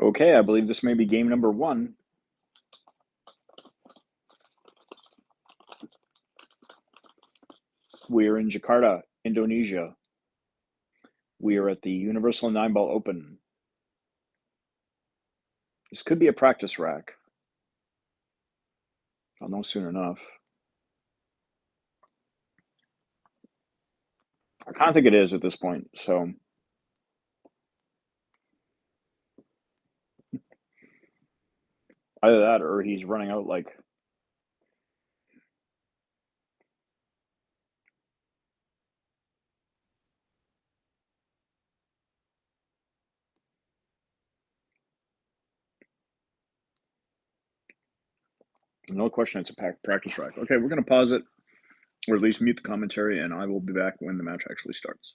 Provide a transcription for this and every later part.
Okay, I believe this may be game number 1. We are in Jakarta, Indonesia. We are at the Universal 9-Ball Open. This could be a practice rack. I'll know soon enough. I kind of think it is at this point, so either that or he's running out, like, no question it's a practice rack. Okay, we're going to pause it, or at least mute the commentary, and I will be back when the match actually starts.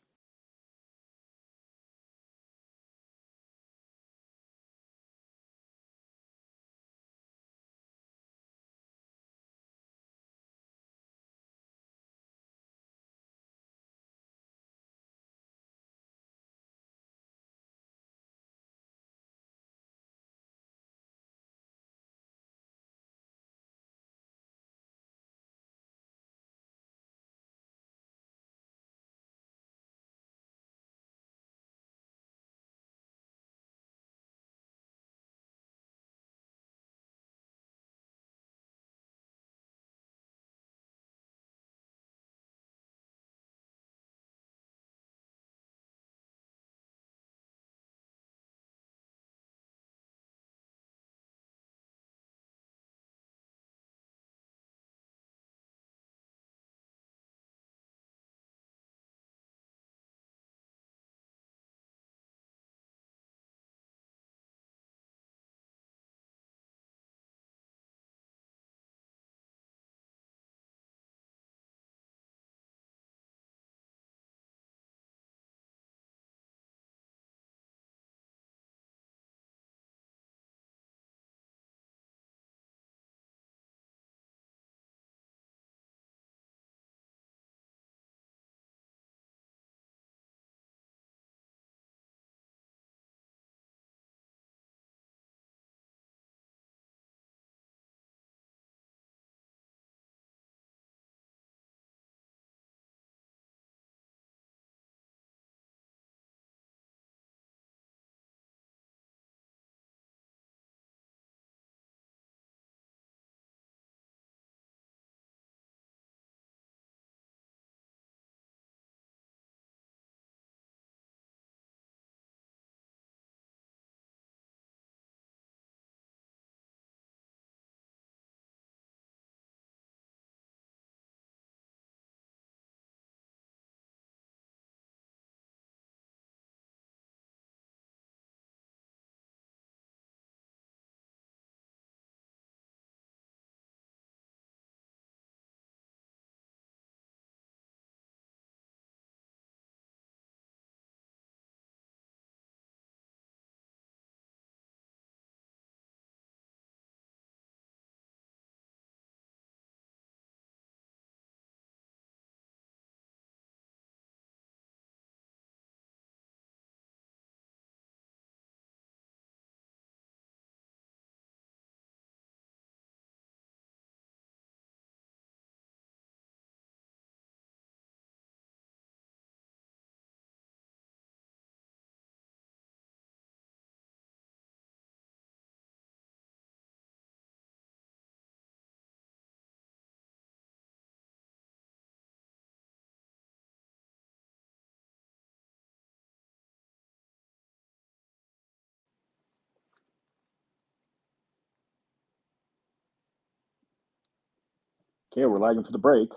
Okay, we're lagging for the break.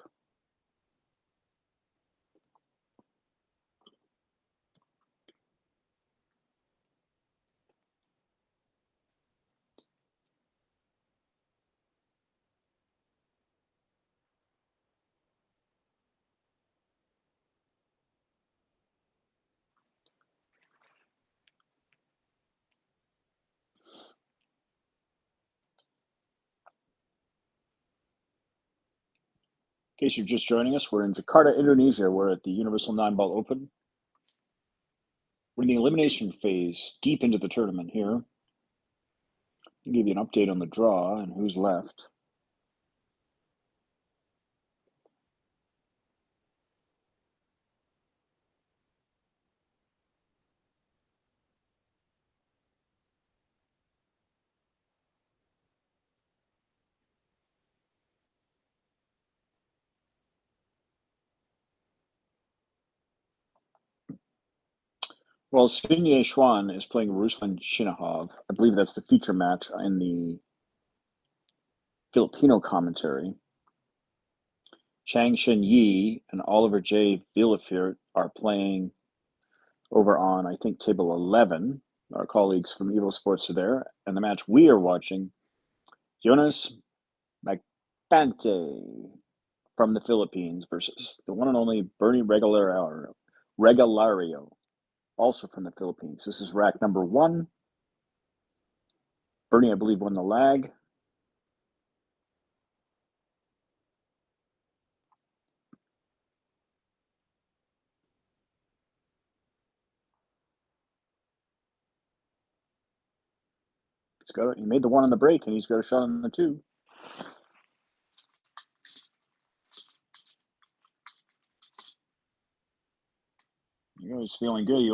In case you're just joining us, we're in Jakarta, Indonesia. We're at the Universal 9-Ball Open. We're in the elimination phase, deep into the tournament here. I'll give you an update on the draw and who's left. Well, CHINAHOV is playing RUSLAN CHINAHOV. I believe that's the feature match in the Filipino commentary. CHANG and Oliver J. Villafert are playing over on, I think, table 11. Our colleagues from EvoSports are there. And the match we are watching, JONAS MAGPANTAY from the Philippines versus the one and only Bernie Regalario, also from the Philippines. This is rack number 1. Bernie, I believe, won the lag. He made the 1 on the break, and he's got a shot on the 2. You know, he's feeling good. He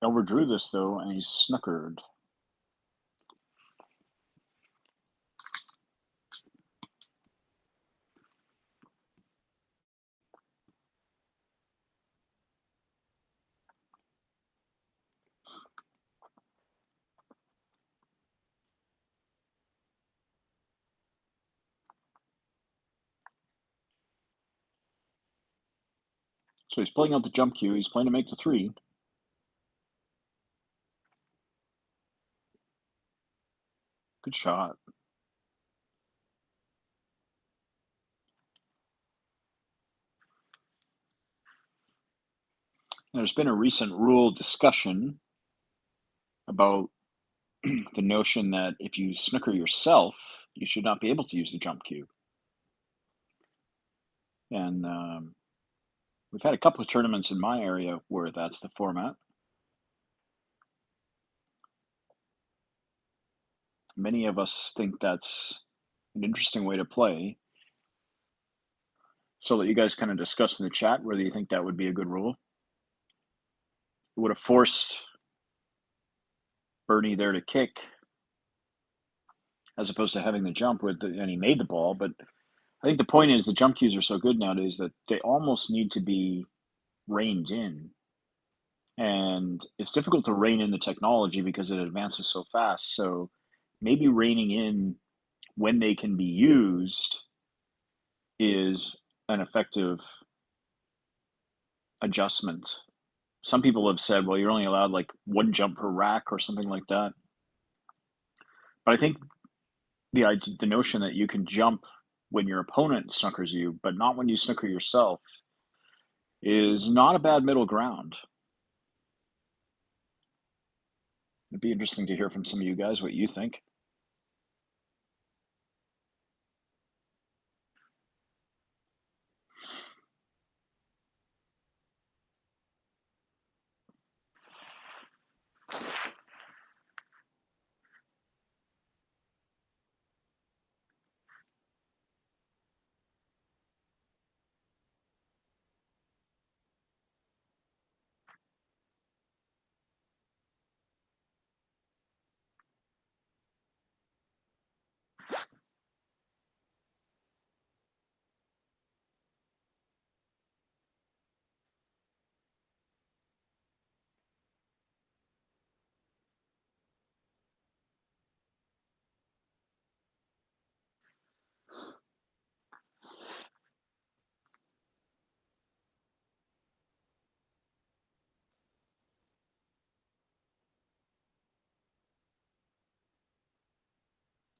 overdrew this, though, and he's snookered. So he's playing out the jump cue. He's playing to make the 3. Good shot. There's been a recent rule discussion about the notion that if you snooker yourself, you should not be able to use the jump cue. And we've had a couple of tournaments in my area where that's the format. Many of us think that's an interesting way to play. So that you guys kind of discuss in the chat whether you think that would be a good rule. It would have forced Bernie there to kick as opposed to having the jump and he made the ball. But I think the point is the jump cues are so good nowadays that they almost need to be reined in. And it's difficult to rein in the technology because it advances so fast. So maybe reining in when they can be used is an effective adjustment. Some people have said, well, you're only allowed like 1 jump per rack or something like that. But I think the notion that you can jump when your opponent snookers you, but not when you snooker yourself, is not a bad middle ground. It'd be interesting to hear from some of you guys what you think.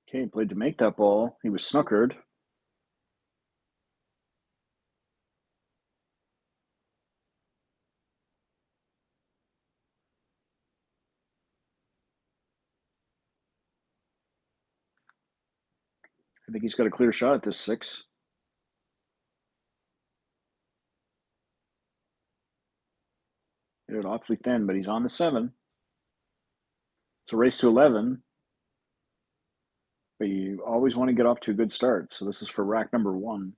Okay, played to make that ball. He was snookered. I think he's got a clear shot at this 6. Hit it awfully thin, but he's on the 7. It's a race to 11. but you always want to get off to a good start. So this is for rack number 1.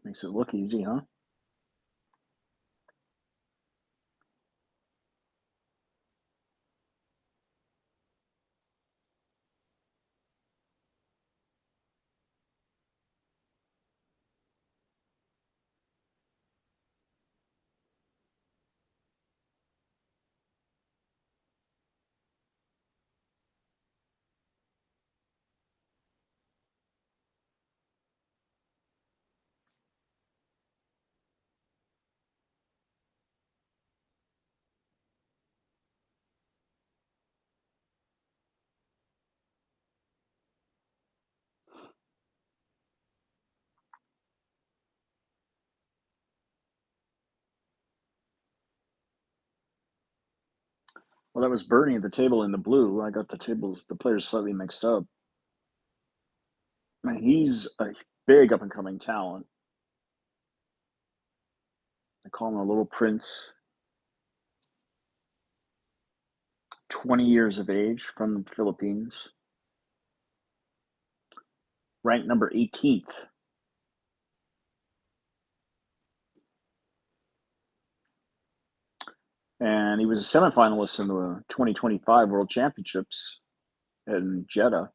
Makes it look easy, huh? Well, that was Bernie at the table in the blue. I got the players slightly mixed up. He's a big up-and-coming talent. I call him a little prince. 20 years of age, from the Philippines. Ranked number 18th. And he was a semifinalist in the 2025 World Championships in Jeddah.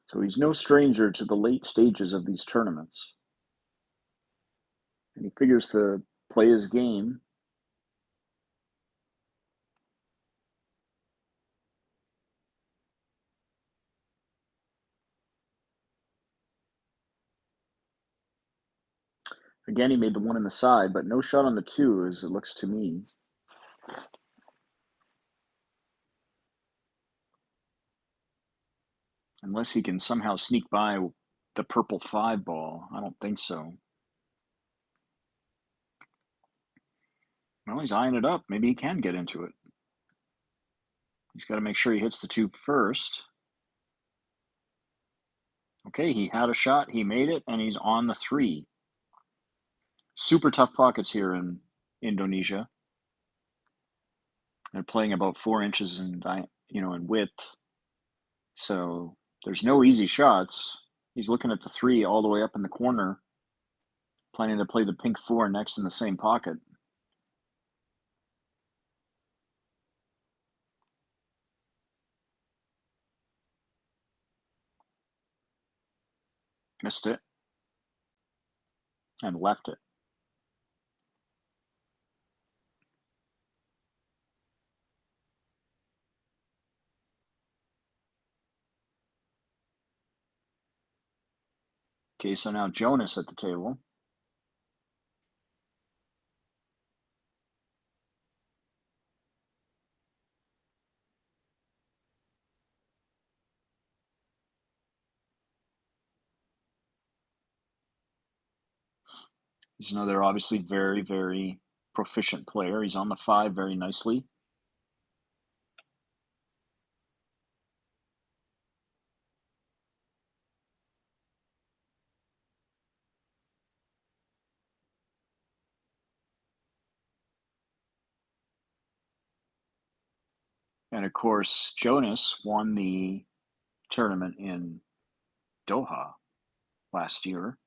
So he's no stranger to the late stages of these tournaments. And he figures to play his game. Again, he made the 1 in the side, but no shot on the 2, as it looks to me. Unless he can somehow sneak by the purple 5 ball. I don't think so. Well, he's eyeing it up. Maybe he can get into it. He's got to make sure he hits the 2 first. Okay, he had a shot. He made it, and he's on the 3. Super tough pockets here in Indonesia. They're playing about 4 inches in width. So there's no easy shots. He's looking at the 3 all the way up in the corner, planning to play the pink 4 next in the same pocket. Missed it and left it. Okay, so now Jonas at the table. He's another obviously very, very proficient player. He's on the 5 very nicely. And of course, Jonas won the tournament in Doha last year.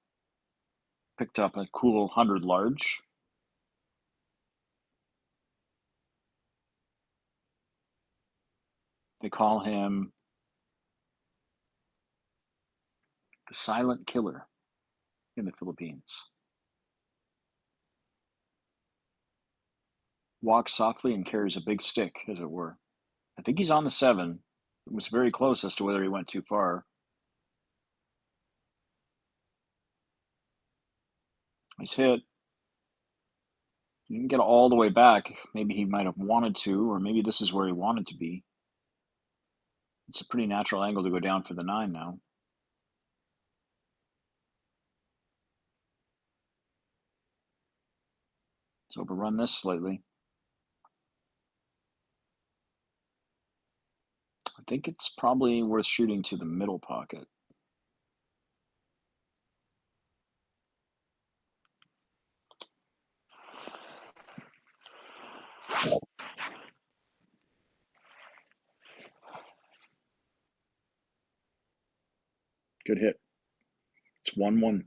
Picked up a cool 100 large. They call him the silent killer in the Philippines. Walks softly and carries a big stick, as it were. I think he's on the 7. It was very close as to whether he went too far. He's hit. He didn't get all the way back. Maybe he might have wanted to, or maybe this is where he wanted to be. It's a pretty natural angle to go down for the 9 now. Let's overrun this slightly. I think it's probably worth shooting to the middle pocket. Good hit. It's 1-1.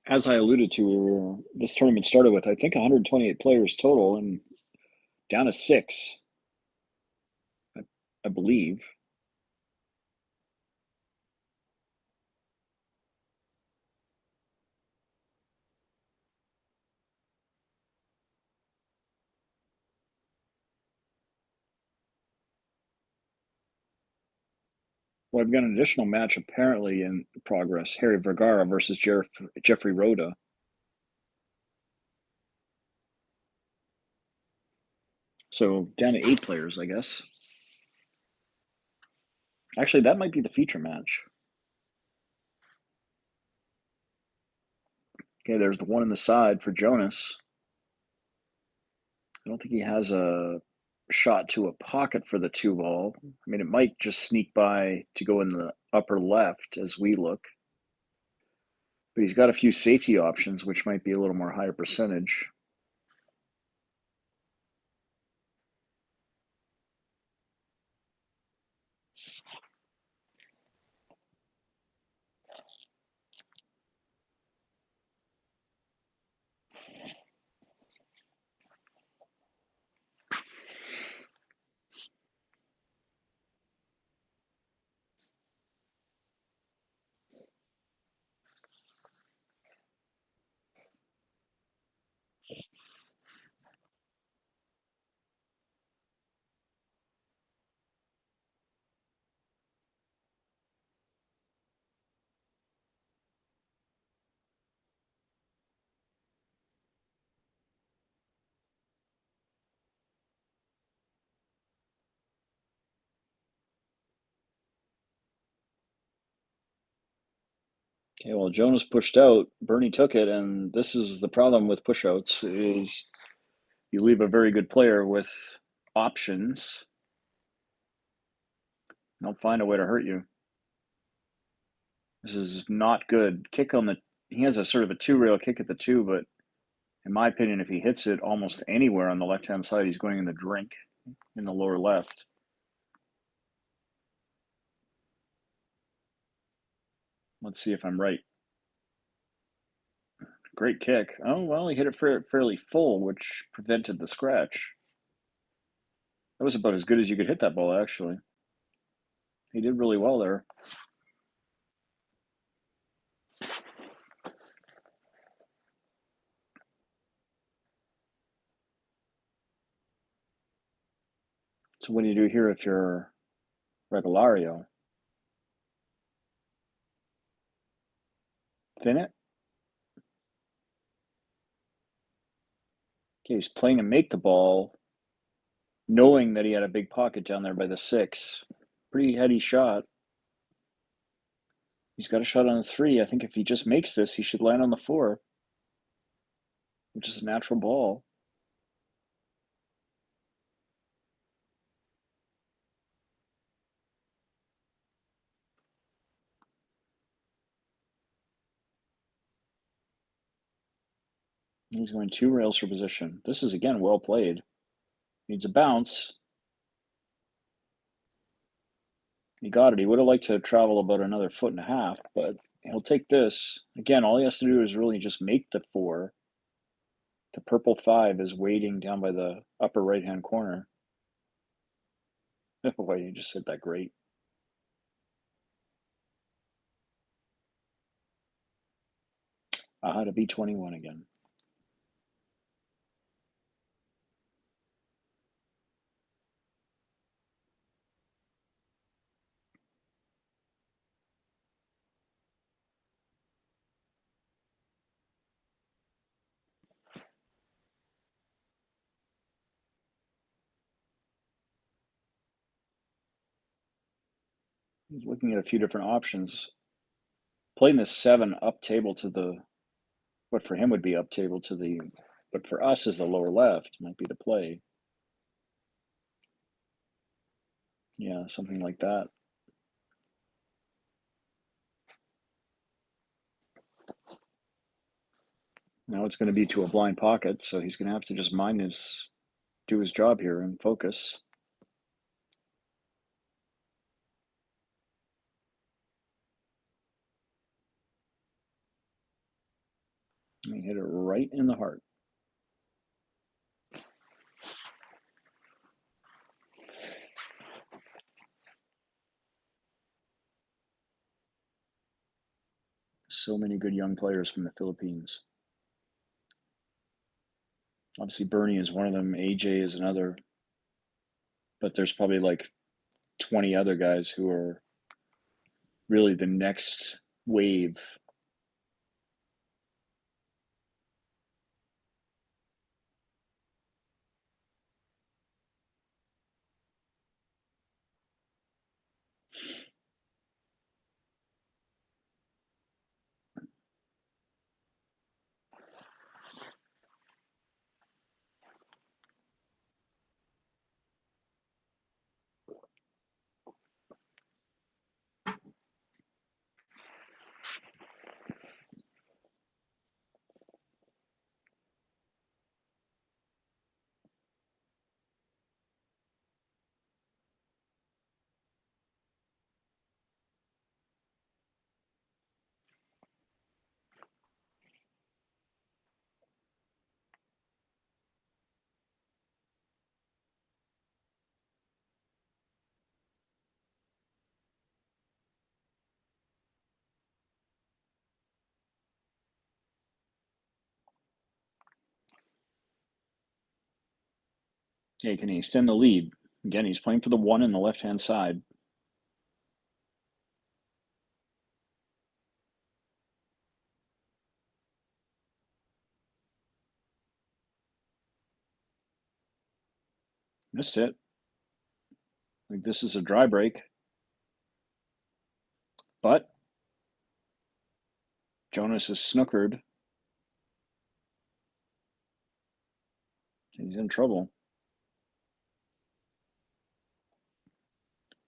As I alluded to, this tournament started with, I think, 128 players total and down to 6, I believe. Well, I've got an additional match apparently in progress. Harry Vergara versus Jeffrey Roda. So down to 8 players, I guess. Actually, that might be the feature match. Okay, there's the one in the side for Jonas. I don't think he has a shot to a pocket for the 2-ball. I mean, it might just sneak by to go in the upper left as we look. But he's got a few safety options, which might be a little more higher percentage. Okay, well, Jonas pushed out. Bernie took it, and this is the problem with pushouts: is you leave a very good player with options, and they'll find a way to hurt you. This is not good. Kick on the. He has a sort of a 2-rail kick at the 2, but in my opinion, if he hits it almost anywhere on the left-hand side, he's going in the drink in the lower left. Let's see if I'm right. Great kick. Oh, well, he hit it fairly full, which prevented the scratch. That was about as good as you could hit that ball, actually. He did really well there. So what do you do here if you're Regalario? Thin it? Okay, he's playing to make the ball, knowing that he had a big pocket down there by the 6. Pretty heady shot. He's got a shot on the 3. I think if he just makes this, he should land on the 4, which is a natural ball. He's going 2 rails for position. This is, again, well played. Needs a bounce. He got it. He would have liked to travel about another 1.5 foot, but he'll take this. Again, all he has to do is really just make the 4. The purple 5 is waiting down by the upper right-hand corner. Boy, you just hit that great. To B21 again. He's looking at a few different options. Playing the 7 up table to the, what for him would be up table to the, but for us is the lower left, might be the play. Yeah, something like that. Now it's going to be to a blind pocket, so he's going to have to just do his job here and focus. And he hit it right in the heart. So many good young players from the Philippines. Obviously, Bernie is one of them. AJ is another. But there's probably like 20 other guys who are really the next wave. Okay, can he extend the lead? Again, he's playing for the 1 in the left-hand side. Missed it. I think this is a dry break. But Jonas is snookered. He's in trouble.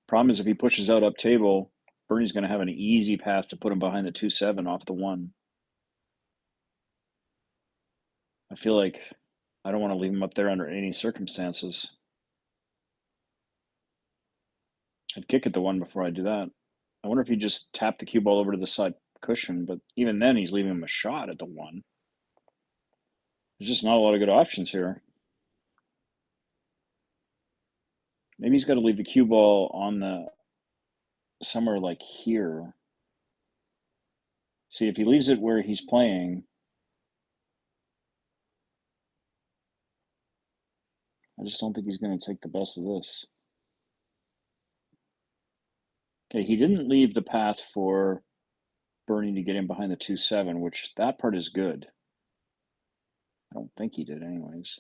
Problem is if he pushes out up table, Bernie's going to have an easy path to put him behind the 2-7 off the 1. I feel like I don't want to leave him up there under any circumstances. I'd kick at the 1 before I do that. I wonder if he just tapped the cue ball over to the side cushion, but even then he's leaving him a shot at the 1. There's just not a lot of good options here. Maybe he's got to leave the cue ball on the somewhere like here. See, if he leaves it where he's playing, I just don't think he's going to take the best of this. Okay, he didn't leave the path for Bernie to get in behind the 2-7, which that part is good. I don't think he did anyways.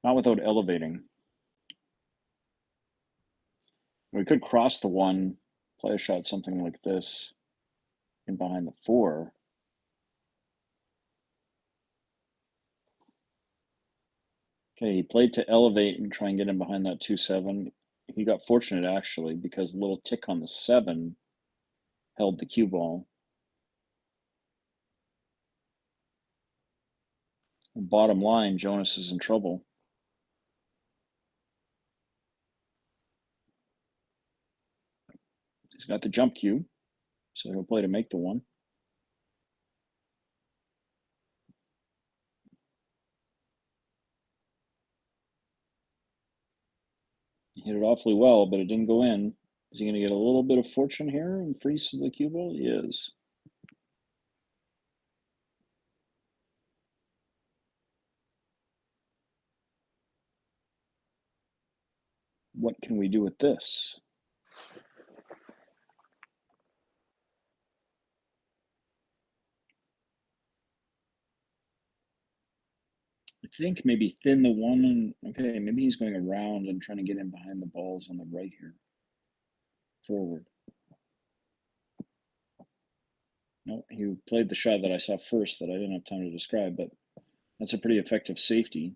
Not without elevating. We could cross the 1, play a shot something like this, in behind the 4. Okay, he played to elevate and try and get in behind that 2-7. He got fortunate actually because a little tick on the 7 held the cue ball. And bottom line, Jonas is in trouble. He's got the jump cue, so he'll play to make the 1. He hit it awfully well, but it didn't go in. Is he going to get a little bit of fortune here and freeze the cue ball? He is. what can we do with this? I think maybe thin the one and okay, maybe he's going around and trying to get in behind the balls on the right here. Forward. No, he played the shot that I saw first that I didn't have time to describe, but that's a pretty effective safety.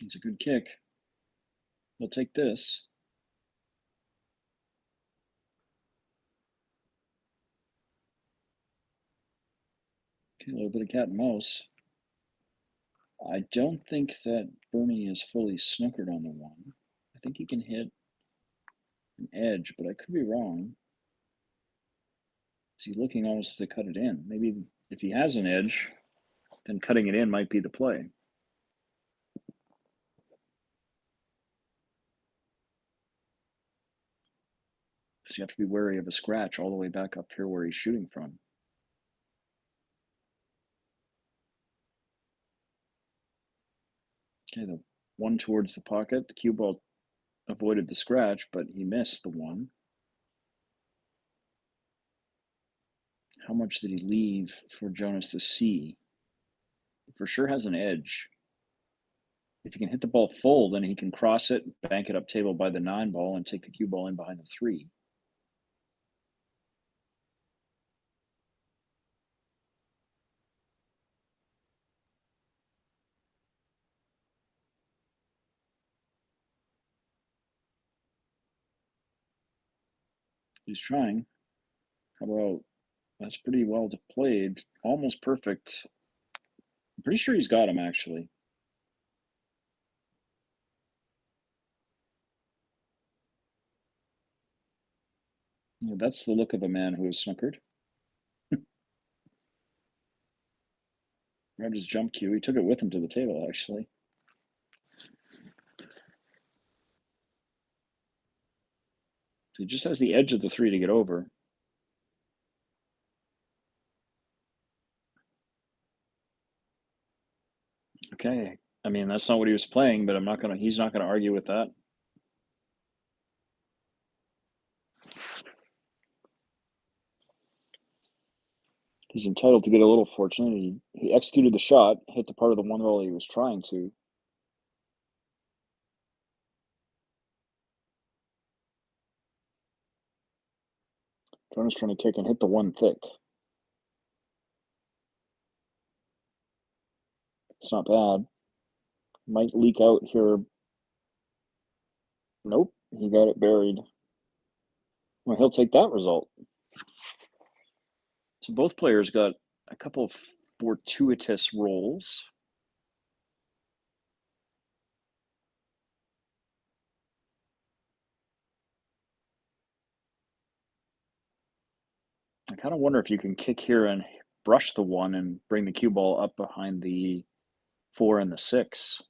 It's a good kick. We'll take this. Okay, a little bit of cat and mouse. I don't think that Bernie is fully snookered on the one. I think he can hit an edge, but I could be wrong. Is he looking almost to cut it in? Maybe if he has an edge, then cutting it in might be the play. So you have to be wary of a scratch all the way back up here where he's shooting from. Okay, the one towards the pocket. The cue ball avoided the scratch, but he missed the one. How much did he leave for Jonas to see? He for sure has an edge. If he can hit the ball full, then he can cross it, bank it up table by the 9 ball, and take the cue ball in behind the 3. He's trying. How about that's pretty well played, almost perfect. I'm pretty sure he's got him actually. Yeah, that's the look of a man who is snookered. Grabbed his jump cue. He took it with him to the table actually. So he just has the edge of the 3 to get over. Okay. I mean, that's not what he was playing, but he's not gonna argue with that. He's entitled to get a little fortunate. He executed the shot, hit the part of the 1 ball he was trying to. Jonas trying to kick and hit the 1 thick. It's not bad. Might leak out here. Nope, he got it buried. Well, he'll take that result. So both players got a couple of fortuitous rolls. I kind of wonder if you can kick here and brush the 1 and bring the cue ball up behind the 4 and the 6.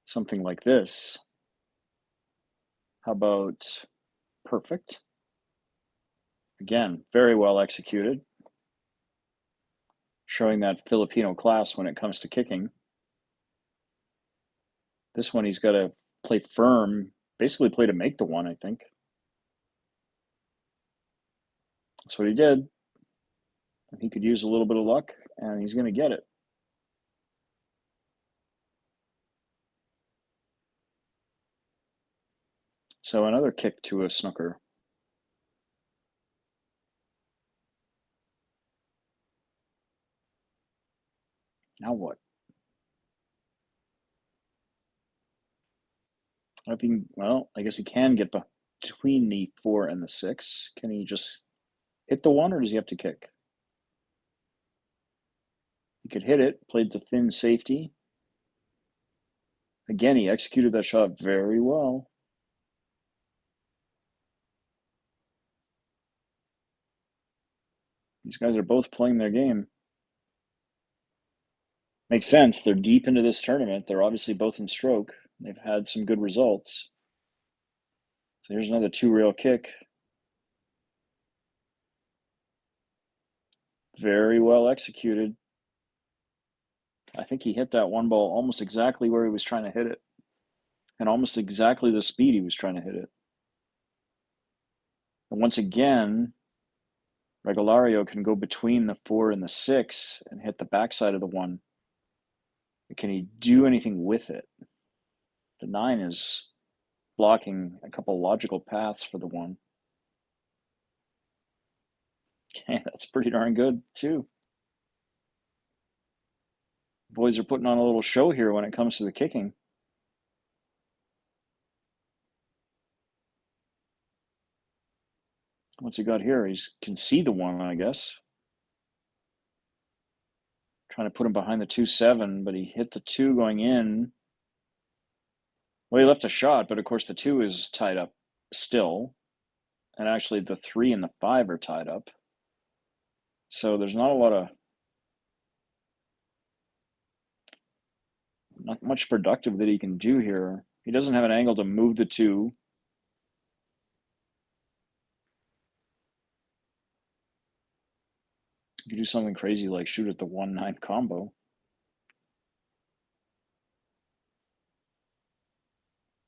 Something like this. How about perfect? Again, very well executed. Showing that Filipino class when it comes to kicking. This one he's got to play firm, basically play to make the 1, I think. That's what he did. He could use a little bit of luck, and he's going to get it. So another kick to a snooker. Now what? Well, I guess he can get between the 4 and the 6. Can he just hit the 1, or does he have to kick? He could hit it, played the thin safety. Again, he executed that shot very well. These guys are both playing their game. Makes sense. They're deep into this tournament. They're obviously both in stroke. They've had some good results. So here's another two-rail kick. Very well executed. I think he hit that one ball almost exactly where he was trying to hit it, and almost exactly the speed he was trying to hit it. And once again, Regalario can go between the 4 and the 6 and hit the backside of the 1. But can he do anything with it? The 9 is blocking a couple logical paths for the 1. Okay, that's pretty darn good, too. Boys are putting on a little show here when it comes to the kicking. What's he got here? He can see the 1, I guess. Trying to put him behind the 2-7, but he hit the 2 going in. Well, he left a shot, but of course the 2 is tied up still. And actually the 3 and the 5 are tied up. So there's not much productive that he can do here. He doesn't have an angle to move the 2. You could do something crazy like shoot at the 1-9 combo.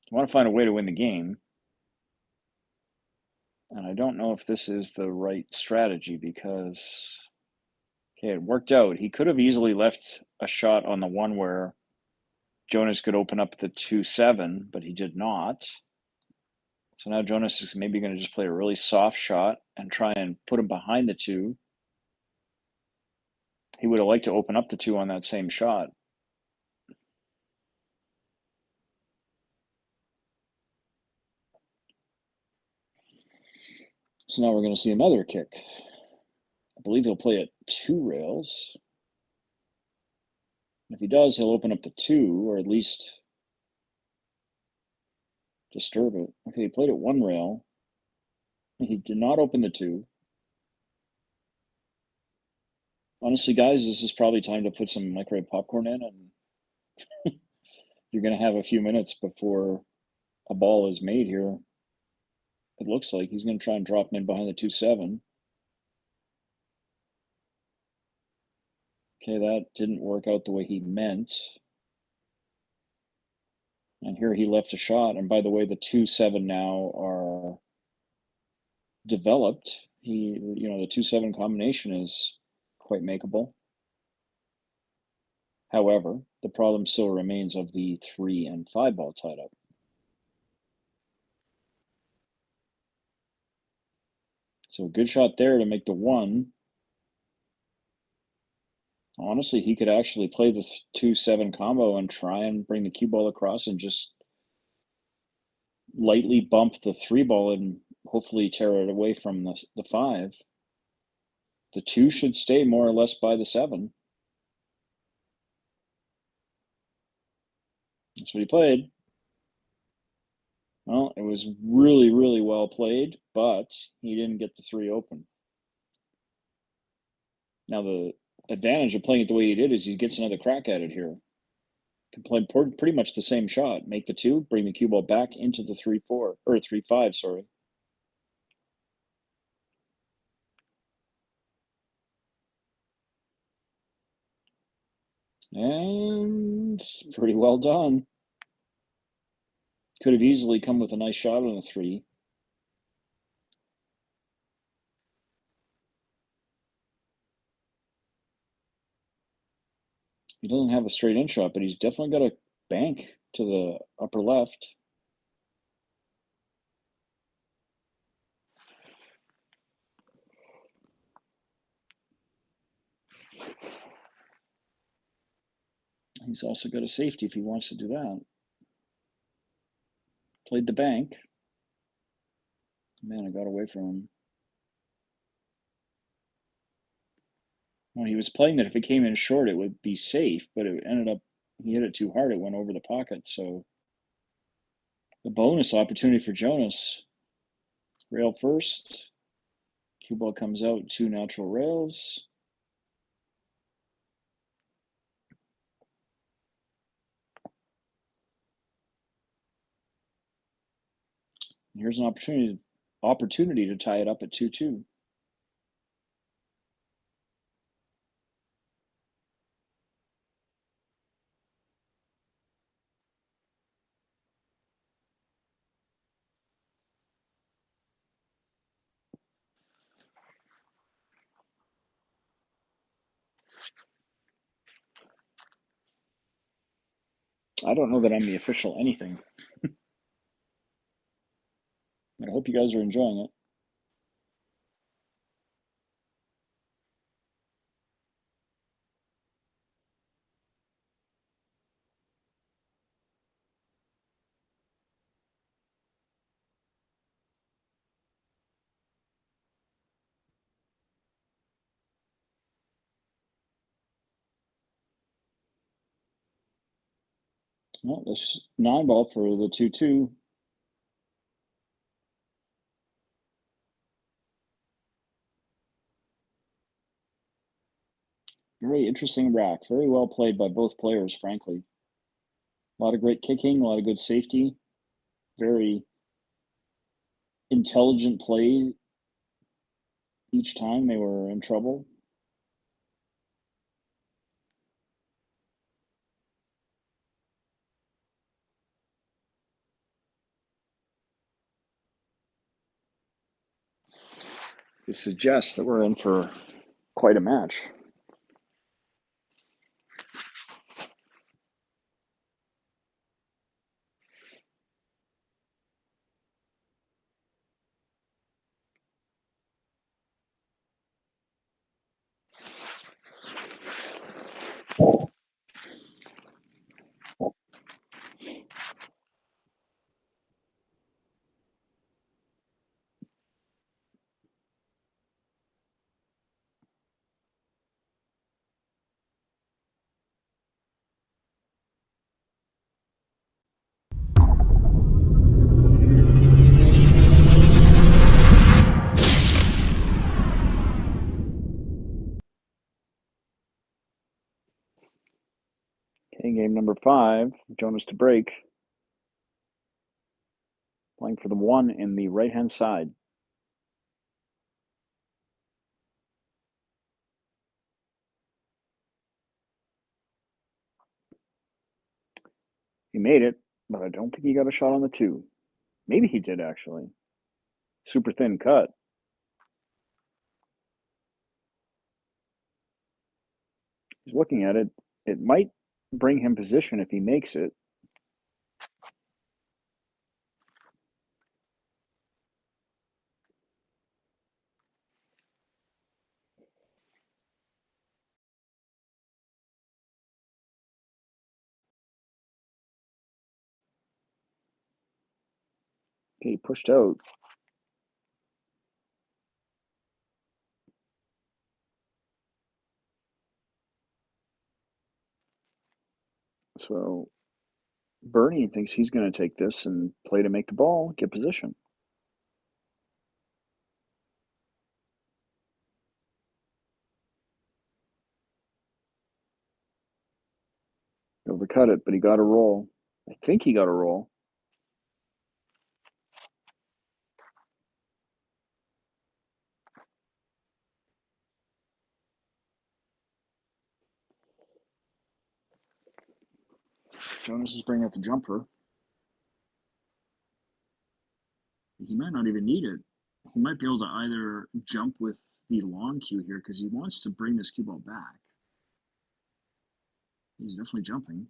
You want to find a way to win the game. And I don't know if this is the right strategy because, okay, it worked out. He could have easily left a shot on the 1 where Jonas could open up the 2-7, but he did not. So now Jonas is maybe going to just play a really soft shot and try and put him behind the 2. He would have liked to open up the 2 on that same shot. So now we're going to see another kick. I believe he'll play at 2 rails. If he does, he'll open up the 2, or at least disturb it. Okay, he played at 1 rail. He did not open the 2. Honestly, guys, this is probably time to put some microwave popcorn in, and you're going to have a few minutes before a ball is made here. It looks like he's going to try and drop him in behind the 2-7. Okay, that didn't work out the way he meant. And here he left a shot. And by the way, the 2-7 now are developed. The 2-7 combination is quite makeable. However, the problem still remains of the 3 and 5 ball tied up. So a good shot there to make the 1. Honestly, he could actually play the 2-7 combo and try and bring the cue ball across and just lightly bump the 3 ball and hopefully tear it away from the 5. The 2 should stay more or less by the 7. That's what he played. Well, it was really, really well played, but he didn't get the 3 open. Now, the advantage of playing it the way he did is he gets another crack at it here. Can play pretty much the same shot. Make the 2, bring the cue ball back into the 3-4, or 3-5, sorry. And pretty well done. Could have easily come with a nice shot on the 3. He doesn't have a straight in shot, but he's definitely got a bank to the upper left. He's also got a safety if he wants to do that. Played the bank. Man, I got away from him. Well, he was playing that if it came in short, it would be safe, but it ended up, he hit it too hard. It went over the pocket. So the bonus opportunity for Jonas. Rail first. Cue ball comes out, 2 natural rails. Here's an opportunity to tie it up at 2-2. I don't know that I'm the official anything. I hope you guys are enjoying it. Well, that's 9-ball for the 2-2. Very interesting rack. Very well played by both players, frankly. A lot of great kicking, a lot of good safety. Very intelligent play each time they were in trouble. It suggests that we're in for quite a match. Okay, game number 5, Jonas to break. Playing for the 1 in the right-hand side. He made it, but I don't think he got a shot on the 2. Maybe he did, actually. Super thin cut. He's looking at it. It might bring him position if he makes it. Okay, he pushed out. So Bernie thinks he's going to take this and play to make the ball, get position. Overcut it, but he got a roll. I think he got a roll. Jonas is bringing out the jumper. He might not even need it. He might be able to either jump with the long cue here because he wants to bring this cue ball back. He's definitely jumping.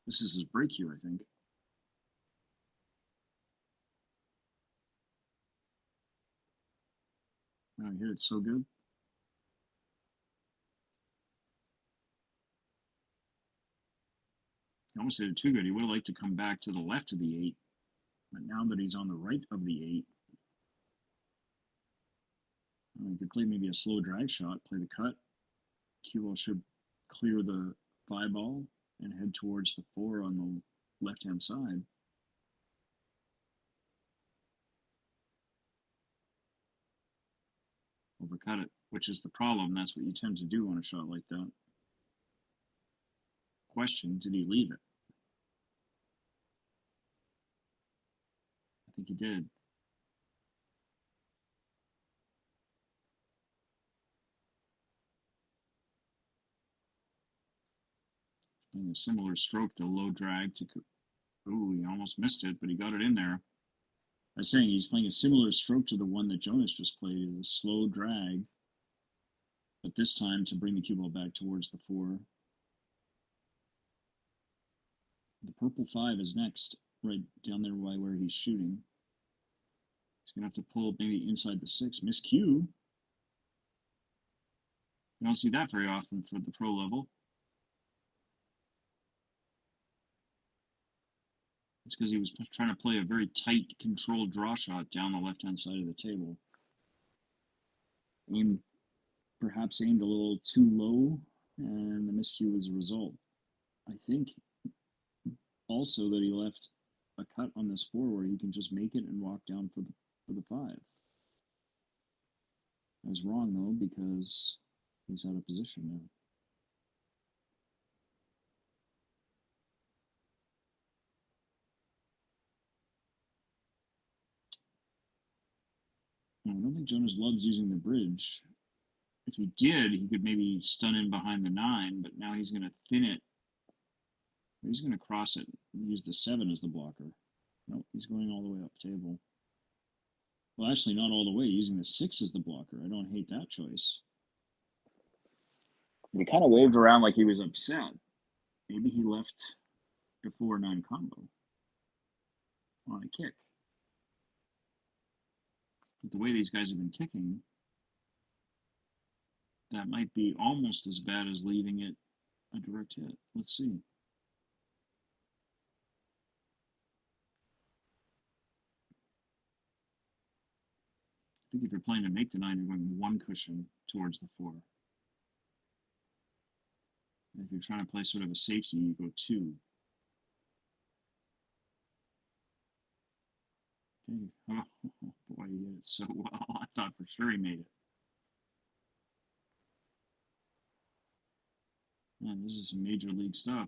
This is his break cue, I think. Oh, he hit it so good. He almost hit it too good. He would have liked to come back to the left of the 8. But now that he's on the right of the 8, he could play maybe a slow drag shot, play the cut. Cue ball should clear the 5 ball and head towards the 4 on the left-hand side. Overcut it, which is the problem. That's what you tend to do on a shot like that. Question, did he leave it? I think he did. And a similar stroke, the low drag to. Ooh, he almost missed it, but he got it in there. I was saying he's playing a similar stroke to the one that Jonas just played, a slow drag, but this time to bring the cue ball back towards the 4. The purple 5 is next, right down there by where he's shooting. He's going to have to pull maybe inside the 6. Miss cue. You don't see that very often for the pro level. It's because he was trying to play a very tight, controlled draw shot down the left-hand side of the table. Perhaps aimed a little too low, and the miscue was a result. I think also that he left a cut on this 4 where he can just make it and walk down for the 5. I was wrong, though, because he's out of position now. I don't think Jonas loves using the bridge. If he did, he could maybe stun in behind the 9, but now he's going to thin it. He's going to cross it and use the 7 as the blocker. Nope, he's going all the way up table. Well, actually, not all the way, using the 6 as the blocker. I don't hate that choice. He kind of waved around like he was upset. Maybe he left the 4-9 combo on a kick. But the way these guys have been kicking, that might be almost as bad as leaving it a direct hit. Let's see. I think if you're playing to make the 9, you're going 1 cushion towards the 4. And if you're trying to play sort of a safety, you go 2. Okay. Oh, boy, he hit it so well. I thought for sure he made it. Man, this is some major league stuff.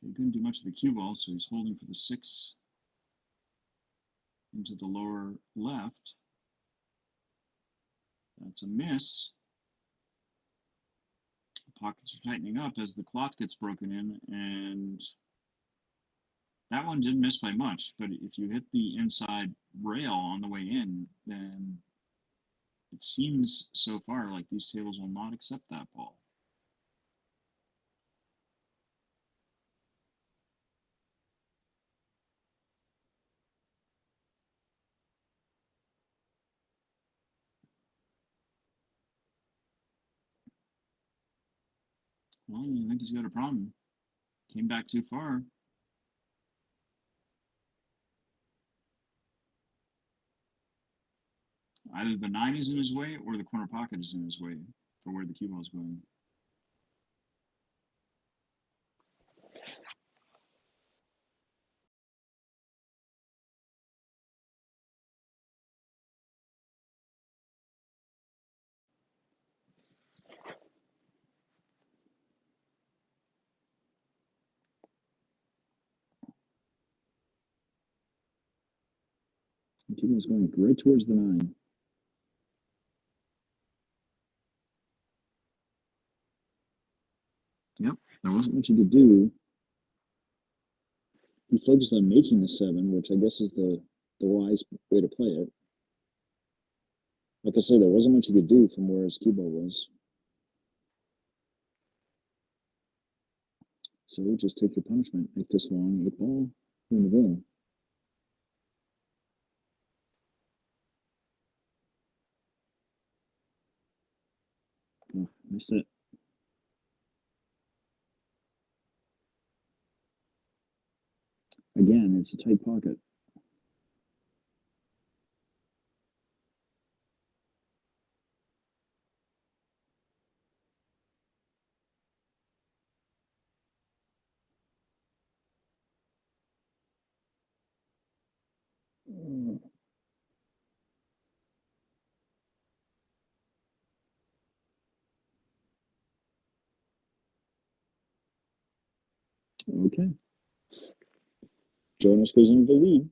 He couldn't do much of the cue ball, so he's holding for the 6 into the lower left. That's a miss. The pockets are tightening up as the cloth gets broken in, and that one didn't miss by much, but if you hit the inside rail on the way in, then it seems so far like these tables will not accept that ball. Well, I think he's got a problem. Came back too far. Either the 9 is in his way or the corner pocket is in his way for where the cue ball is going. The cue ball is going right towards the 9. Yep, there wasn't much he could do. He focused on making the 7, which I guess is the wise way to play it. Like I said, there wasn't much he could do from where his cue ball was. So just take your punishment. Make this long 8 ball. In the game. Oh, missed it. Again, it's a tight pocket. Okay. Jonas goes into the lead.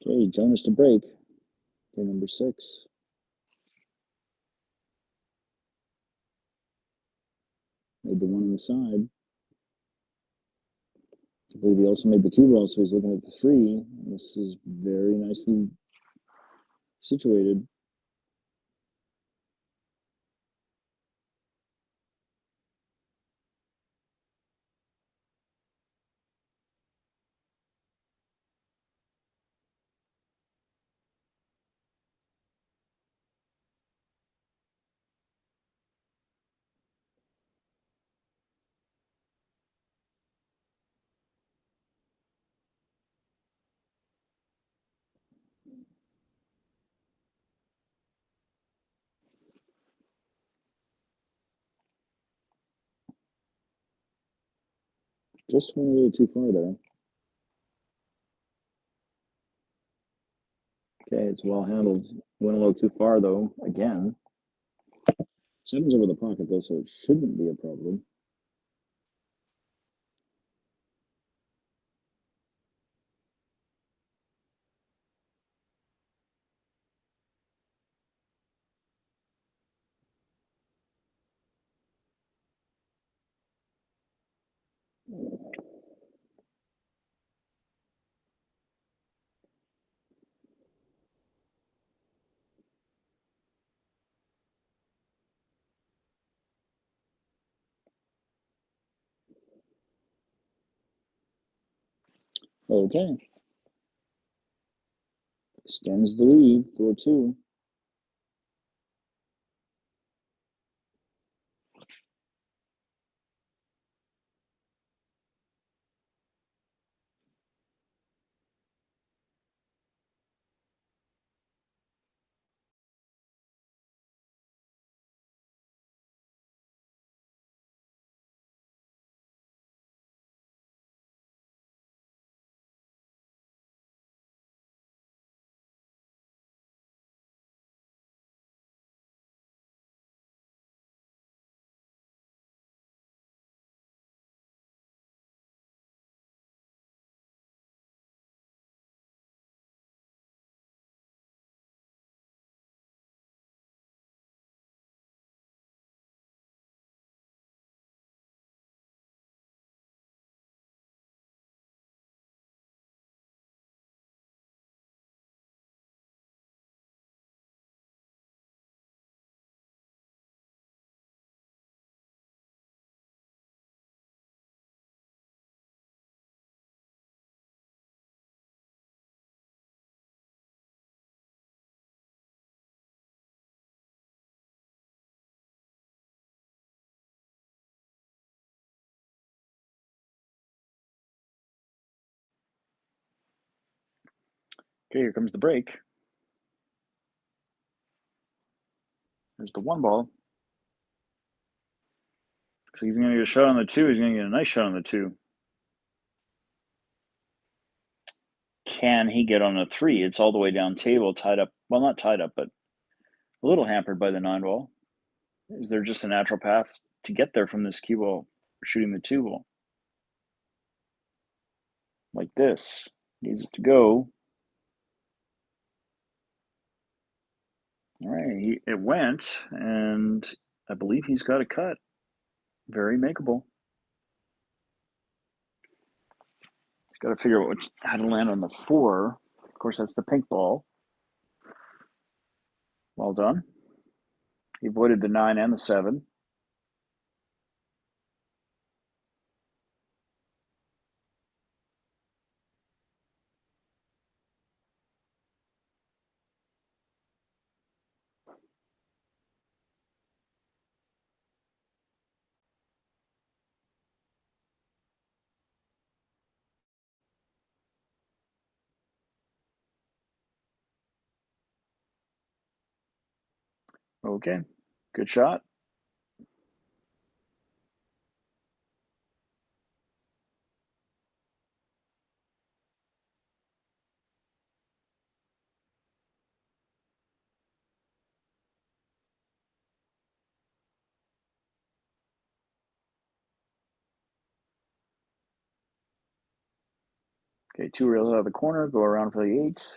Okay, Jonas to break. Okay, number 6. Made the 1 on the side. I believe he also made the 2 ball, so he's looking at the 3. This is very nicely situated. Just went a little too far there. Okay, it's well handled. Went a little too far, though, again. 7's over the pocket, though, so it shouldn't be a problem. Okay. Extends the lead, 4-2. Okay, here comes the break. There's the 1 ball. So he's going to get a shot on the 2. He's going to get a nice shot on the 2. Can he get on a 3? It's all the way down table, tied up. Well, not tied up, but a little hampered by the 9 ball. Is there just a natural path to get there from this cue ball shooting the 2 ball? Like this. Needs it to go. All right, it went, and I believe he's got a cut. Very makeable. He's got to figure out how to land on the 4. Of course, that's the pink ball. Well done. He avoided the 9 and the 7. Okay, good shot. Okay, 2 rails out of the corner, go around for the 8.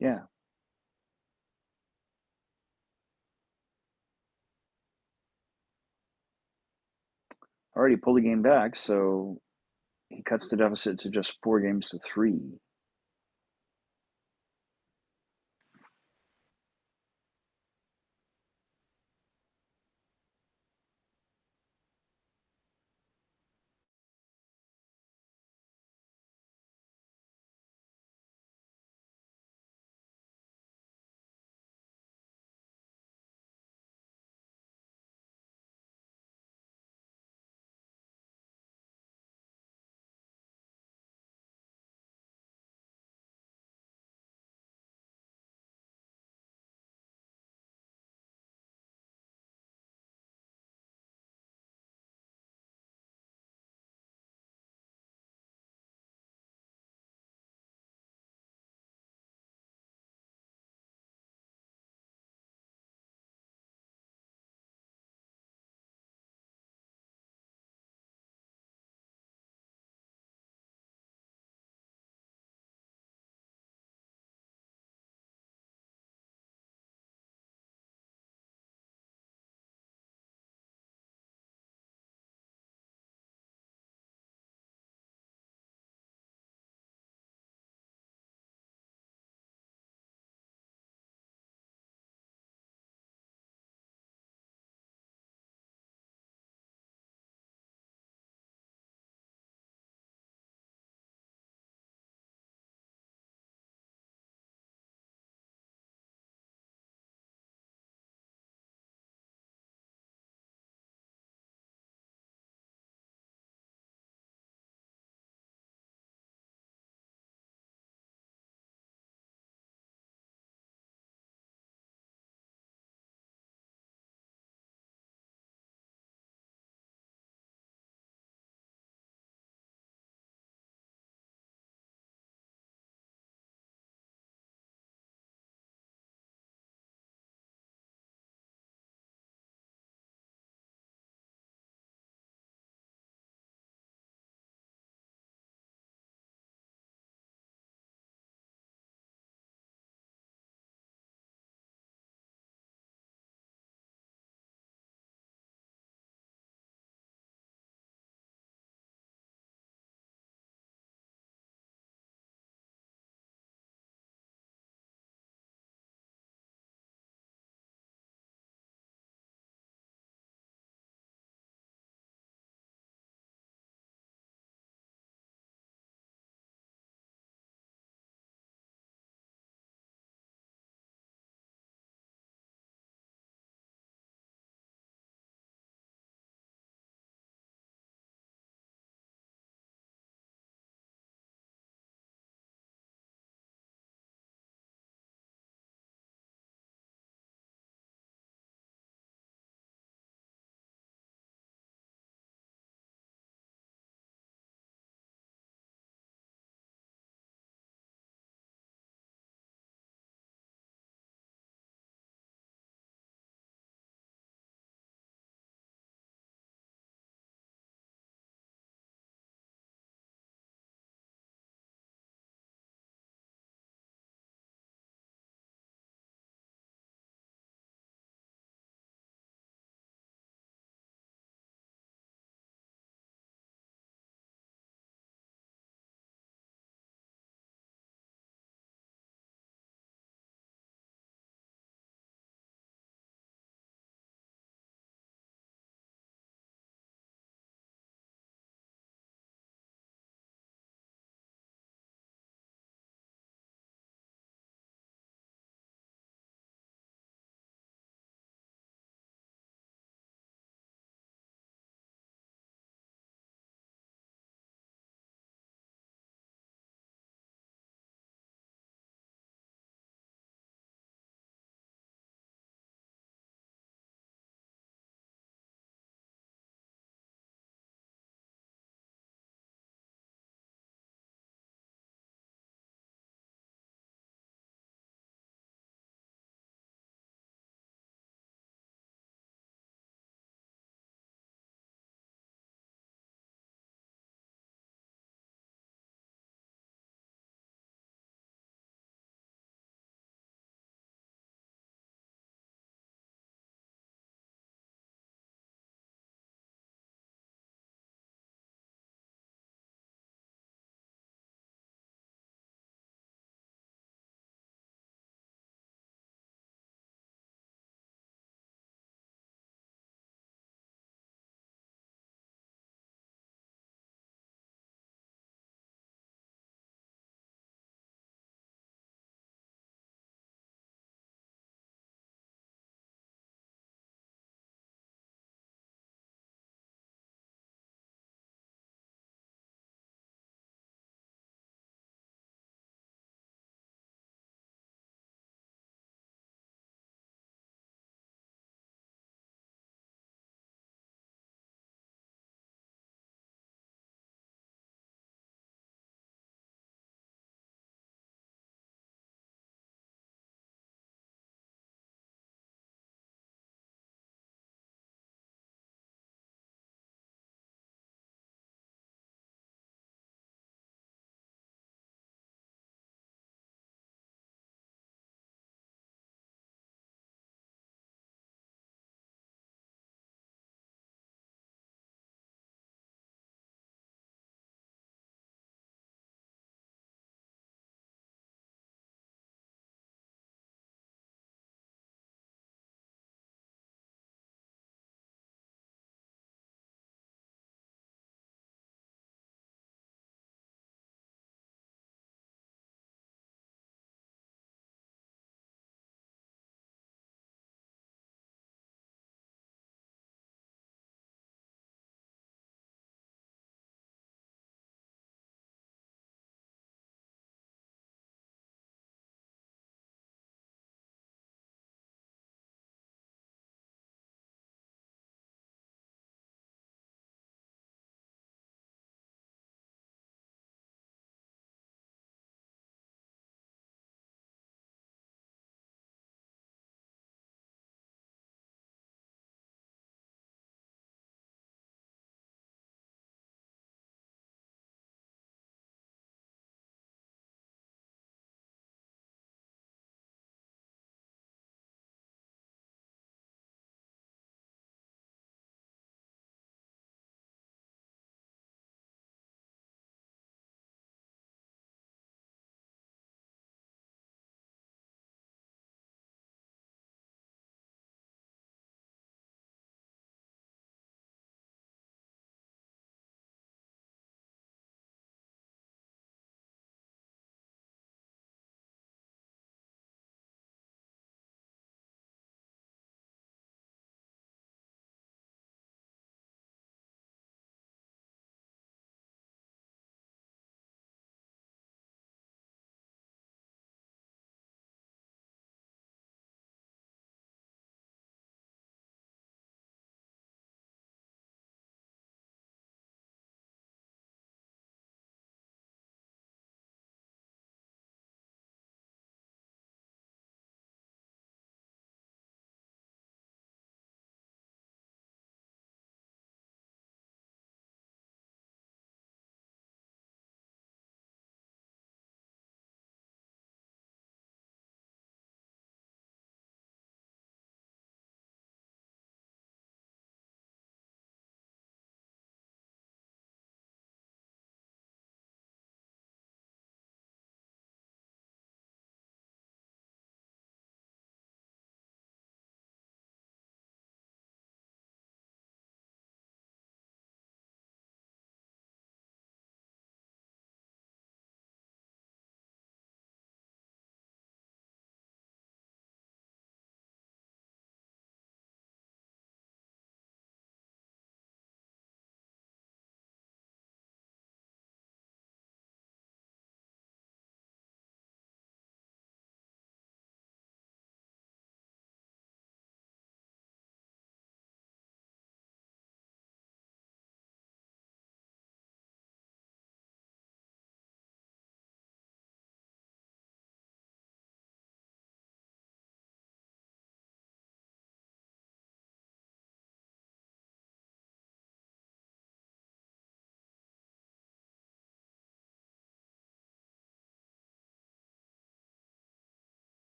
Yeah, already pulled the game back, so he cuts the deficit to just 4 games to 3.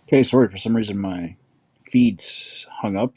Okay, sorry, for some reason my feed's hung up.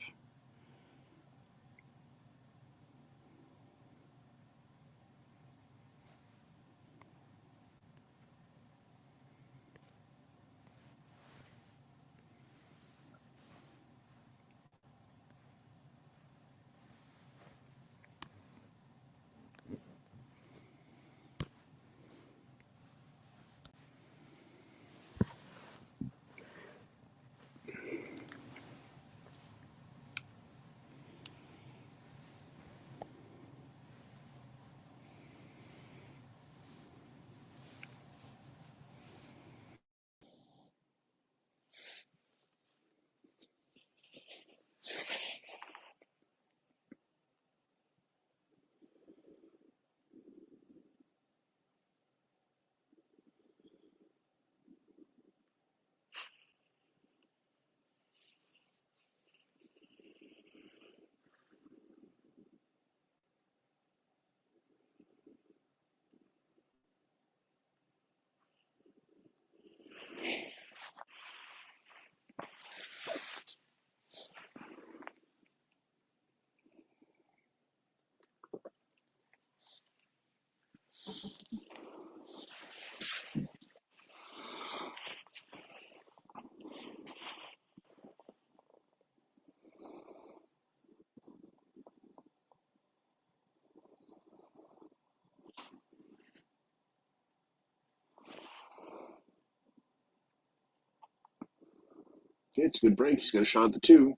Okay, it's a good break. He's got a shot at the two.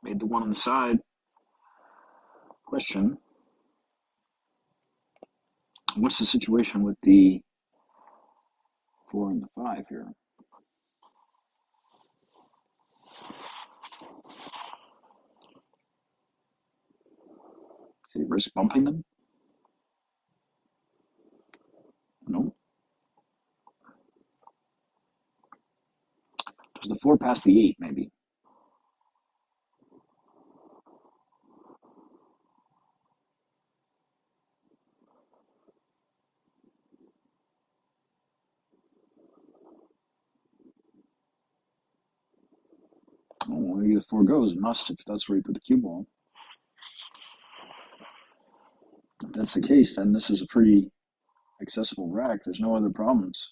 Made the one on the side. Question: what's the situation with the 4 and the 5 here? Does he risk bumping them? No. Does the 4 pass the 8, maybe? Oh, maybe the 4 goes. Must, if that's where you put the cue ball. If that's the case, then this is a pretty accessible rack. There's no other problems.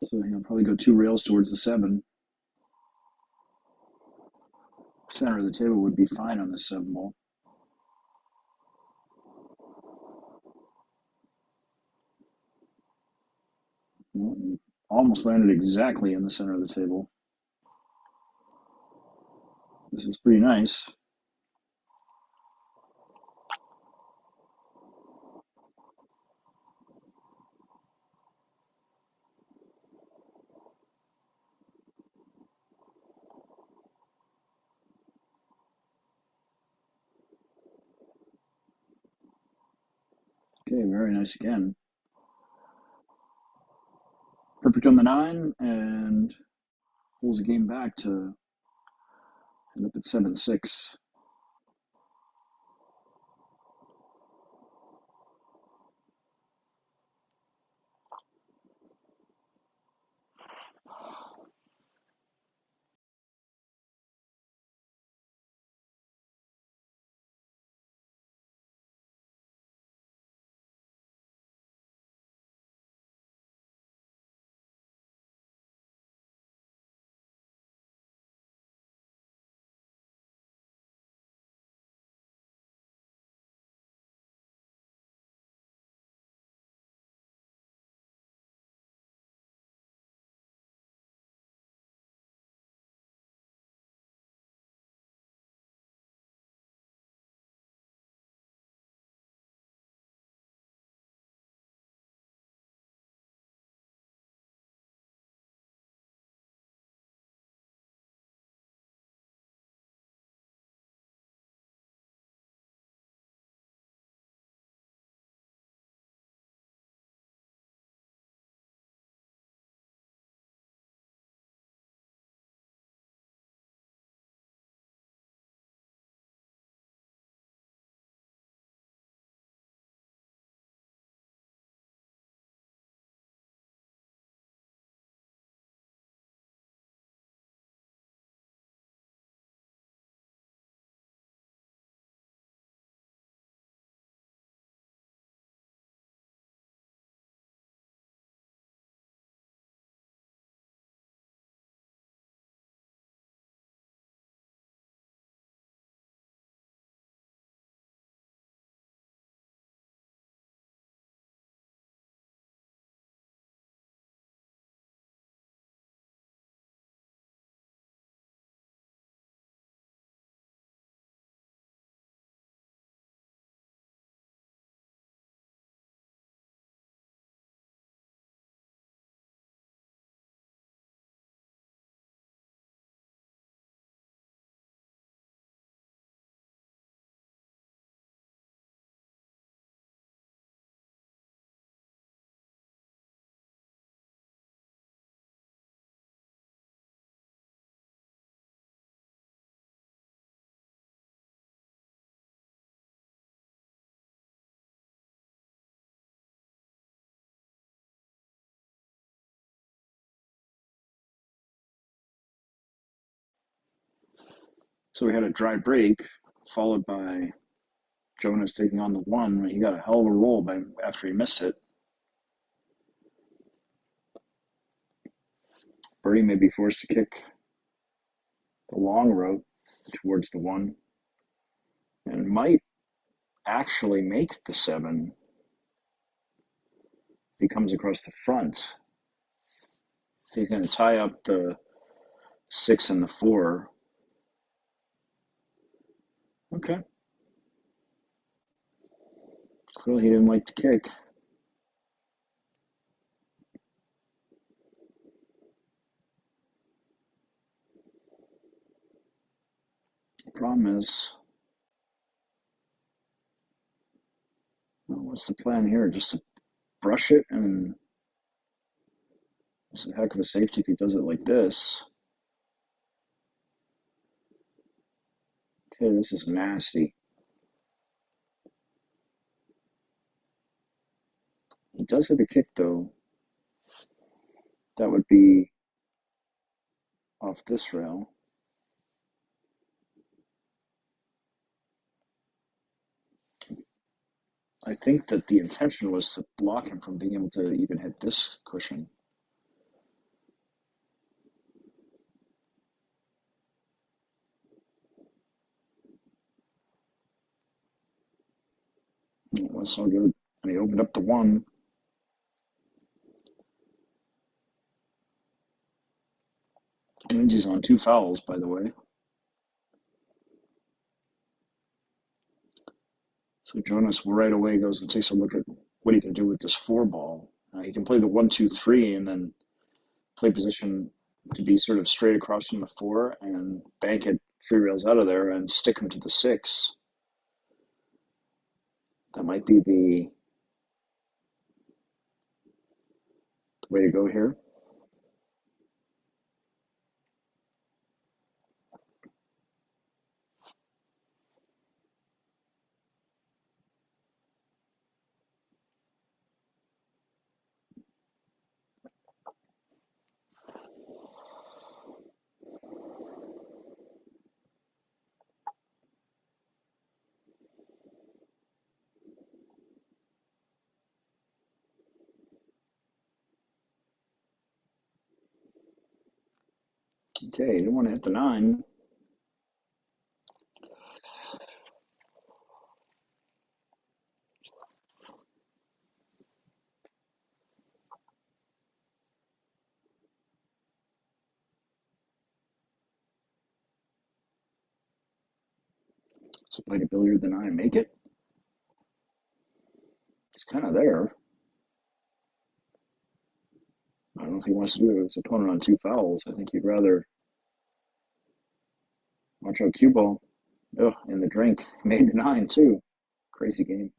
So he'll probably go 2 rails towards the 7. Center of the table would be fine on this 7 ball. Well, almost landed exactly in the center of the table. This is pretty nice. Okay, very nice again. Perfect on the 9, and pulls the game back to end up at 7-6. So we had a dry break, followed by Jonas taking on the one. He got a hell of a roll after he missed it. Birdie may be forced to kick the long route towards the one and might actually make the 7 if he comes across the front. He's going to tie up the 6 and the 4. Okay. Clearly he didn't like the kick. The problem is, well, what's the plan here? Just to brush it, and it's a heck of a safety if he does it like this. Okay, this is nasty. He does have a kick, though. That would be off this rail. I think that the intention was to block him from being able to even hit this cushion. It was so good. And he opened up the 1. Lindsay's on 2 fouls, by the way. So Jonas right away goes and takes a look at what he can do with this 4 ball. He can play the 1, 2, 3, and then play position to be sort of straight across from the 4 and bank it 3 rails out of there and stick him to the 6. That might be the way to go here. Okay, you don't want to hit the 9. So play to billiard the 9, make it. It's kind of there. I don't know if he wants to do it with his opponent on 2 fouls. I think he'd rather watch out cue ball. Oh, in the drink. Made the 9 too. Crazy game.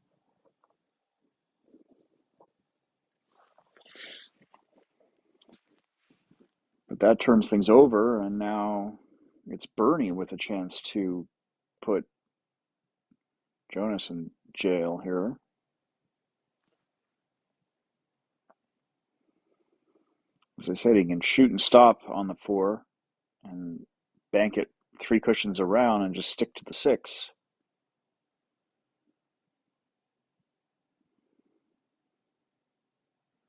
But that turns things over, and now it's Bernie with a chance to put Jonas in jail here. As I said, he can shoot and stop on the 4 and bank it 3 cushions around and just stick to the 6.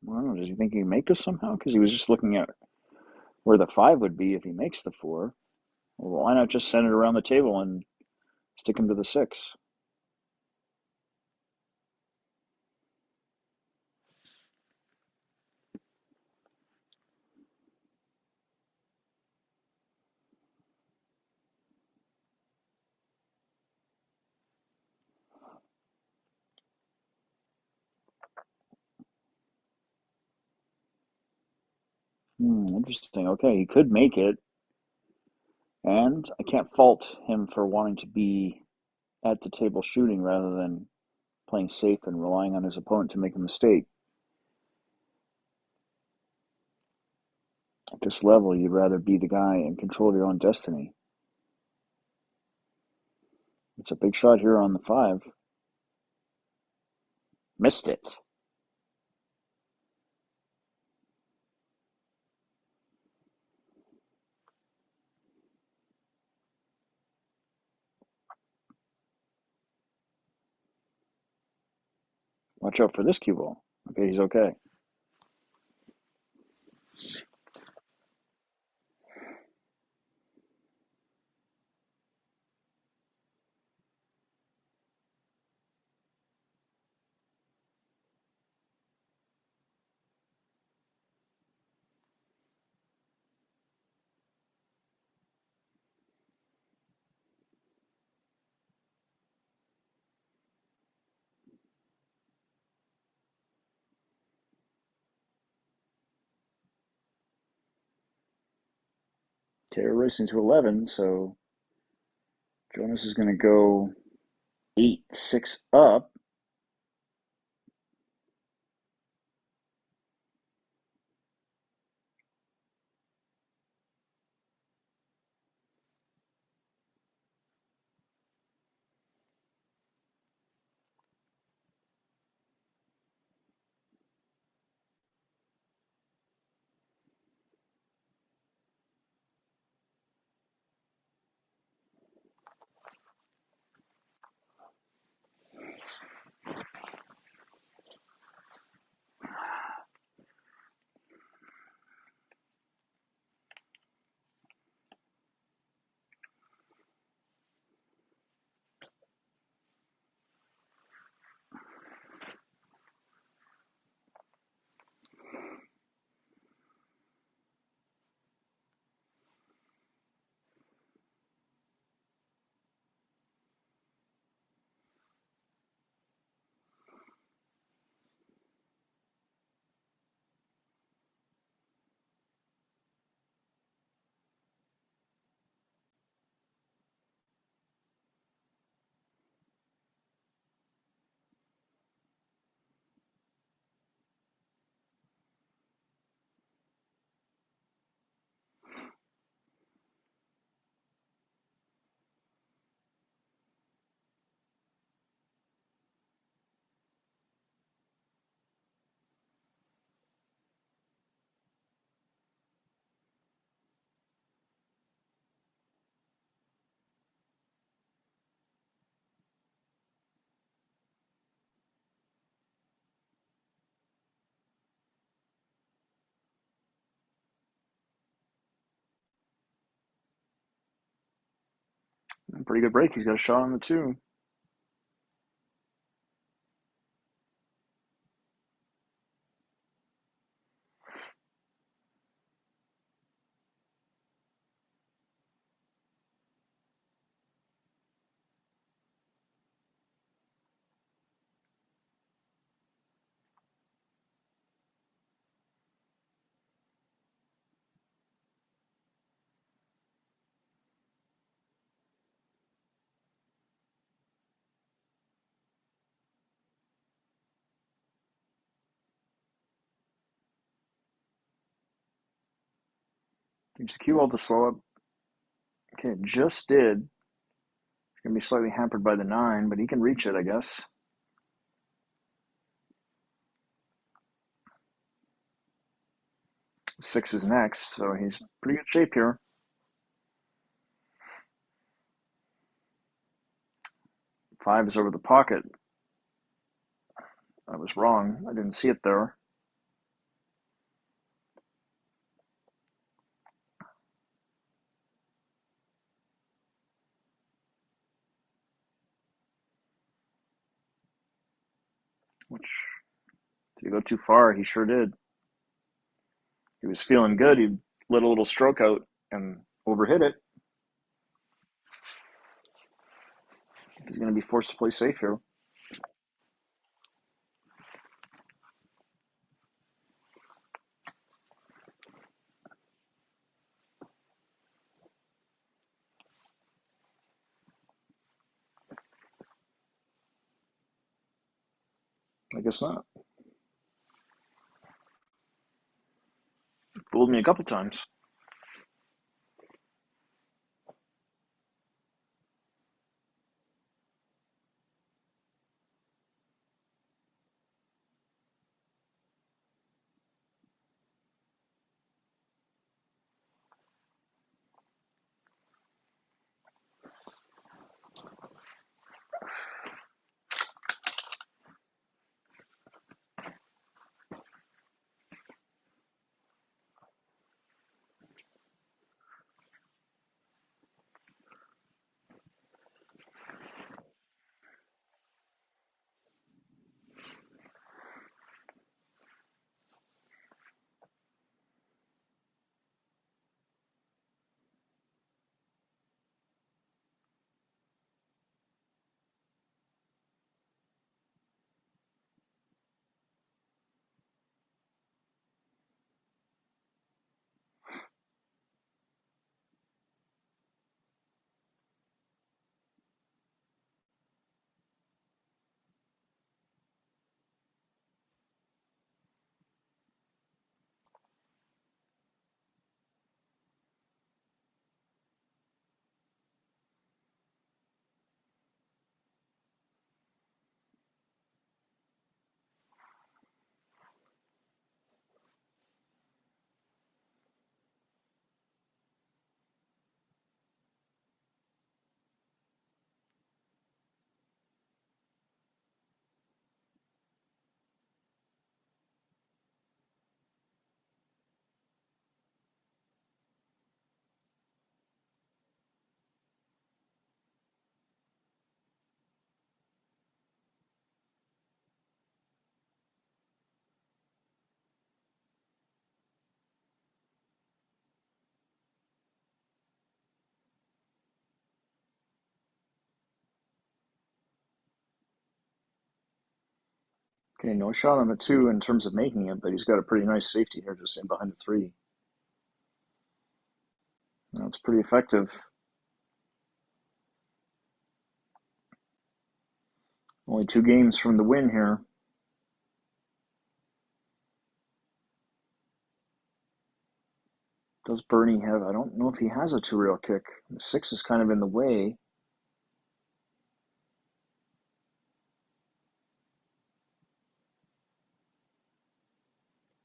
I don't know, does he think he can make this somehow? Because he was just looking at where the 5 would be if he makes the 4. Well, why not just send it around the table and stick him to the 6? Interesting. Okay, he could make it, and I can't fault him for wanting to be at the table shooting rather than playing safe and relying on his opponent to make a mistake. At this level, you'd rather be the guy in control of your own destiny. It's a big shot here on the 5. Missed it. Watch out for this cue ball. Okay, he's okay. Okay, we're racing to 11, so Jonas is going to go 8-6 up. Pretty good break. He's got a shot on the 2. Keeps the cue ball to slow up. Okay, it just did. It's going to be slightly hampered by the 9, but he can reach it, I guess. 6 is next, so he's pretty good shape here. 5 is over the pocket. I was wrong. I didn't see it there. Which, did he go too far? He sure did. He was feeling good. He let a little stroke out and overhit it. He's going to be forced to play safe here. I guess not. Fooled me a couple times. Okay, no shot on the 2 in terms of making it, but he's got a pretty nice safety here just in behind the 3. That's pretty effective. Only 2 games from the win here. Does Bernie have, I don't know if he has a 2-rail kick. The 6 is kind of in the way.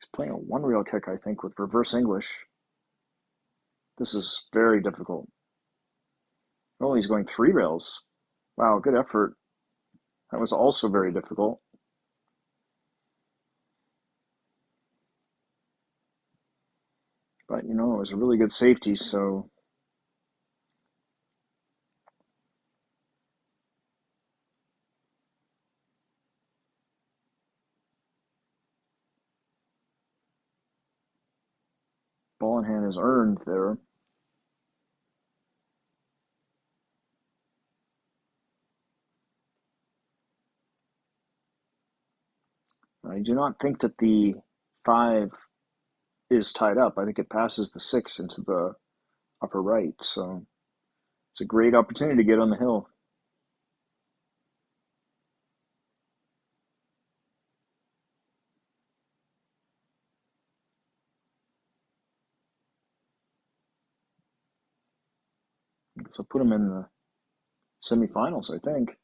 He's playing a 1-rail kick, I think, with reverse English. This is very difficult. Oh, he's going 3 rails. Wow, good effort. That was also very difficult. But, you know, it was a really good safety, so ball in hand is earned there. I do not think that the 5 is tied up. I think it passes the 6 into the upper right, so it's a great opportunity to get on the hill. So put him in the semifinals, I think.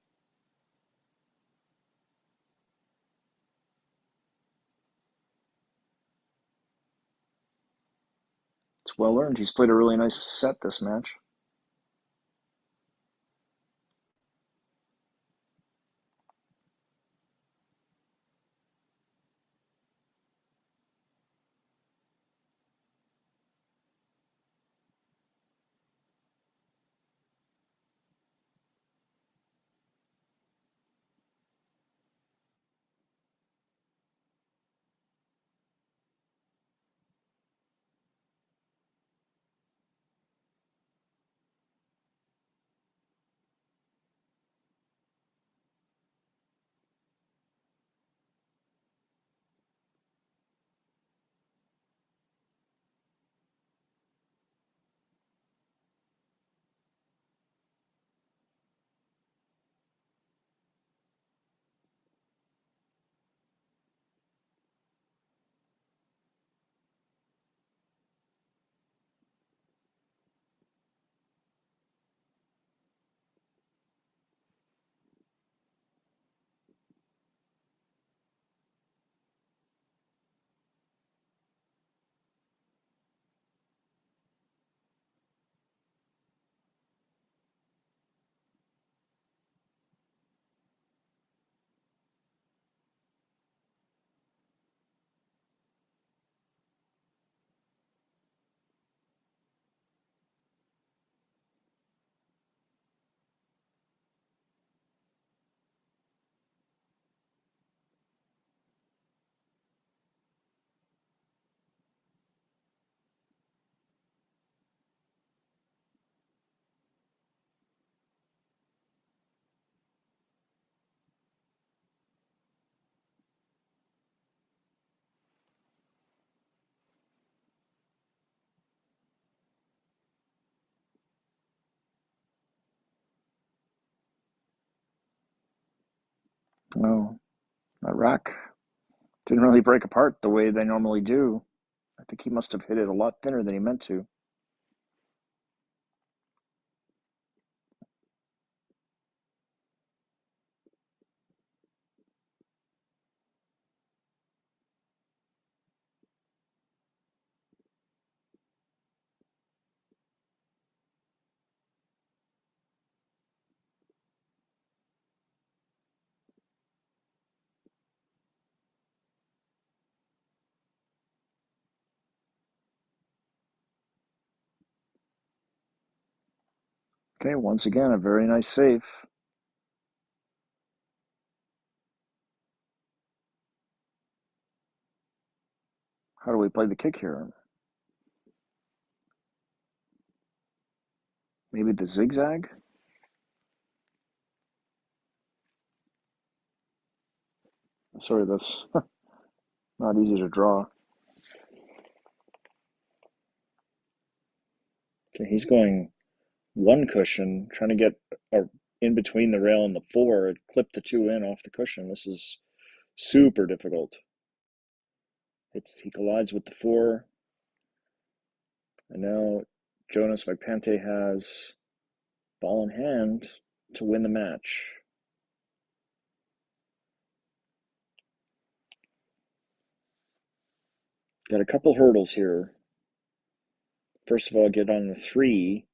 It's well earned. He's played a really nice set this match. Oh, that rack didn't really break apart the way they normally do. I think he must have hit it a lot thinner than he meant to. Okay, once again, a very nice save. How do we play the kick here? Maybe the zigzag? Sorry, that's not easy to draw. Okay, he's going one cushion, trying to get in between the rail and the four, clip the two in off the cushion. This is super difficult. He collides with the four. And now Jonas MAGPANTAY has ball in hand to win the match. Got a couple hurdles here. First of all, get on the three,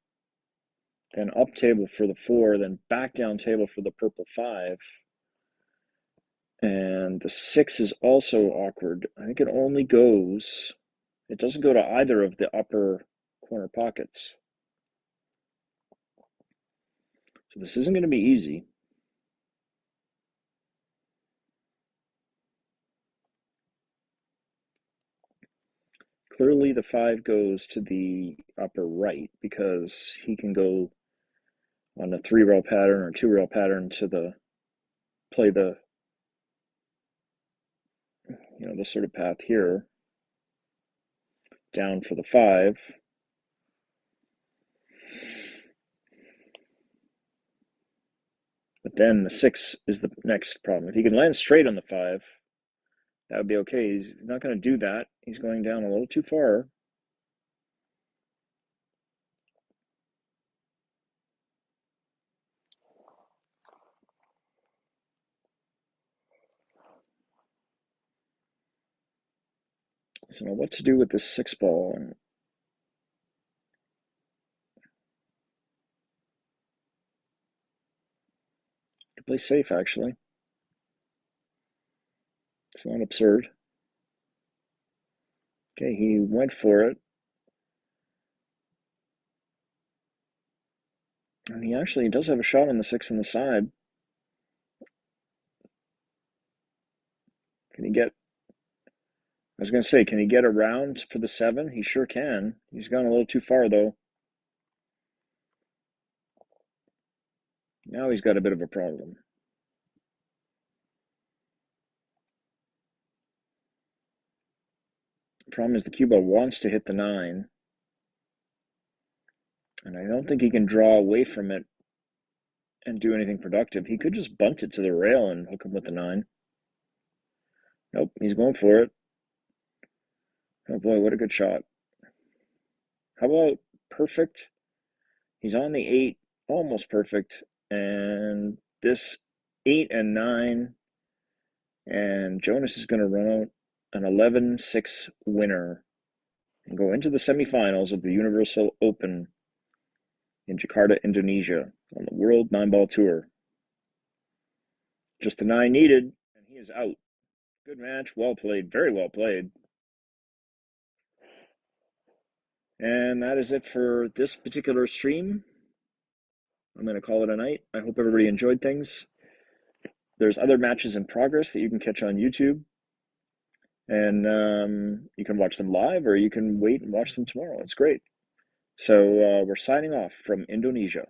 then up table for the four, then back down table for the purple five. And the six is also awkward. I think it only goes, it doesn't go to either of the upper corner pockets. So this isn't going to be easy. Clearly the five goes to the upper right because he can go on a three rail pattern or two rail pattern to play the, this sort of path here down for the five. But then the six is the next problem. If he can land straight on the five, that would be okay. He's not going to do that. He's going down a little too far. So now what to do with this six ball? And to play safe, actually. It's not absurd. Okay, he went for it. And he actually does have a shot on the six on the side. Can he get, I was going to say, can he get around for the seven? He sure can. He's gone a little too far, though. Now he's got a bit of a problem. The problem is the cue ball wants to hit the nine. And I don't think he can draw away from it and do anything productive. He could just bunt it to the rail and hook him with the nine. Nope, he's going for it. Oh boy, what a good shot. How about perfect? He's on the eight, almost perfect. And this eight and nine, and Jonas is going to run out an 11-6 winner and go into the semifinals of the Universal Open in Jakarta, Indonesia on the World 9-Ball Tour. Just the nine needed, and he is out. Good match, well played, very well played. And that is it for this particular stream. I'm going to call it a night. I hope everybody enjoyed things. There's other matches in progress that you can catch on YouTube. And you can watch them live or you can wait and watch them tomorrow. It's great. So we're signing off from Indonesia.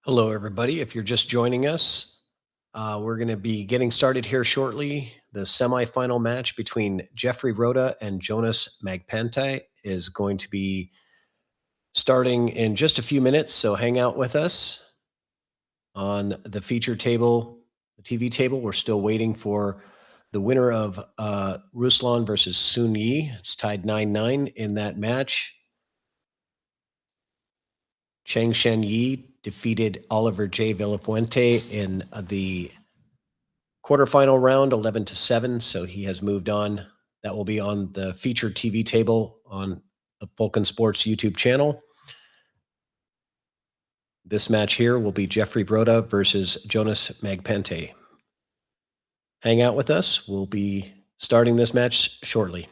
Hello, everybody. If you're just joining us, we're going to be getting started here shortly. The semifinal match between Jeffrey Rhoda and Jonas MAGPANTAY is going to be starting in just a few minutes, so hang out with us. On the feature table, the TV table, we're still waiting for the winner of RUSLAN versus Sun Yi. It's tied 9-9 in that match. Chang Yi defeated Oliver J. Villafuente in the quarterfinal round, 11-7. So he has moved on. That will be on the featured TV table on the Vulcan Sports YouTube channel. This match here will be Jeffrey Rhoda versus Jonas MAGPANTAY. Hang out with us. We'll be starting this match shortly.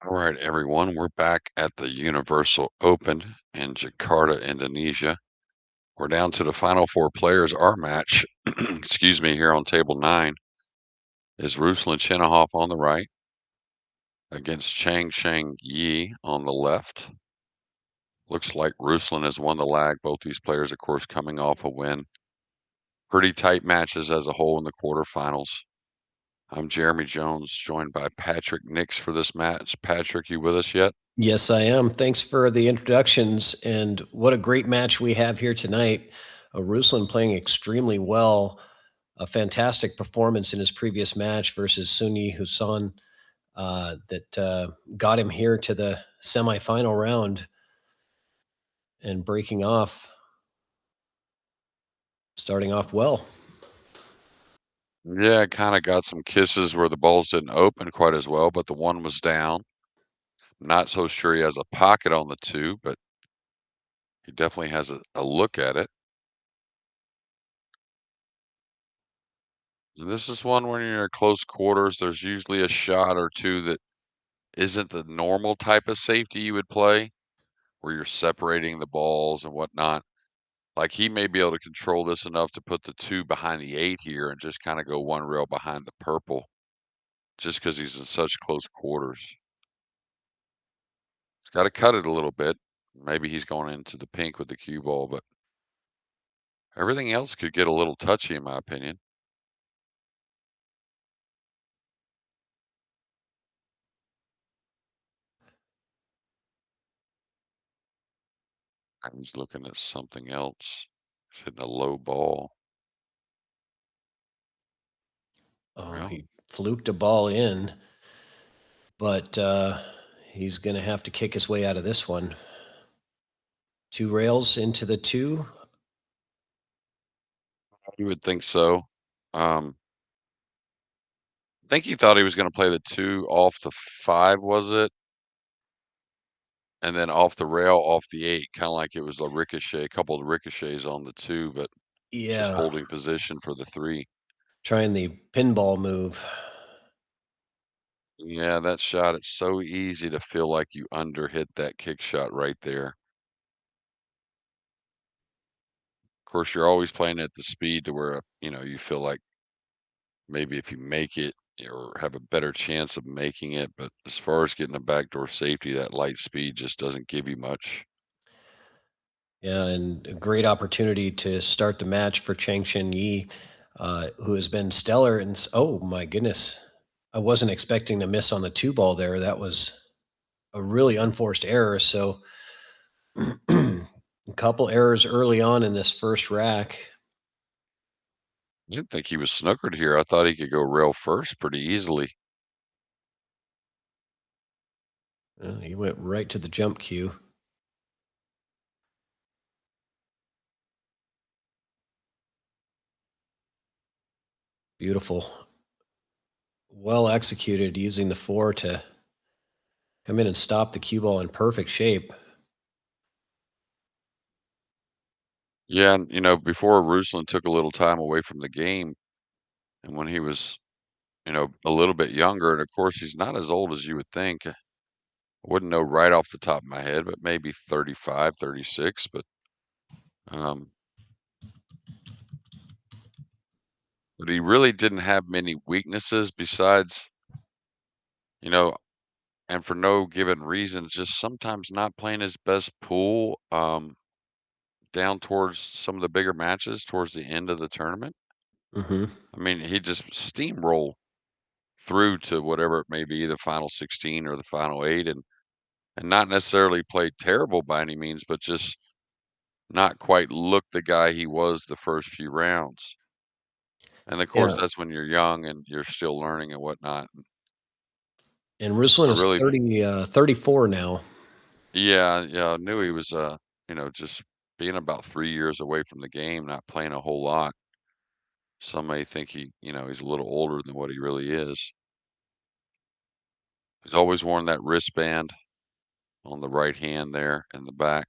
All right, everyone, we're back at the Universal Open in Jakarta, Indonesia. We're down to the final four players. Our match, excuse me, here on table 9 is RUSLAN CHINAHOV on the right against CHANG Yi on the left. Looks like RUSLAN has won the lag. Both these players, of course, coming off a win. Pretty tight matches as a whole in the quarterfinals. I'm Jeremy Jones, joined by Patrick Nix for this match. Patrick, you with us yet? Yes, I am. Thanks for the introductions. And what a great match we have here tonight. Ruslan playing extremely well. A fantastic performance in his previous match versus Sunyi Husan that got him here to the semifinal round and breaking off, starting off well. Yeah, kind of got some kisses where the balls didn't open quite as well, but the one was down. Not so sure he has a pocket on the two, but he definitely has a look at it. And this is one when you're in close quarters, there's usually a shot or two that isn't the normal type of safety you would play, where you're separating the balls and whatnot. Like he may be able to control this enough to put the 2 behind the 8 here and just kind of go one rail behind the purple, just because he's in such close quarters. He's got to cut it a little bit. Maybe he's going into the pink with the cue ball, but everything else could get a little touchy, in my opinion. He's looking at something else. He's hitting a low ball. Well, He fluked a ball in, but he's going to have to kick his way out of this one. 2 rails into the 2. you would think so. I think he thought he was going to play the 2 off the 5, was it? And then off the rail, off the 8, kind of like it was a ricochet, a couple of ricochets on the 2, but just Yeah, holding position for the 3. trying the pinball move. Yeah, that shot, it's so easy to feel like you underhit that kick shot right there. Of course, you're always playing at the speed to where, you feel like maybe if you make it or have a better chance of making it, but as far as getting a backdoor safety, that light speed just doesn't give you much. Yeah, and a great opportunity to start the match for Chang Yi, who has been stellar. And oh my goodness, I wasn't expecting to miss on the 2 ball there. That was a really unforced error. So a couple errors early on in this first rack. I didn't think he was snookered here. I thought he could go rail first pretty easily. He went right to the jump cue. Beautiful. Well executed, using the 4 to come in and stop the cue ball in perfect shape. Yeah, and before Ruslan took a little time away from the game, and when he was, a little bit younger, and of course he's not as old as you would think. I wouldn't know right off the top of my head, but maybe 35, 36. Um, but he really didn't have many weaknesses besides, you know, and for no given reason, just sometimes not playing his best pool down towards some of the bigger matches towards the end of the tournament. Mm-hmm. I mean, he just steamroll through to whatever it may be, the final 16 or the final 8, and not necessarily played terrible by any means, but just not quite look the guy he was the first few rounds. And of course, Yeah. that's when you're young and you're still learning and whatnot. And Ruslan I is really, 34 now. yeah, I knew he was, just being about 3 years away from the game, not playing a whole lot. Some may think he's a little older than what he really is. He's always worn that wristband on the right hand there in the back.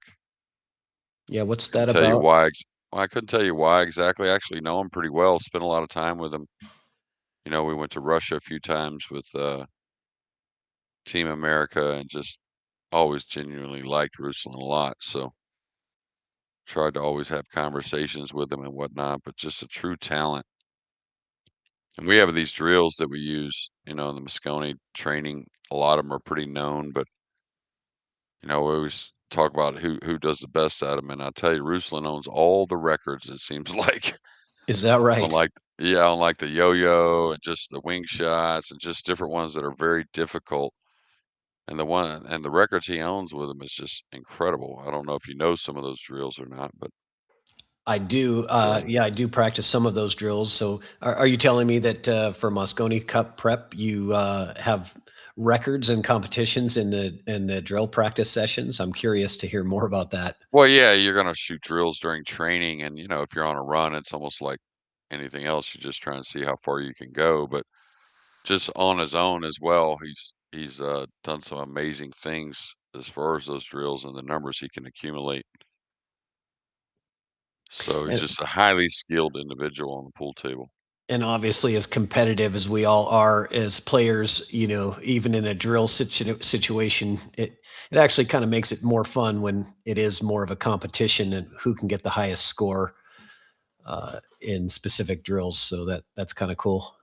Yeah, what's Couldn't that tell you about? why. Well, I couldn't tell you why exactly. I actually know him pretty well. Spent a lot of time with him. We went to Russia a few times with Team America and just always genuinely liked Ruslan a lot. So tried to always have conversations with him and whatnot, but just a true talent. And we have these drills that we use, in the Moscone training. A lot of them are pretty known, but we always talk about who does the best at them. And I tell you, Ruslan owns all the records. It seems like Is that right? on like the yo-yo and just the wing shots and just different ones that are very difficult. And the records he owns with them is just incredible. I don't know if you know some of those drills or not, but I do. uh, Yeah, I do practice some of those drills. So, are you telling me that for Moscone Cup prep, you have records and competitions in the drill practice sessions? I'm curious to hear more about that. well, yeah, you're gonna shoot drills during training, and if you're on a run, it's almost like anything else. You just try and see how far you can go, but just on his own as well, he's done some amazing things as far as those drills and the numbers he can accumulate. So And, just a highly skilled individual on the pool table. and obviously, as competitive as we all are as players, even in a drill situation, it actually kind of makes it more fun when it is more of a competition and who can get the highest score in specific drills. So that's kind of cool.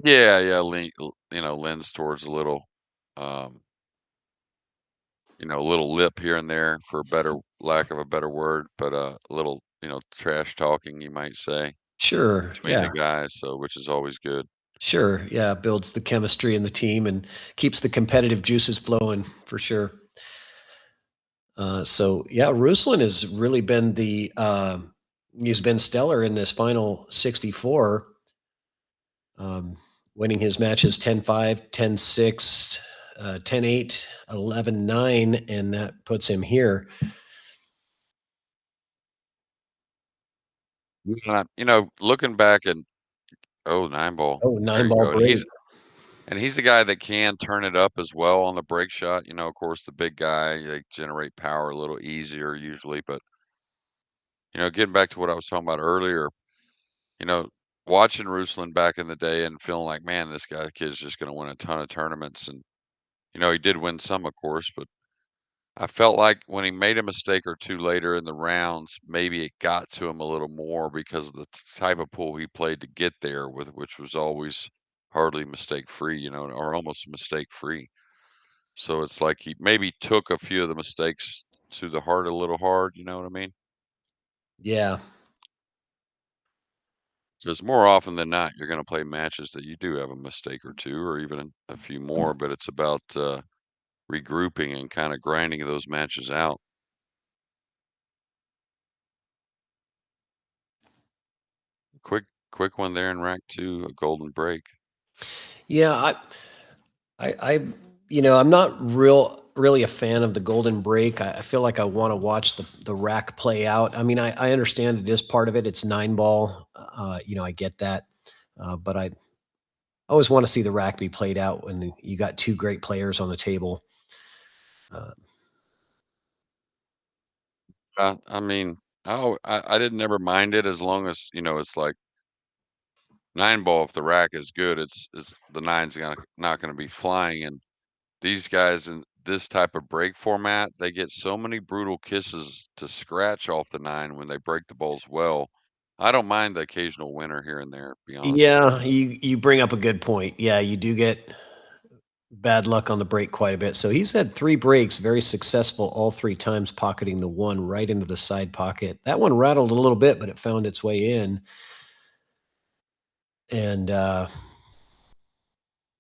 Yeah, yeah, lends towards um, a little lip here and there for a better lack of a better word, but a little, trash talking, you might say, Sure. between the Yeah. guys, so which is always good. Sure. Yeah. Builds the chemistry in the team and keeps the competitive juices flowing for sure. So yeah, Ruslan has really been he's been stellar in this final 64, um, winning his matches 10-5, 10-6, 10-8, 11-9, and that puts him here. Yeah, looking back and oh, 9 ball. Oh, There nine you ball go. And break. he's the guy that can turn it up as well on the break shot. Of course, the big guy, they generate power a little easier usually, but getting back to what I was talking about earlier, you know, watching Ruslan back in the day and feeling like, man, this kid's just going to win a ton of tournaments. And, he did win some, of course, but I felt like when he made a mistake or two later in the rounds, maybe it got to him a little more because of the type of pool he played to get there with, which was always hardly mistake free, or almost mistake free. So it's like he maybe took a few of the mistakes to the heart a little hard, you know what I mean? Yeah. Because more often than not, you're going to play matches that you do have a mistake or two, or even a few more. But it's about regrouping and kind of grinding those matches out. Quick one there in rack two, a golden break. Yeah. I I'm not really a fan of the golden break. I feel like I want to watch the rack play out. I mean, I understand it is part of it. It's nine ball. I get that. But I always want to see the rack be played out when you got two great players on the table. Uh, I mean, I didn't never mind it as long as it's like 9 ball. If the rack is good, it's the nine's not gonna be flying. And these guys in this type of break format, they get so many brutal kisses to scratch off the nine when they break the balls well. I don't mind the occasional winner here and there, to be honest with you. yeah, you bring up a good point. Yeah, you do get bad luck on the break quite a bit. So he's had three breaks, very successful all three times, pocketing the one right into the side pocket. That one rattled a little bit, but it found its way in. And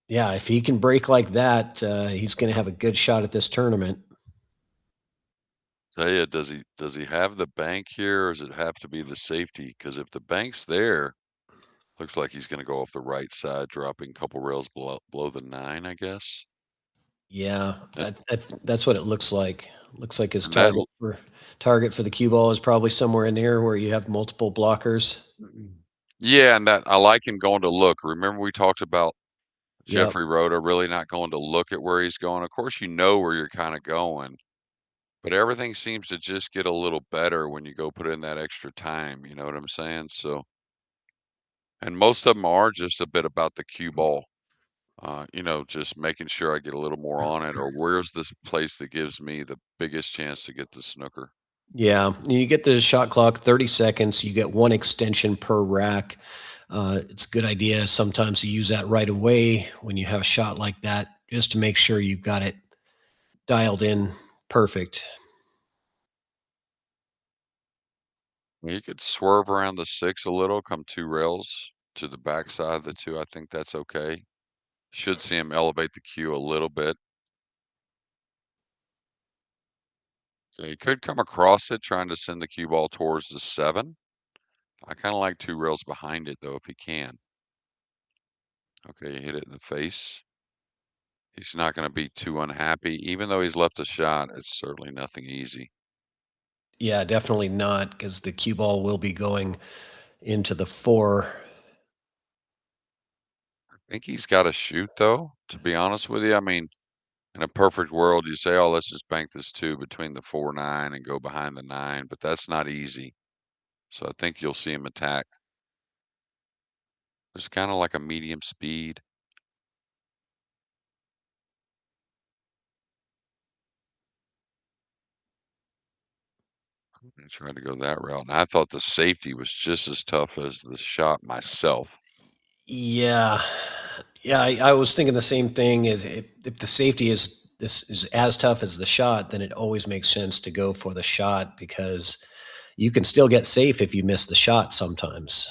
yeah, if he can break like that, he's going to have a good shot at this tournament. Tell you, does he have the bank here, or does it have to be the safety? Because if the bank's there, looks like he's gonna go off the right side, dropping a couple rails below the nine, I guess. Yeah, And that's what it looks like. Looks like his and that target for the cue ball is probably somewhere in there where you have multiple blockers. yeah, and that I like him going to look. Remember we talked about Yep. Jeffrey Rhoda really not going to look at where he's going. Of course, you know where you're kinda going, but everything seems to just get a little better when you go put in that extra time, you know what I'm saying? So and most of them are just a bit about the cue ball. Just making sure I get a little more on it, or where's this place that gives me the biggest chance to get the snooker? Yeah, you get the shot clock 30 seconds. You get one extension per rack. It's a good idea sometimes to use that right away when you have a shot like that, just to make sure you've got it dialed in perfect. You could swerve around the 6 a little, come 2 rails to the backside of the 2. I think that's okay. Should see him elevate the cue a little bit. So he could come across it trying to send the cue ball towards the 7. I kinda like 2 rails behind it, though, if he can. Okay, he hit it in the face. He's not gonna be too unhappy. Even though he's left a shot, it's certainly nothing easy. Yeah, definitely not, because the cue ball will be going into the 4. I think he's gotta shoot, though, to be honest with you. I mean, in a perfect world, you say, "Oh, let's just bank this 2 between the 4, 9 and go behind the 9," but that's not easy. So I think you'll see him attack. It's kinda like a medium speed. I tried to go that route, and I thought the safety was just as tough as the shot myself. Yeah. Yeah, I was thinking the same thing. Is if the safety is as tough as the shot, then it always makes sense to go for the shot, because you can still get safe if you miss the shot sometimes.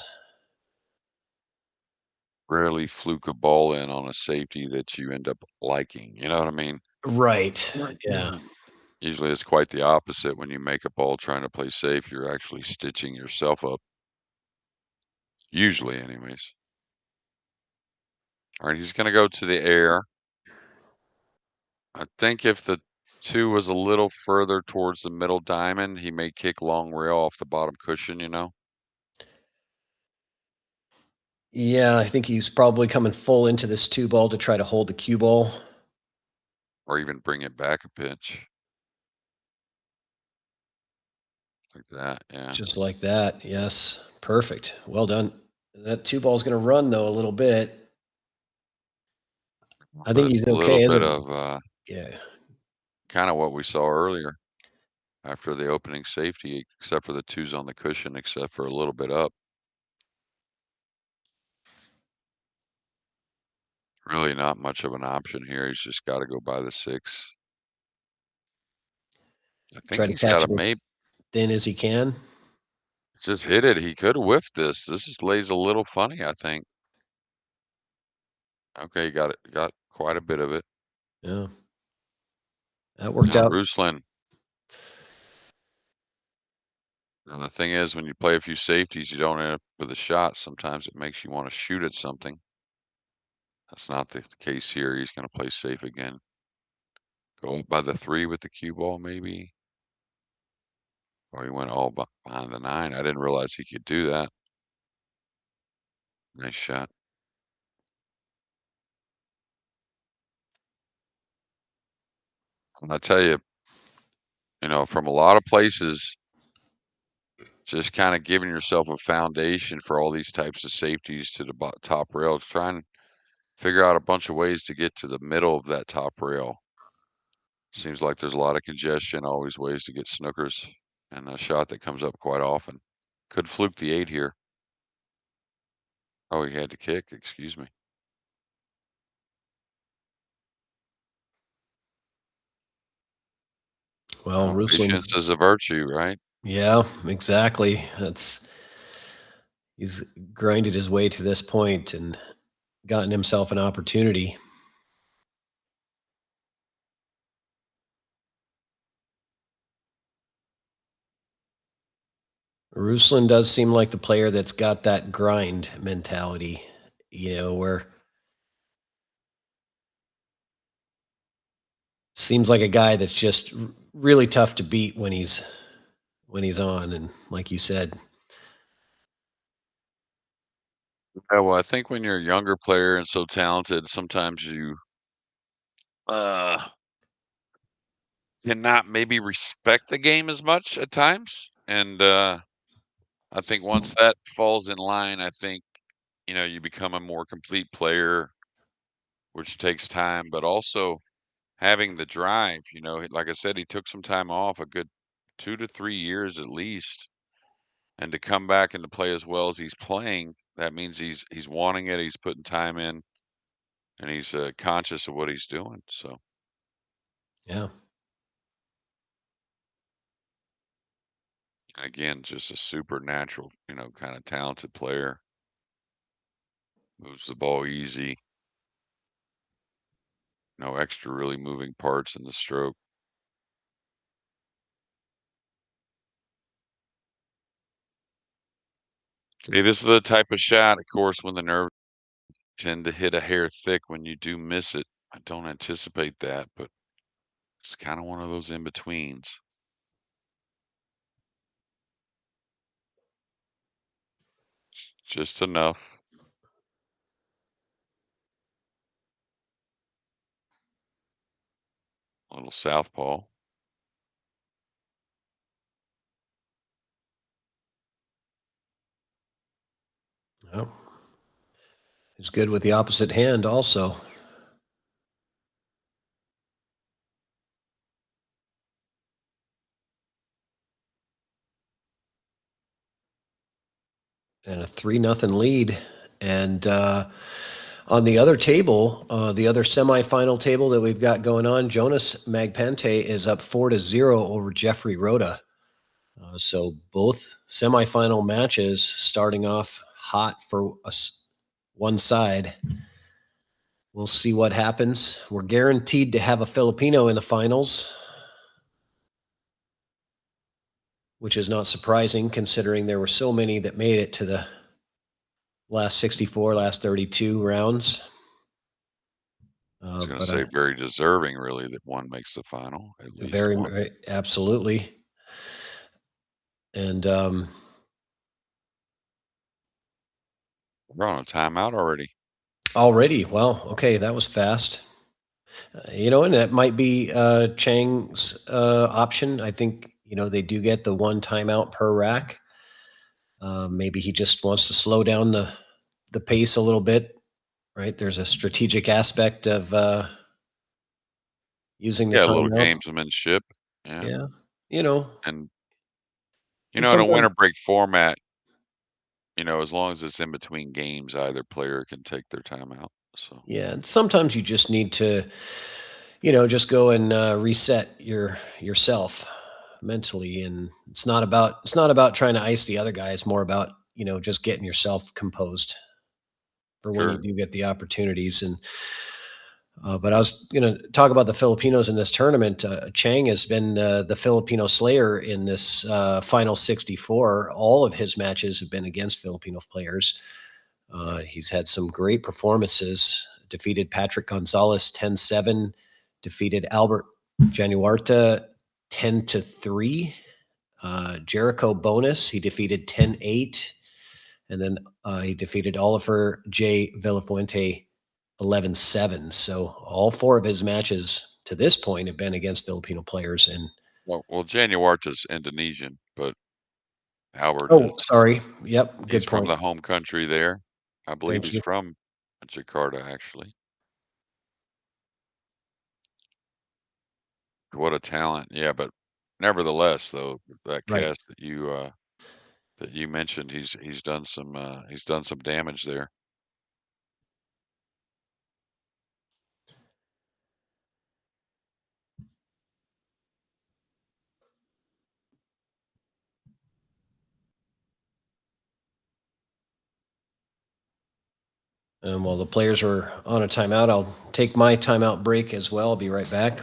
Rarely fluke a ball in on a safety that you end up liking, you know what I mean? Right. Yeah. Mhm. Usually, it's quite the opposite. When you make a ball trying to play safe, you're actually stitching yourself up, usually anyways. Alright, he's gonna go to the air. I think if the 2 was a little further towards the middle diamond, he may kick long rail off the bottom cushion, you know, Yeah, I think he's probably coming full into this 2 ball to try to hold the cue ball. or even bring it back a pitch like that, yeah. Just like that. Yes. Perfect. Well done. That 2 ball is going to run though a little bit. I But think it's he's a little okay as bit a of, yeah. kinda what we saw earlier after the opening safety, except for the 2s on the cushion, except for a little bit up. Really not much of an option here. He's just gotta go by the 6. I think Try to he's got catch a it as maybe thin as he can. just hit it. He could have whiffed this. This is lays a little funny, I think. Okay, got it. Got quite a bit of it. Yeah. That worked Now out. Ruslan. And the thing is, when you play a few safeties, you don't end up with a shot. Sometimes it makes you want to shoot at something. That's not the case here. He's going to play safe again. Go up by the 3 with the cue ball, maybe. Or he went all behind the 9. I didn't realize he could do that. Nice shot. And I tell you, from a lot of places, just kind of giving yourself a foundation for all these types of safeties to the top rail. Try and figure out a bunch of ways to get to the middle of that top rail. Seems like there's a lot of congestion, always ways to get snookers, and a shot that comes up quite often. Could fluke the 8 here. Oh, he had to kick, excuse me. Well, Ruslan, Patience is a virtue, right? yeah, exactly. He's grinded his way to this point and gotten himself an opportunity. Ruslan does seem like the player that's got that grind mentality, where seems like a guy that's just really tough to beat when he's on. And like you said, Yeah, well, I think when you're a younger player and so talented, sometimes you uh cannot maybe respect the game as much at times. And I think once that falls in line, I think, you become a more complete player which takes time, but also having the drive. Like I said, he took some time off, a good 2 to 3 years at least, and to come back and to play as well as he's playing, that means he's wanting it, he's putting time in, and he's, conscious of what he's doing, so Yeah. again, just a supernatural, kinda talented player. Moves the ball easy, no extra really moving parts in the stroke. Okay, this is the type of shot, of course, when the nerves tend to hit a hair thick when you do miss it. I don't anticipate that, but it's kinda one of those in-betweens. Just enough. A little southpaw. Yep. He's good with the opposite hand also. And a 3-0 lead. And on the other table, the other semifinal table that we've got going on, Jonas Magpantay is up 4-0 over Jeffrey Rhoda. So both semifinal matches starting off hot for us, one side. We'll see what happens. We're guaranteed to have a Filipino in the finals, which is not surprising considering there were so many that made it to the last 64, last 32 rounds. I was gonna say very deserving, really, that one makes the final, at least one. very absolutely. And We're on a timeout already. already, well, okay, that was fast. And that might be Chang's option. I think they do get the one timeout per rack. Maybe he just wants to slow down the pace a little bit. Right, there's a strategic aspect of using the Yeah, a little timeouts. gamesmanship, yeah, Yeah, and, and in a sometimes, winter break format, as long as it's in between games, either player can take their timeout, so. yeah, and sometimes you just need to, just go and reset yourself mentally, and it's not about trying to ice the other guy. It's more about just getting yourself composed for when you Sure. do get the opportunities. And but I was going to talk about the Filipinos in this tournament. Chang has been the Filipino slayer in this final 64. All of his matches have been against Filipino players. He's had some great performances. Defeated Patrick Gonzalez 10-7. Defeated Albert Januarta 10-3. Jericho Bonus, he defeated 10-8. And then he defeated Oliver J. Villafuente 11-7. So all four of his matches to this point have been against Filipino players. And Well, Januarte's Indonesian, but Albert oh, is sorry. Yep. he's Good from point. the home country there. I believe Thank he's you. from Jakarta, actually. What a talent. Yeah, but nevertheless, though, that Right. cast that you mentioned, he's done some damage there. And while the players are on a timeout, I'll take my timeout break as well. I'll be right back.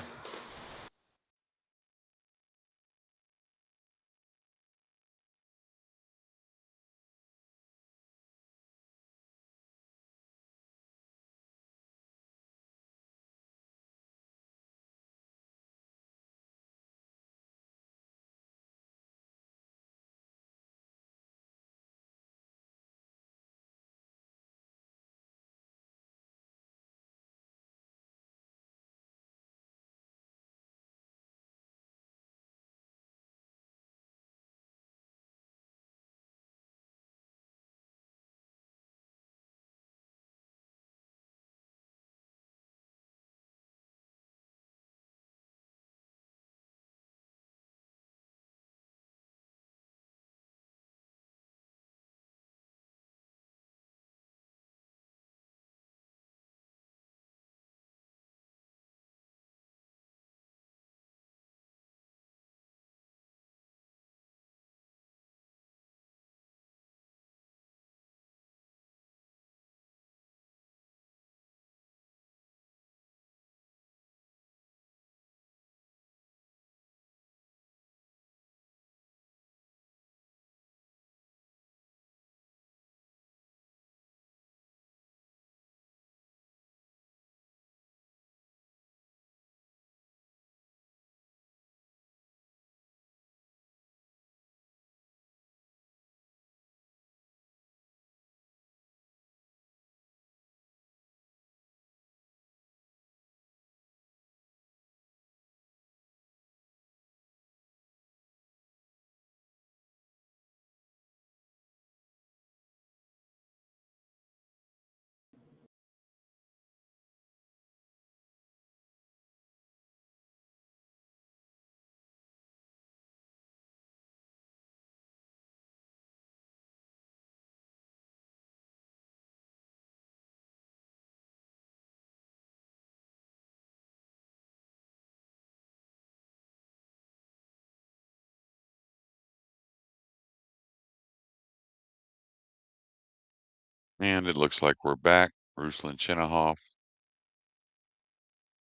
And it looks like we're back. RUSLAN, CHINAHOV.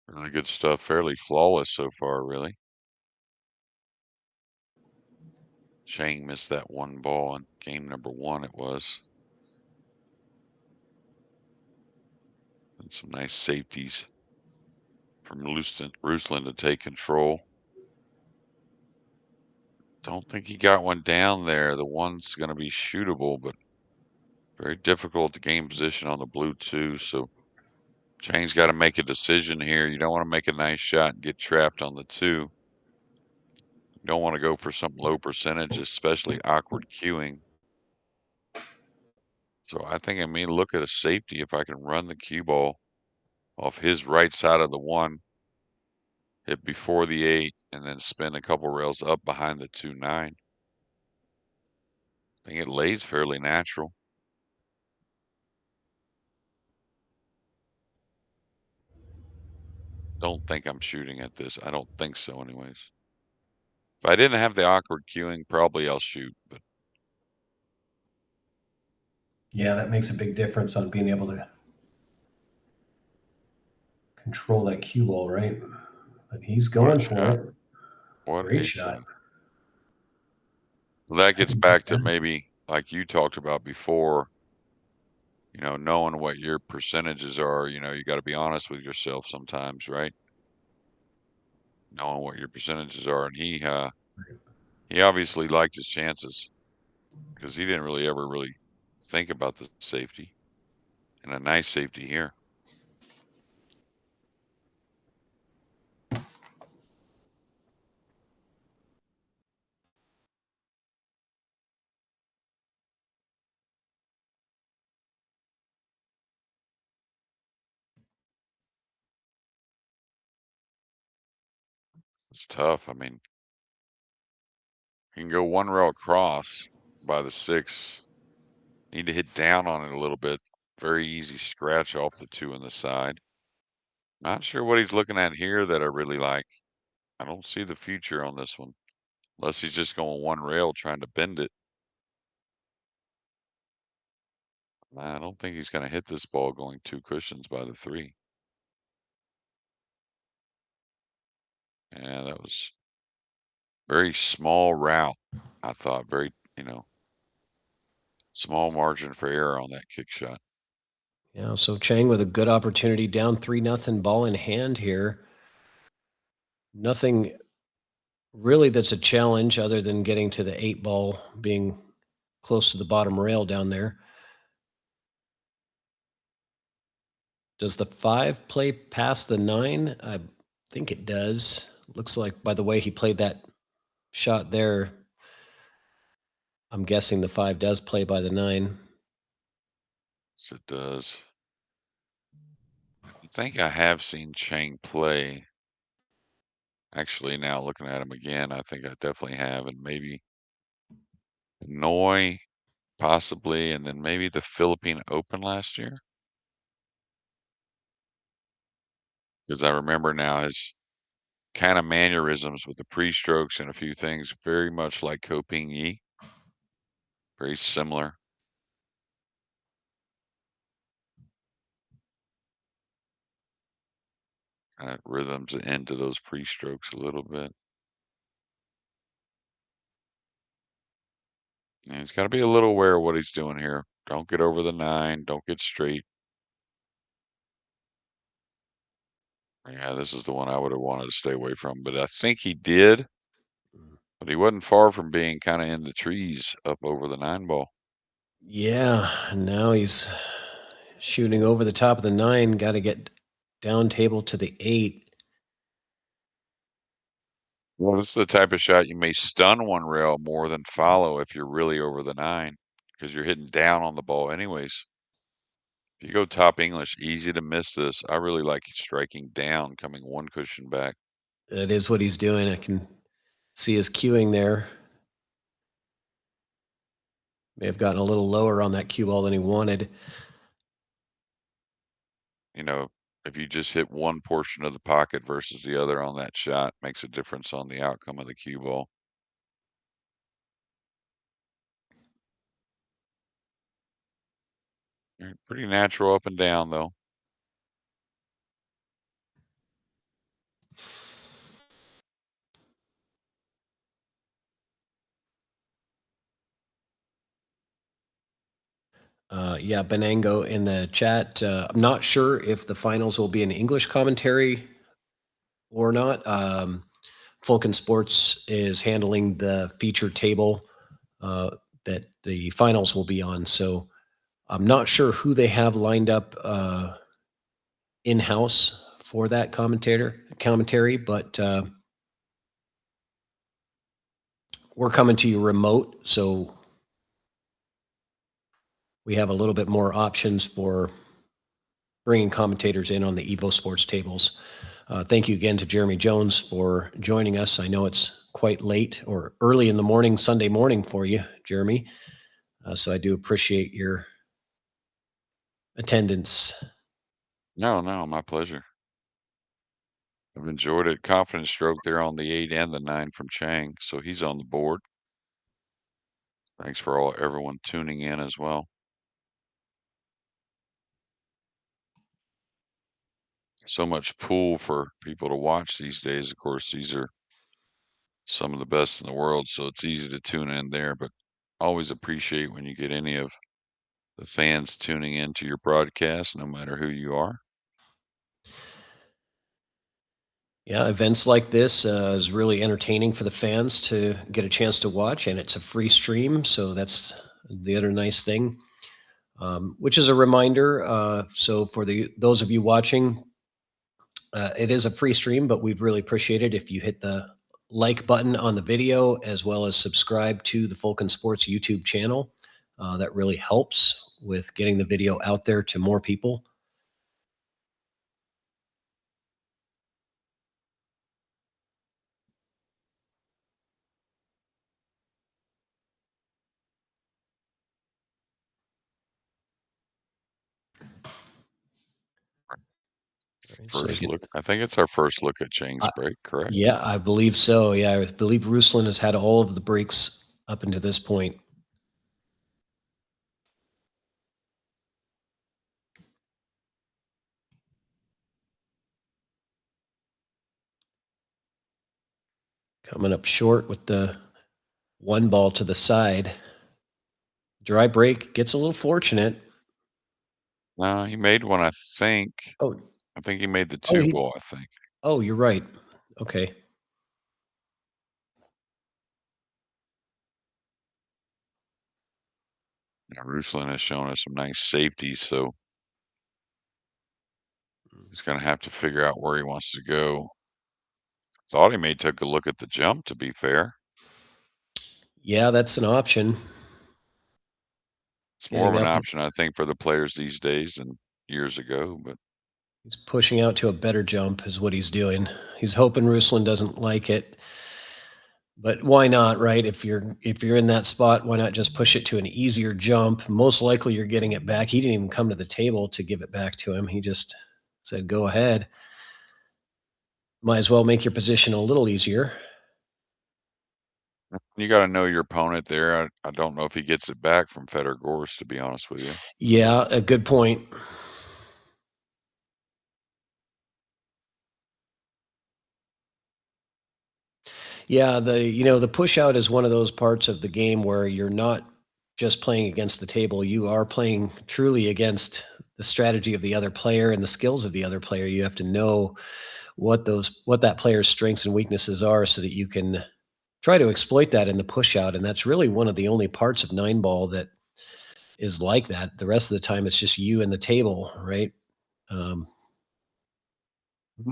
Really good stuff. Fairly flawless so far, really. Sheng missed that one ball in game number 1 it was. And some nice safeties from RUSLAN to take control. Don't think he got one down there. The one's going to be shootable, but very difficult to gain position on the blue too. So Chang's got to make a decision here. You don't want to make a nice shot and get trapped on the 2. You don't want to go for some low percentage, especially awkward queuing. So I think I may look at a safety if I can run the cue ball off his right side of the 1, hit before the 8, and then spin a couple rails up behind the 2-9. I think it lays fairly natural. Don't think I'm shooting at this. I don't think so anyways. If I didn't have the awkward queuing, probably I'll shoot, but Yeah, that makes a big difference on being able to control that cue ball, right? But he's going for it. What Great a shot. shot. Well, that gets back to maybe like you talked about before, knowing what your percentages are. You got to be honest with yourself sometimes, right? Knowing what your percentages are. And he obviously liked his chances because he didn't really ever think about the safety, and a nice safety here. It's tough. I mean, he can go one rail across by the 6. Need to hit down on it a little bit. Very easy scratch off the 2 on the side. Not sure what he's looking at here that I really like. I don't see the future on this one. Unless he's just going one rail trying to bend it. I don't think he's going to hit this ball going 2 cushions by the 3. Yeah, that was very small route. I thought very, small margin for error on that kick shot. Yeah, so Chang with a good opportunity, down 3-0, ball in hand here. Nothing really that's a challenge other than getting to the 8 ball, being close to the bottom rail down there. Does the 5 play past the 9? I think it does. Looks like by the way he played that shot there, I'm guessing the 5 does play by the 9. Yes, it does. I think I have seen Chang play. Actually, now looking at him again, I think I definitely have, and maybe Hanoi, possibly, and then maybe the Philippine Open last year. Because I remember now his kind of mannerisms with the pre-strokes and a few things, very much like Ko Ping Yi. Very similar. Kind of rhythms into those pre-strokes a little bit. And he's got to be a little aware of what he's doing here. Don't get over the 9. Don't get straight. Yeah, this is the one I would have wanted to stay away from, but I think he did. But he wasn't far from being kind of in the trees up over the 9 ball. Yeah, and now he's shooting over the top of the 9. Got to get down table to the 8. Well, this is the type of shot you may stun one rail more than follow if you're really over the 9 because you're hitting down on the ball anyways. If you go top English, easy to miss this. I really like striking down, coming 1 cushion back. That is what he's doing. I can see his cueing there. May have gotten a little lower on that cue ball than he wanted. If you just hit one portion of the pocket versus the other on that shot, makes a difference on the outcome of the cue ball. Pretty natural up and down, though. Yeah, Benango in the chat. I'm not sure if the finals will be an English commentary or not. Fulton Sports is handling the feature table that the finals will be on. So I'm not sure who they have lined up in house for that commentary, but we're coming to you remote, so we have a little bit more options for bringing commentators in on the EvoSports tables. Thank you again to Jeremy Jones for joining us. I know it's quite late or early in the morning, Sunday morning for you, Jeremy. So I do appreciate your attendance. No, no, my pleasure. I've enjoyed it. Confidence stroke there on the 8 and the 9 from Chang, so he's on the board. Thanks for everyone tuning in as well. So much pool for people to watch these days. Of course, these are some of the best in the world, so it's easy to tune in there, but always appreciate when you get any of the fans tuning into your broadcast, no matter who you are. Yeah, events like this is really entertaining for the fans to get a chance to watch, and it's a free stream, so that's the other nice thing. Which is a reminder. So for those of you watching, it is a free stream, but we'd really appreciate it if you hit the like button on the video as well as subscribe to the Fulton Sports YouTube channel. That really helps with getting the video out there to more people. First look. I think it's our first look at Chang's break, correct? Yeah, I believe so. Yeah, I believe Ruslan has had all of the breaks up until this point. Coming up short with the one ball to the side. Dry break gets a little fortunate. No, he made one, I think. Oh, I think he made the 2 ball, I think. Oh, you're right. Okay. Now, Ruslan has shown us some nice safety, so he's going to have to figure out where he wants to go. Thought he may took a look at the jump, to be fair. Yeah, that's an option. It's more of an option, I think, for the players these days than years ago, but he's pushing out to a better jump is what he's doing. He's hoping Ruslan doesn't like it. But why not, right? If you're in that spot, why not just push it to an easier jump? Most likely you're getting it back. He didn't even come to the table to give it back to him. He just said, "Go ahead." Might as well make your position a little easier. you got to know your opponent there. I don't know if he gets it back from Fedor Gorst, to be honest with you. Yeah, a good point. Yeah, the push out is one of those parts of the game where you're not just playing against the table. You are playing truly against the strategy of the other player and the skills of the other player. You have to know what that player's strengths and weaknesses are so that you can try to exploit that in the push out. And that's really one of the only parts of 9-ball that is like that. The rest of the time it's just you and the table, right?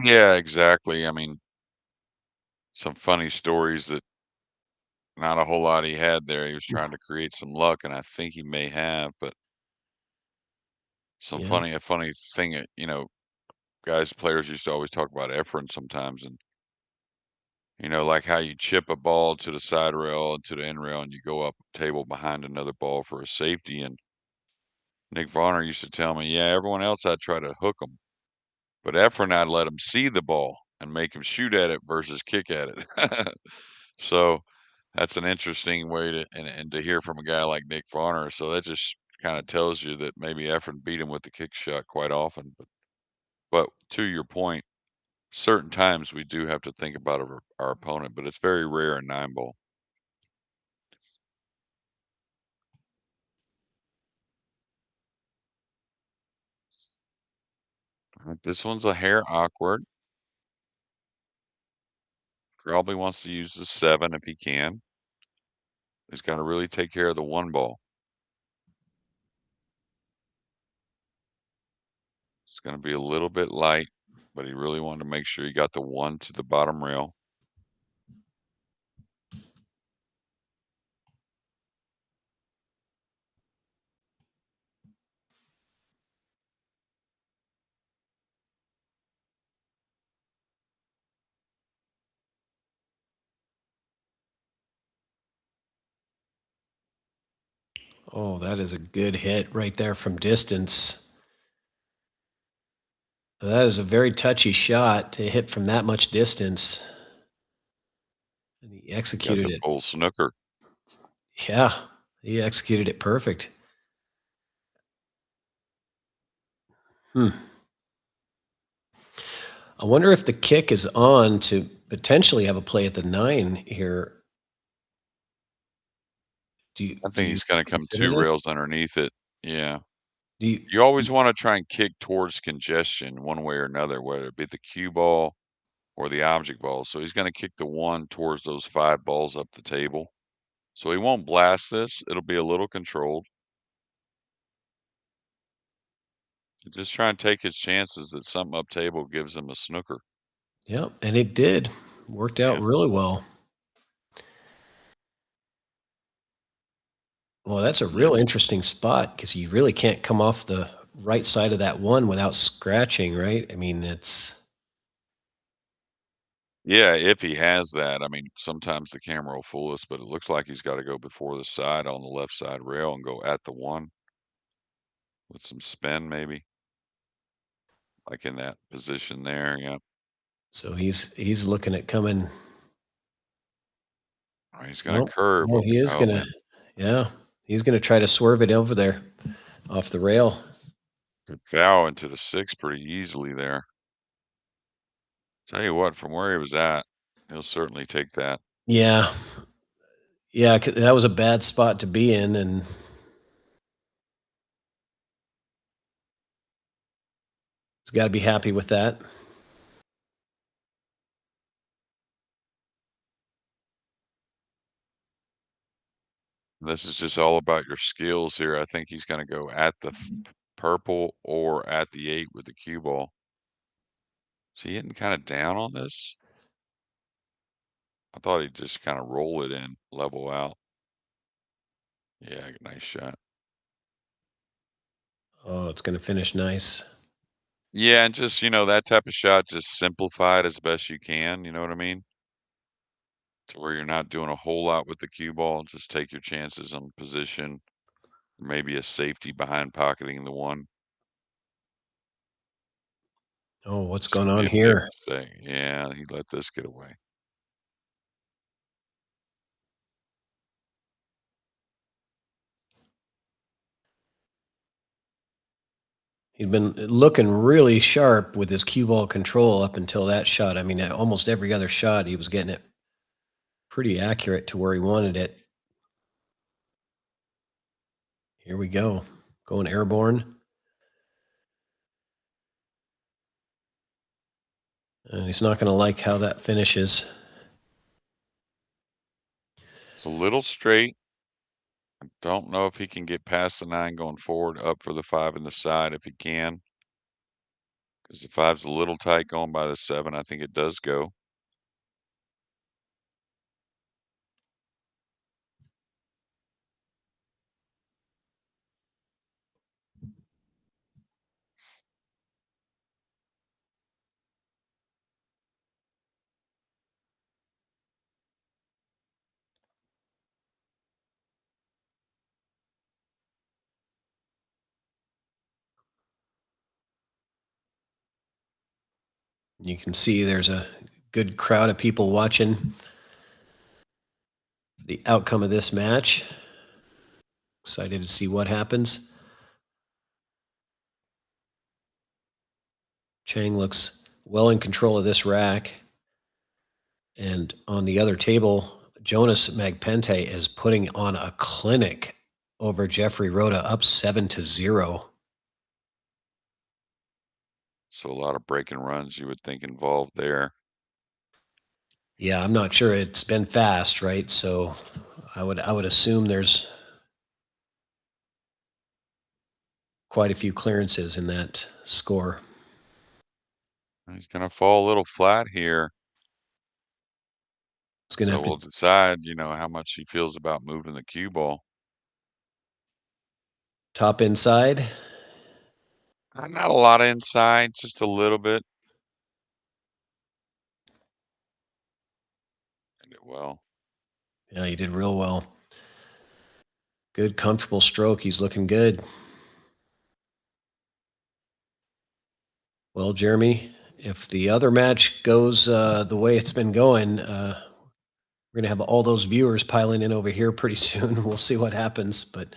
Yeah, exactly. I mean, some funny stories that not a whole lot he had there. He was trying to create some luck, and I think he may have, but Yeah. a funny thing, players used to always talk about Efren sometimes, and like how you chip a ball to the side rail and to the end rail, and you go up table behind another ball for a safety. And Nick Varner used to tell me, yeah, everyone else I'd try to hook them, but Efren I'd let him see the ball and make him shoot at it versus kick at it. So that's an interesting way to and to hear from a guy like Nick Varner. So that just kind of tells you that maybe Efren beat him with the kick shot quite often. But to your point, certain times we do have to think about our opponent, but it's very rare in 9-ball. This one's a hair awkward. Probably wants to use the 7 if he can. He's got to really take care of the 1 ball. It's going to be a little bit light, but he really wanted to make sure he got the 1 to the bottom rail. Oh, that is a good hit right there from distance. That is a very touchy shot to hit from that much distance. And he Got executed the it. full snooker. Yeah, he executed it perfect. I wonder if the kick is on to potentially have a play at the 9 here. I think he's going to come consider 2 this? rails underneath it. Yeah. Do you, You always want to try and kick towards congestion one way or another, whether it be the cue ball or the object ball. So he's going to kick the 1 towards those 5 balls up the table. So he won't blast this. It'll be a little controlled. Just try and take his chances that something up table gives him a snooker. yeah, and it did. Worked out Yeah. really well. Well, that's a real interesting spot because you really can't come off the right side of that 1 without scratching, right? I mean, it's Yeah, if he has that. I mean, sometimes the camera will fool us, but it looks like he's got to go before the side on the left side rail and go at the 1 with some spin maybe. Like in that position there, yeah. so he's looking at coming. Oh, he's gonna curve. No, he is Oh, gonna. man. Yeah, he's gonna try to swerve it over there off the rail. Could foul into the 6 pretty easily there. Tell you what, from where he was at, he'll certainly take that. Yeah, yeah, that was a bad spot to be in, and he's got to be happy with that. This is just all about your skills here. I think he's gonna go at the purple or at the 8 with the cue ball. Is he hitting kinda down on this? I thought he'd just kinda roll it in, level out. Yeah, nice shot. Oh, it's gonna finish nice. Yeah, and just, that type of shot, just simplify it as best you can, you know what I mean? To where you're not doing a whole lot with the cue ball, just take your chances on position, maybe a safety behind pocketing the 1. Oh, what's It's going gonna be on a big here? mistake. Yeah, he let this get away. He'd been looking really sharp with his cue ball control up until that shot. I mean, almost every other shot, he was getting it pretty accurate to where he wanted it. Here we go. Going airborne. And he's not going to like how that finishes. It's a little straight. I don't know if he can get past the 9 going forward, up for the 5 in the side if he can. Because the 5's a little tight going by the 7. I think it does go. You can see there's a good crowd of people watching the outcome of this match. Excited to see what happens. Chang looks well in control of this rack. And on the other table, Jonas MAGPANTAY is putting on a clinic over Jeffrey Rhoda, up 7-0. So a lot of break and runs you would think involved there. Yeah, I'm not sure. It's been fast, right? So I would assume there's quite a few clearances in that score. He's going to fall a little flat here. It's going to So have we'll to decide, how much he feels about moving the cue ball. top inside. Not a lot inside, just a little bit. And did well. Yeah, he did real well. Good, comfortable stroke. He's looking good. Well, Jeremy, if the other match goes the way it's been going, we're going to have all those viewers piling in over here pretty soon. We'll see what happens. But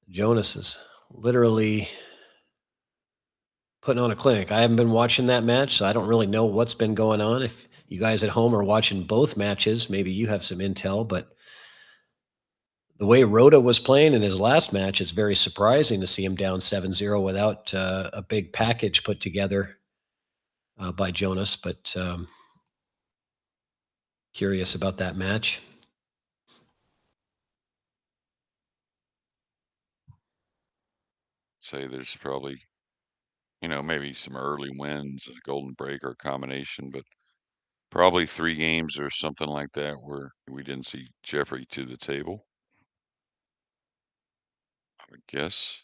Jonas is literally putting on a clinic. I haven't been watching that match, so I don't really know what's been going on. If you guys at home are watching both matches, maybe you have some intel. But the way Rhoda was playing in his last match, it's very surprising to see him down 7-0 without a big package put together by Jonas. But curious about that match. Say there's probably, maybe some early wins, a golden break or a combination, but probably 3 games or something like that where we didn't see Jeffrey to the table, I would guess.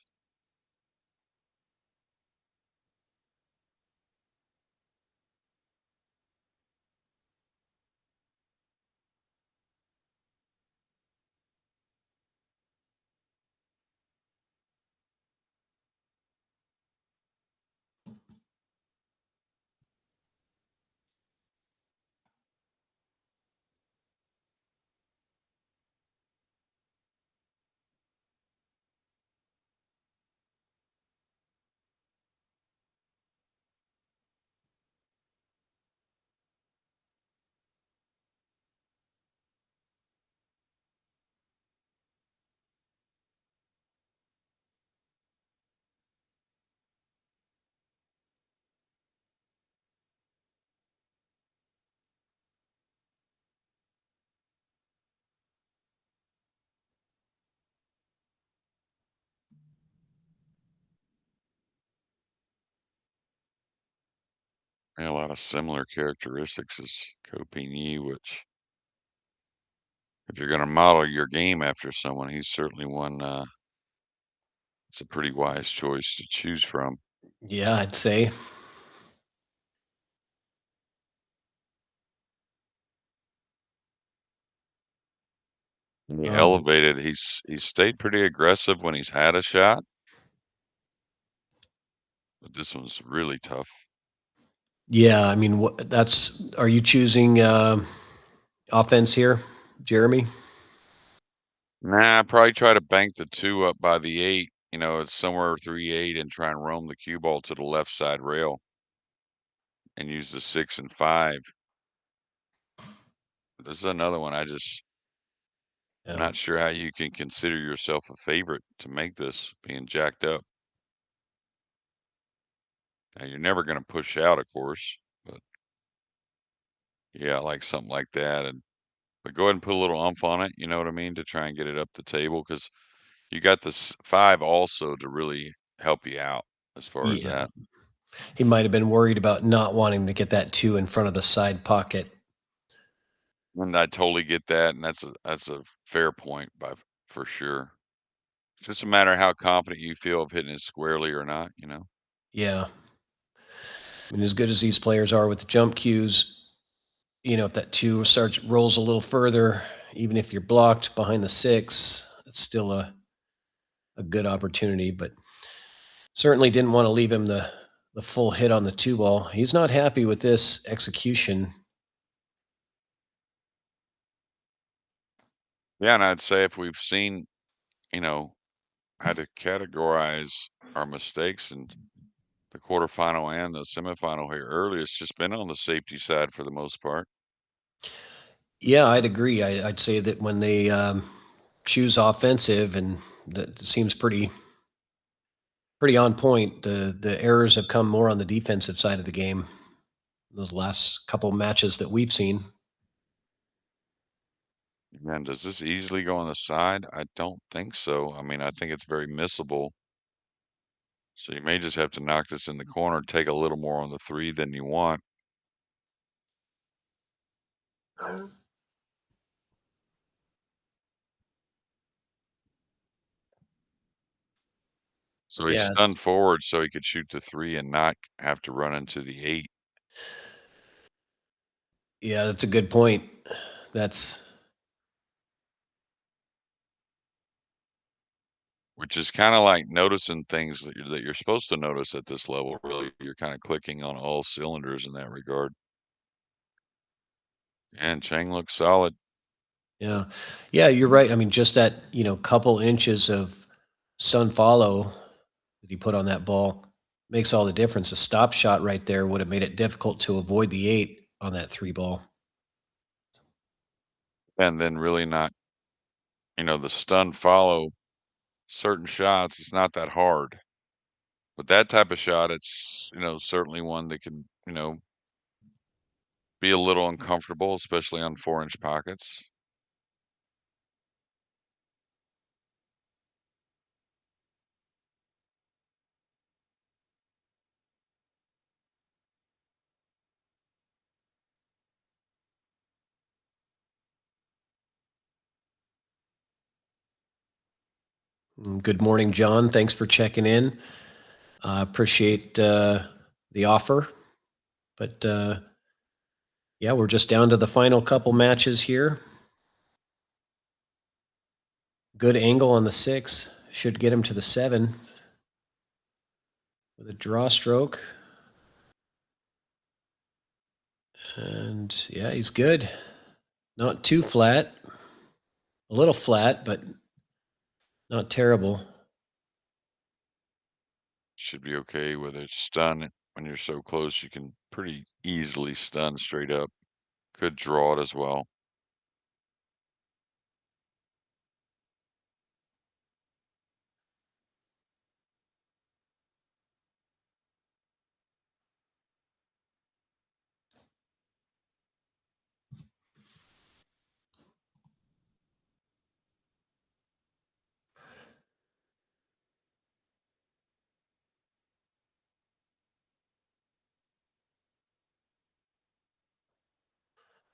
A lot of similar characteristics as Kopinyi, which if you're going to model your game after someone, he's certainly one. It's a pretty wise choice to choose from. Yeah, I'd say. He elevated. He's stayed pretty aggressive when he's had a shot, but this one's really tough. Yeah, I mean, are you choosing offense here, Jeremy? Nah, I probably try to bank the 2 up by the 8. It's somewhere 3-8 and try and roam the cue ball to the left side rail and use the 6 and 5. This is another one I'm not sure how you can consider yourself a favorite to make this being jacked up. Now, you're never going to push out, of course, but yeah, I like something like that. But go ahead and put a little umph on it, you know what I mean, to try and get it up the table because you got this 5 also to really help you out as far as Yeah. that. He might have been worried about not wanting to get that 2 in front of the side pocket. And I totally get that, and that's a fair point for sure. It's just a matter of how confident you feel of hitting it squarely or not, Yeah. I mean, as good as these players are with the jump cues, if that 2 rolls a little further, even if you're blocked behind the 6, it's still a good opportunity. But certainly didn't want to leave him the full hit on the 2 ball. He's not happy with this execution. Yeah, and I'd say if we've seen, you know, had to categorize our mistakes in the quarterfinal and the semifinal here early, it's just been on the safety side for the most part. Yeah, I'd agree. I'd say that when they choose offensive, and that seems pretty on point. The errors have come more on the defensive side of the game. Those last couple matches that we've seen. And does this easily go on the side? I don't think so. I mean, I think it's very missable. So you may just have to knock this in the corner, take a little more on the 3 than you want. So he's Yeah, stunned forward so he could shoot the 3 and not have to run into the 8. yeah, that's a good point. That's Which is kinda like noticing things that you're supposed to notice at this level, really. You're kinda clicking on all cylinders in that regard. And Chang looks solid. yeah, yeah. You're right. I mean, just that couple inches of sun follow that he put on that ball makes all the difference. A stop shot right there would have made it difficult to avoid the 8 on that 3 ball. And then really not the stun follow, certain shots, it's not that hard. But that type of shot, it's, certainly one that can, be a little uncomfortable, especially on 4-inch pockets. Good morning, John. Thanks for checking in. Appreciate the offer. But yeah, we're just down to the final couple matches here. Good angle on the 6. Should get him to the 7 with a draw stroke. And yeah, he's good. Not too flat. A little flat, but not terrible. Should be okay with a stun. When you're so close, you can pretty easily stun straight up. Could draw it as well.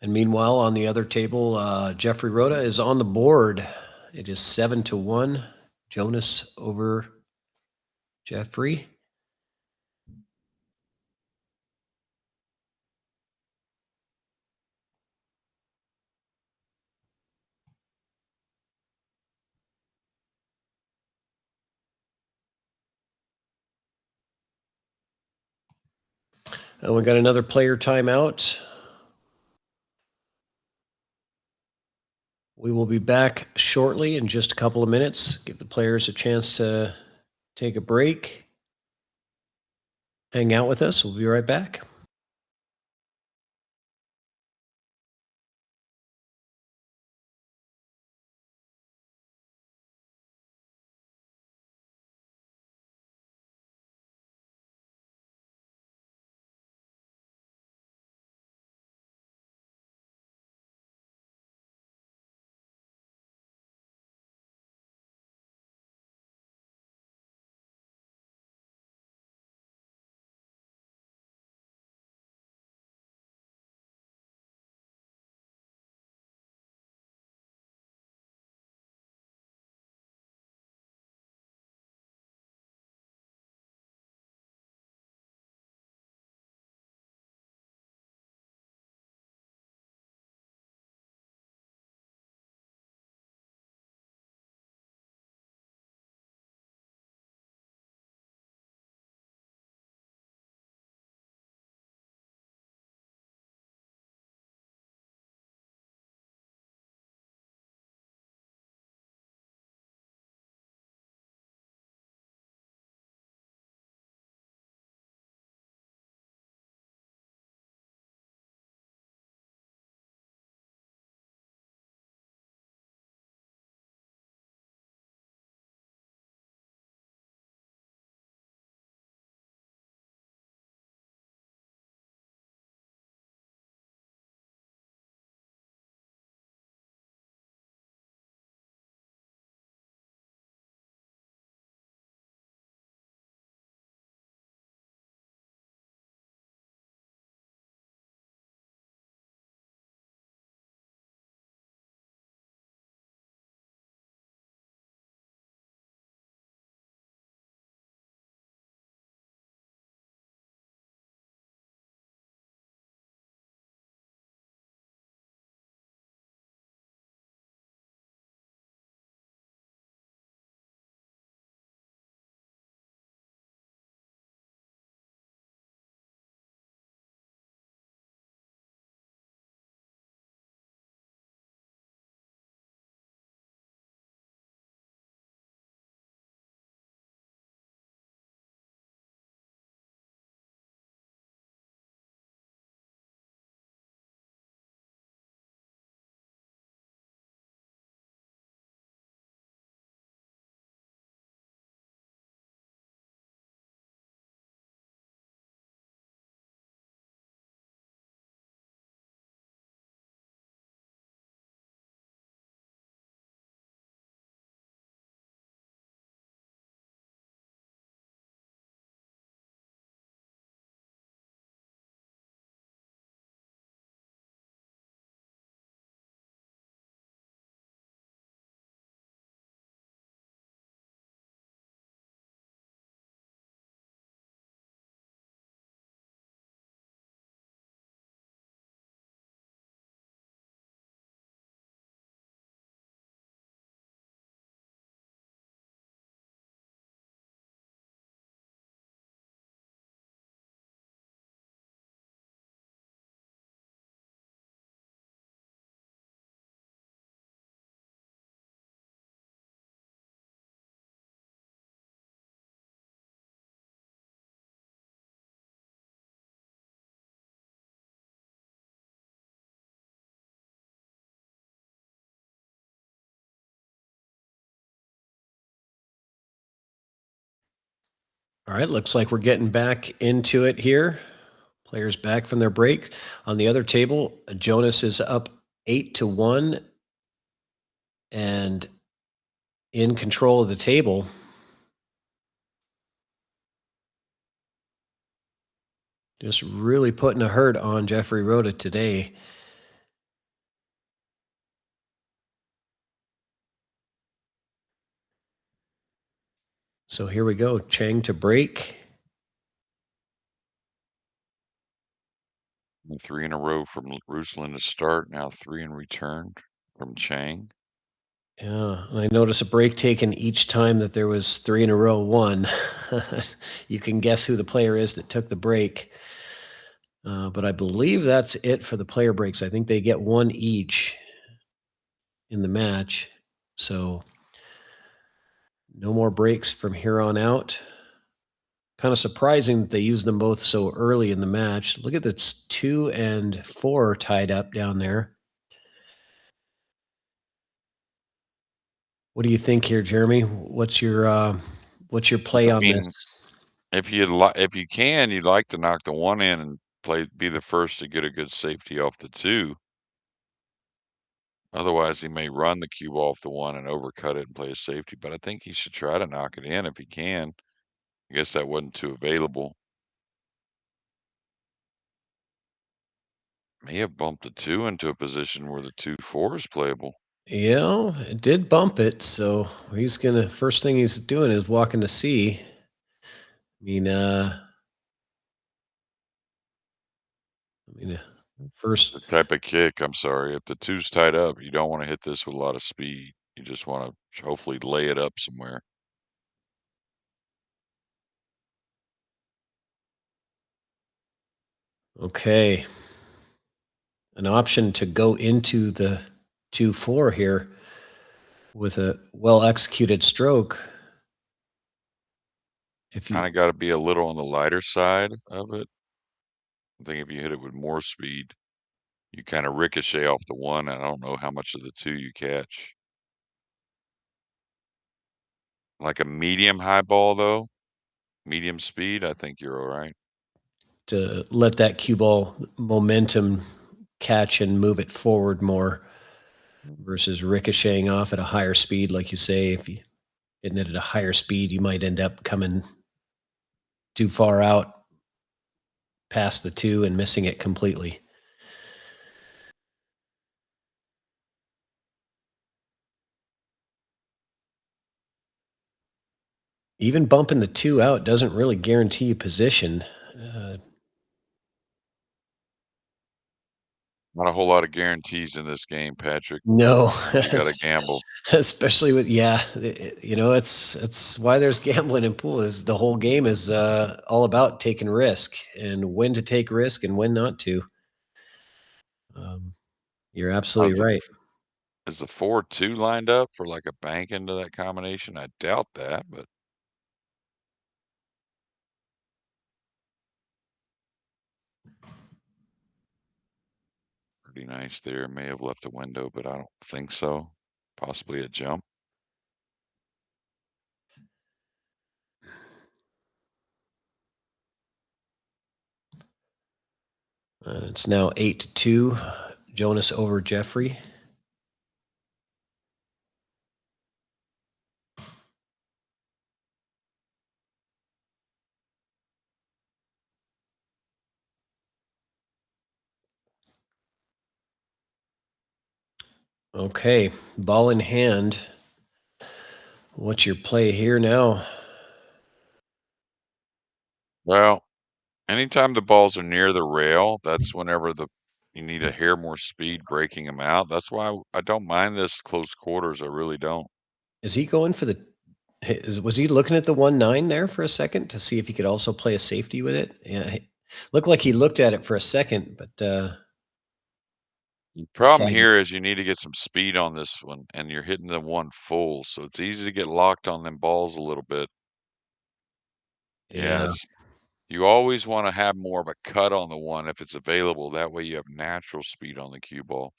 And meanwhile, on the other table, Jeffrey Rhoda is on the board. It is 7-1. Jonas over Jeffrey. And we got another player timeout. We will be back shortly in just a couple of minutes. Give the players a chance to take a break, hang out with us. We'll be right back. All right, looks like we're getting back into it here. Players back from their break. On the other table, Jonas is up 8-1 and in control of the table. Just really putting a hurt on Jeffrey Rhoda today. So here we go. Chang to break. 3 in a row from RUSLAN to start. Now 3 in return from Chang. Yeah, and I notice a break taken each time that there was 3 in a row one. You can guess who the player is that took the break. But I believe that's it for the player breaks. I think they get one each in the match. So no more breaks from here on out. Kind of surprising that they used them both so early in the match. Look at that's 2 and 4 tied up down there. What do you think here, Jeremy? What's your play I on this? mean, if you can, you'd like to knock the 1 in and be the first to get a good safety off the 2. Otherwise, he may run the cube off the 1 and overcut it and play a safety, but I think he should try to knock it in if he can. I guess that wasn't too available. May have bumped the 2 into a position where the 2-4 is playable. Yeah, it did bump it, so he's gonna first thing he's doing is walking to see. The First. type of kick, I'm sorry, if the 2's tied up, you don't wanna hit this with a lot of speed. You just wanna hopefully lay it up somewhere. Okay. An option to go into the 2-4 here with a well executed stroke. If you Kinda gotta be a little on the lighter side of it. I think if you hit it with more speed, you kinda ricochet off the 1, and I don't know how much of the 2 you catch. Like a medium high ball, though, medium speed, I think you're alright. to let that cue ball momentum catch and move it forward more versus ricocheting off at a higher speed, like you say. If you hitting it at a higher speed, you might end up coming too far out past the 2 and missing it completely. Even bumping the 2 out doesn't really guarantee you position. Not a whole lot of guarantees in this game, Patrick. No, You gotta gamble. especially with it's why there's gambling in pool. Is the whole game is all about taking risk and when to take risk and when not to. Um, you're absolutely How's the right. Is the 4-2 lined up for, like, a bank into that combination? I doubt that, but pretty nice there. May have left a window, but I don't think so. Possibly a jump. It's now 8-2. Jonas over Jeffrey. Okay, ball in hand. What's your play here now? Well, anytime the balls are near the rail, that's whenever you need a hair more speed breaking them out. That's why I don't mind this close quarters, I really don't. Is he going for the? Was he looking at the 1-9 there for a second to see if he could also play a safety with it? Yeah, looked like he looked at it for a second, but The problem decided. here is you need to get some speed on this one, and you're hitting the 1 full, so it's easy to get locked on them balls a little bit. Yeah, Yeah, you always wanna have more of a cut on the 1 if it's available, that way you have natural speed on the cue ball,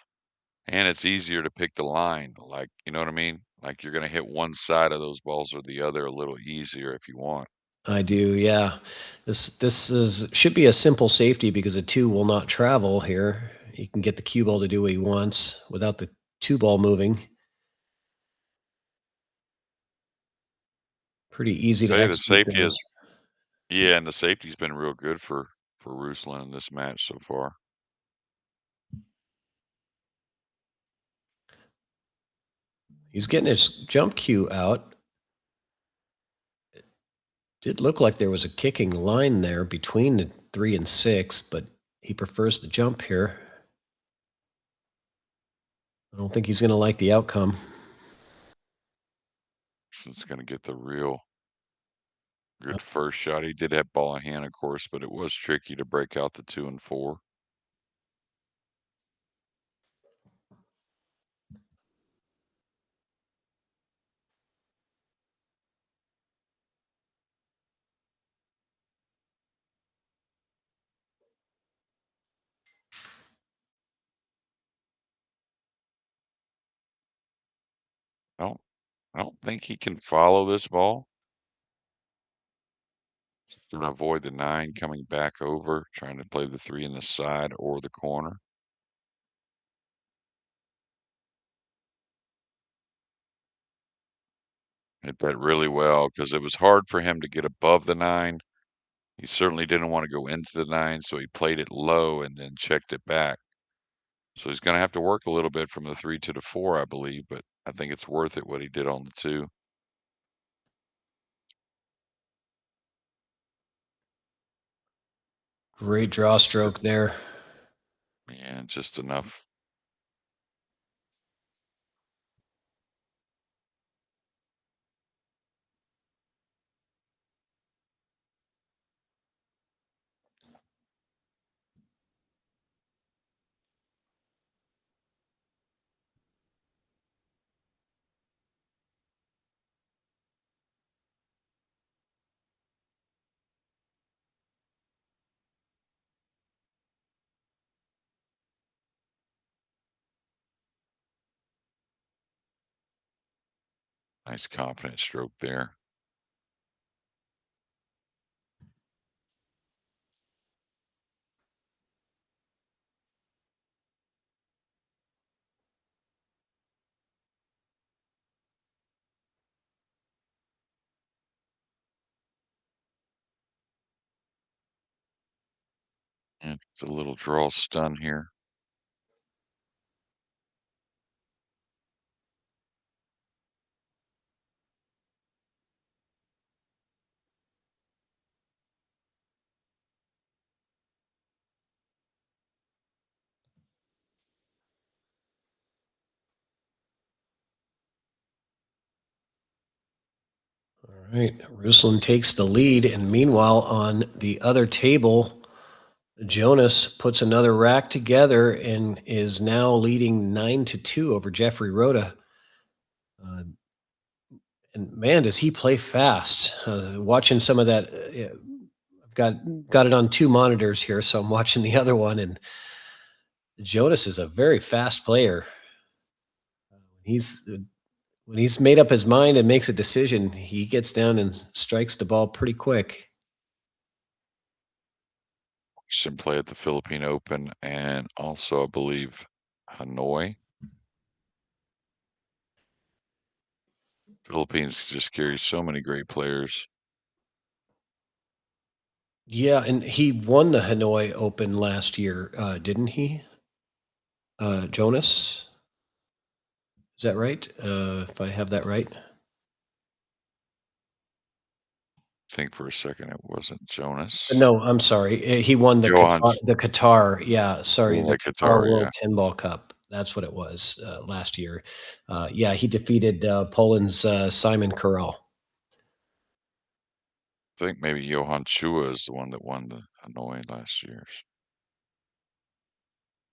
and it's easier to pick the line, like, you know what I mean? Like, you're gonna hit one side of those balls or the other a little easier if you want. I do, yeah. This should be a simple safety because a 2 will not travel here. He can get the cue ball to do what he wants without the 2 ball moving. Pretty easy to Tell you the execute safety those. is yeah, and the safety's been real good for Ruslan in this match so far. He's getting his jump cue out. It did look like there was a kicking line there between the 3 and 6, but he prefers to jump here. I don't think he's going to like the outcome. It's going to get the real good first shot. He did have ball in hand, of course, but it was tricky to break out the 2 and 4. I don't think he can follow this ball. Gonna avoid the 9 coming back over, trying to play the 3 in the side or the corner. Hit that really well because it was hard for him to get above the 9. He certainly didn't want to go into the 9, so he played it low and then checked it back. So he's gonna have to work a little bit from the 3 to the 4, I believe, but I think it's worth it what he did on the 2. Great draw stroke there. And just enough. Nice confident stroke there. And it's a little draw stun here. All right, Ruslan takes the lead, and meanwhile, on the other table, Jonas puts another rack together and is now leading 9-2 over Jeffrey Rhoda. And man, does he play fast! Watching some of that, I've got it on 2 monitors here, so I'm watching the other one, and Jonas is a very fast player. He's when he's made up his mind and makes a decision, he gets down and strikes the ball pretty quick. Watched him play at the Philippine Open and also, I believe, Hanoi. Philippines just carries so many great players. Yeah, and he won the Hanoi Open last year, didn't he? Jonas? Is that right? If I have that right? I think for a second it wasn't Jonas. No, I'm sorry. He won the Johan. Qatar. Yeah, sorry, Yeah, the Qatar Qatar, World yeah. 10 Ball Cup. That's what it was last year. Yeah, he defeated Poland's Simon Carell. I think maybe Johan Chua is the one that won the Hanoi last year.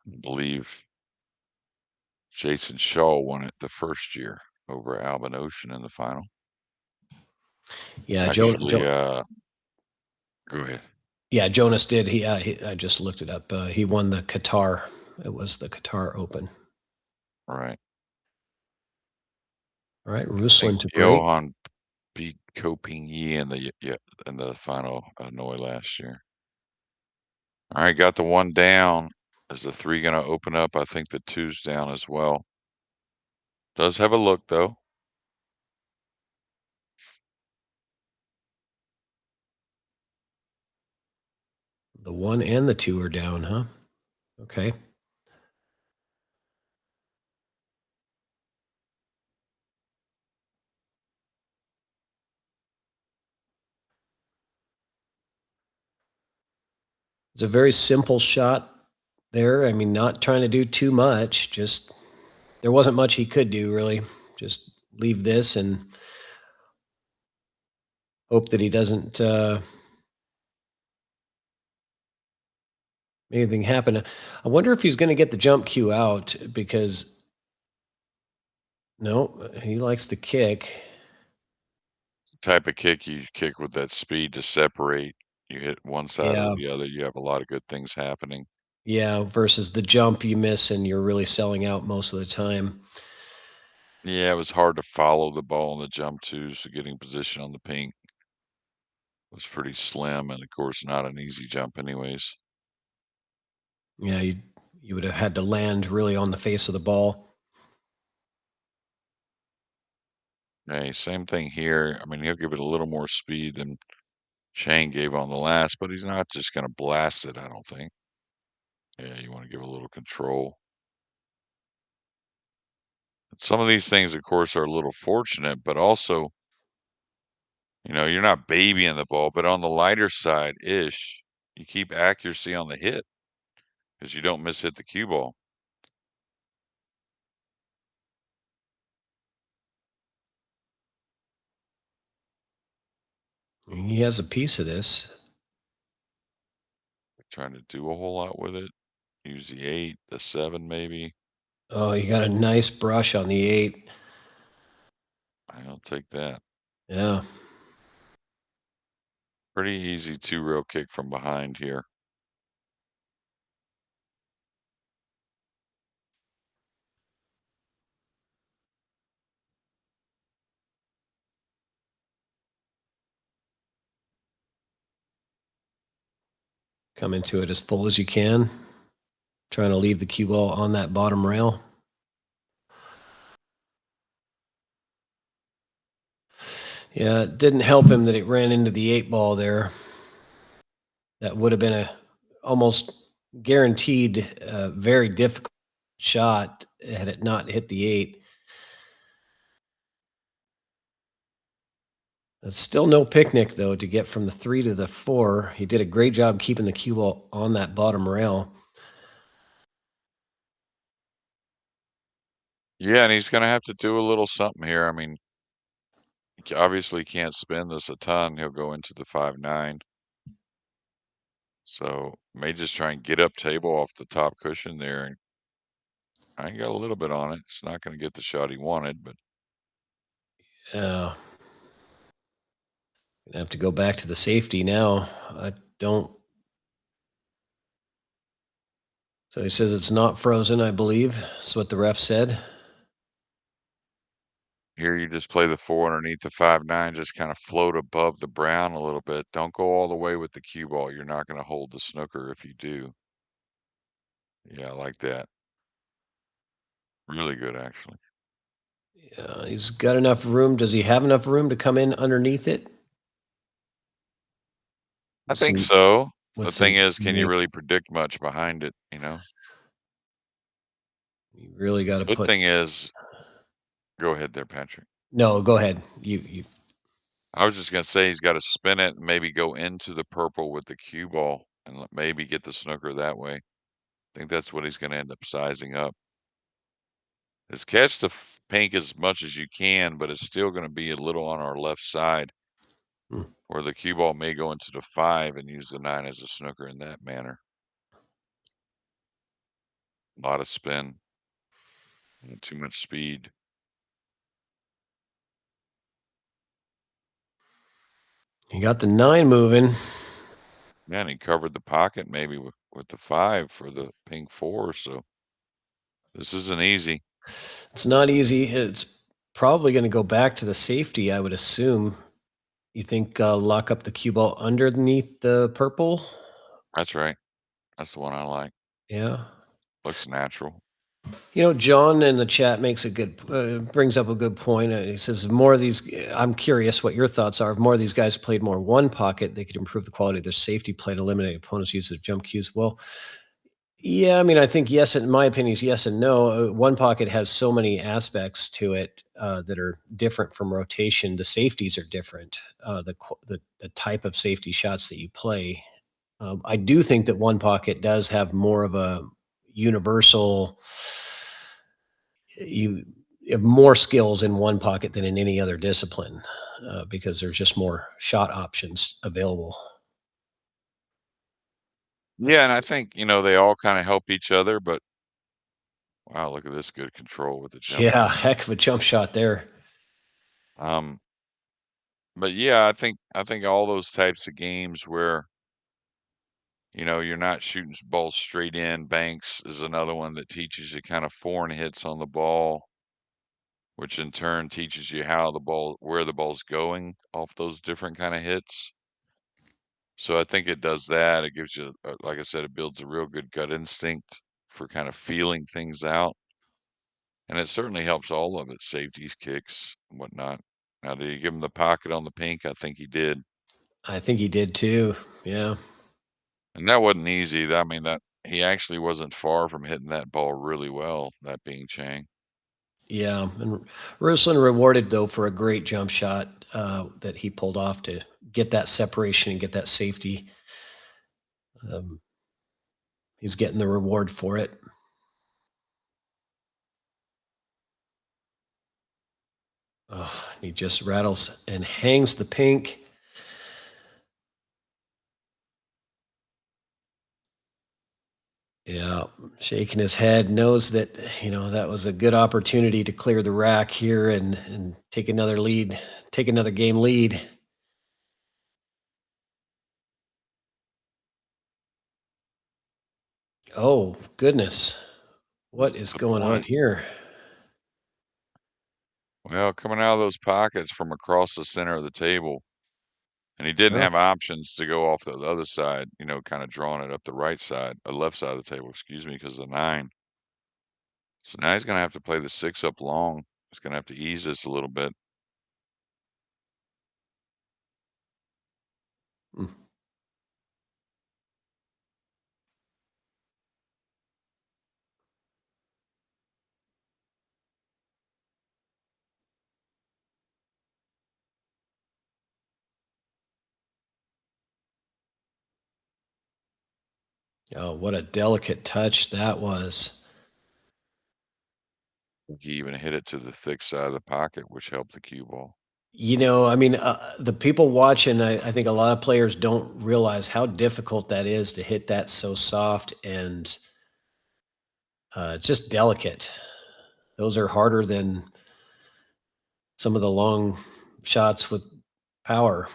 I believe Jason Shaw won it the first year over Albin Ocean in the final. Yeah, Actually, go ahead. Yeah, Jonas did. I just looked it up. He won the Qatar. It was the Qatar Open. Right. All right, I Ruslan think to break. beat Koping Yi in the final Hanoi last year. All right, got the 1 down. Is the 3 going to open up? I think the 2's down as well. Does have a look, though. The 1 and the 2 are down, huh? Okay. It's a very simple shot there. I mean, not trying to do too much. Just there wasn't much he could do, really. Just leave this and hope that he doesn't anything happen. I wonder if he's going to get the jump cue out because no, he likes the kick. Type of kick you kick with that speed to separate. You hit one side or Yeah. the other, you have a lot of good things happening. Yeah, versus the jump you miss and you're really selling out most of the time. Yeah, it was hard to follow the ball on the jump too, so getting position on the pink was pretty slim and, of course, not an easy jump anyways. Yeah, you would have had to land really on the face of the ball. Hey, same thing here. I mean, he'll give it a little more speed than Shane gave on the last, but he's not just going to blast it, I don't think. Yeah, you want to give a little control. Some of these things, of course, are a little fortunate, but also, you're not babying the ball, but on the lighter side ish, you keep accuracy on the hit because you don't miss hit the cue ball. He has a piece of this. Trying to do a whole lot with it. Use the 8, the 7 maybe. Oh, you got a nice brush on the 8. I'll take that. Yeah. Pretty easy 2-row kick from behind here. Come into it as full as you can. Trying to leave the cue ball on that bottom rail. Yeah, it didn't help him that it ran into the 8 ball there. That would have been a almost guaranteed very difficult shot had it not hit the 8. It's still no picnic, though, to get from the 3 to the 4. He did a great job keeping the cue ball on that bottom rail. Yeah, and he's going to have to do a little something here. I mean, he obviously can't spin this a ton. He'll go into the 5-9. So may just try and get up table off the top cushion there. And I got a little bit on it. It's not going to get the shot he wanted, but Gonna have to go back to the safety now. I don't. So he says it's not frozen, I believe. That's what the ref said. here you just play the 4 underneath the 5-9, just kind of float above the brown a little bit. Don't go all the way with the cue ball. You're not going to hold the snooker if you do. Yeah, I like that. Really good, actually. Yeah, he's got enough room. Does he have enough room to come in underneath it? I think so. The thing is, can you make- really predict much behind it, You really got to Good put. thing is, go ahead there, Patrick. No, go ahead. You. I was just gonna say he's got to spin it and maybe go into the purple with the cue ball and maybe get the snooker that way. I think that's what he's going to end up sizing up. Is catch the pink as much as you can, but it's still going to be a little on our left side Hmm. where the cue ball may go into the 5 and use the 9 as a snooker in that manner. A lot of spin, too much speed. He got the 9 moving. Man, he covered the pocket maybe with the 5 for the pink 4, so this isn't easy. It's not easy. It's probably going to go back to the safety, I would assume. You think lock up the cue ball underneath the purple? That's right. That's the one I like. Yeah. Looks natural. You know, John in the chat makes a good brings up a good point. He says more of these. I'm curious what your thoughts are. If more of these guys played more one pocket, they could improve the quality of their safety play and eliminate opponents' use of jump cues. Well, yeah, I mean, I think yes. In my opinion, is yes and no. One pocket has so many aspects to it that are different from rotation. The safeties are different. The type of safety shots that you play. I do think that one pocket does have more of a universal. You have more skills in one pocket than in any other discipline because there's just more shot options available. Yeah, and I think, they all kinda help each other, but wow, look at this good control with the jump Yeah, shot. heck of a jump shot there. Um, but yeah, I think all those types of games where, you're not shooting balls straight in, banks is another one that teaches you kind of foreign hits on the ball, which in turn teaches you where the ball's going off those different kind of hits. So I think it does that. It gives you, like I said, it builds a real good gut instinct for kind of feeling things out. And it certainly helps all of it, safeties, kicks, and whatnot. Now, did he give him the pocket on the pink? I think he did. I think he did too. Yeah. And that wasn't easy. I mean, that he actually wasn't far from hitting that ball really well, that being Chang. Yeah. And Ruslan rewarded, though, for a great jump shot that he pulled off to get that separation and get that safety. Um, he's getting the reward for it. Oh, he just rattles and hangs the pink. Yeah, shaking his head, knows that that was a good opportunity to clear the rack here and take another lead, take another game lead. Oh goodness, what is The going on point. here? Well, coming out of those pockets from across the center of the table, and he didn't Oh, have options to go off the other side, kind of drawing it up the right side, left side of the table, excuse me, because of the 9. So now he's going to have to play the 6 up long. He's going to have to ease this a little bit. mm. Oh, what a delicate touch that was. He even hit it to the thick side of the pocket, which helped the cue ball. I mean, the people watching, I think a lot of players don't realize how difficult that is to hit that so soft and just delicate. Those are harder than some of the long shots with power.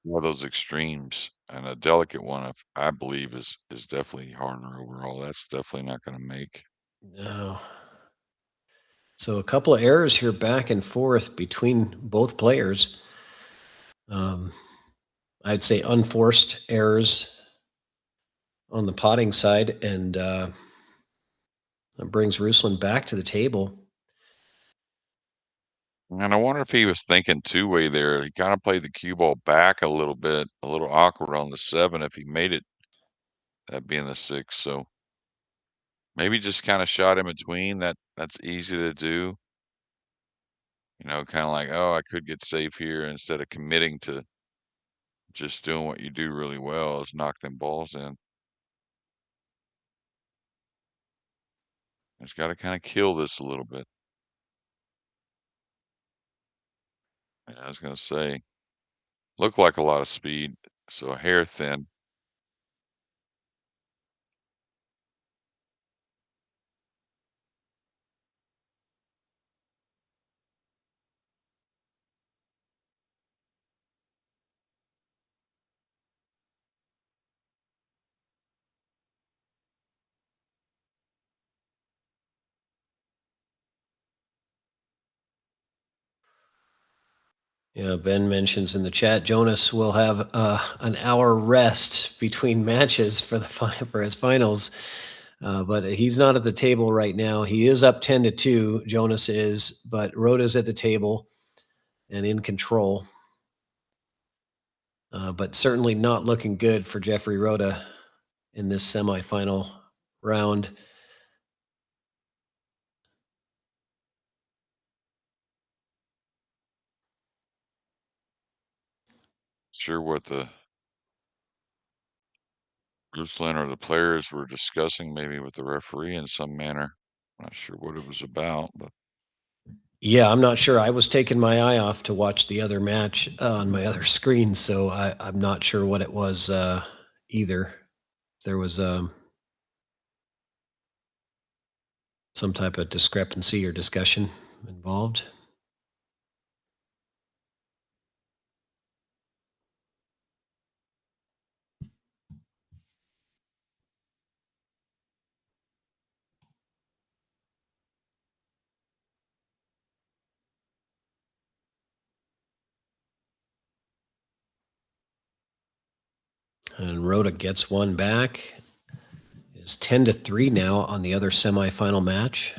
One of those extremes, and a delicate one, I believe, is definitely harder overall. That's definitely not going to make. No. So a couple of errors here back and forth between both players. Um, I'd say unforced errors on the potting side, and that brings Ruslan back to the table. And I wonder if he was thinking two-way there. He kind of played the cue ball back a little bit, a little awkward on the 7 if he made it, that being the 6. So maybe just kind of shot in between. That's easy to do. Kind of like, oh, I could get safe here instead of committing to just doing what you do really well is knock them balls in. Just got to kind of kill this a little bit. Yeah, I was going to say, looked like a lot of speed, so a hair thin. Yeah, Ben mentions in the chat, Jonas will have an hour rest between matches for his finals, but he's not at the table right now. He is up 10-2. Jonas is, but Rhoda's at the table and in control. But certainly not looking good for Jeffrey Rhoda in this semifinal round. Sure what the RUSLAN or the players were discussing, maybe with the referee in some manner. Not sure what it was about, but Yeah, I'm not sure. I was taking my eye off to watch the other match on my other screen, so I'm not sure what it was either. There was some type of discrepancy or discussion involved. And Rhoda gets one back. It's 10-3 now on the other semifinal match.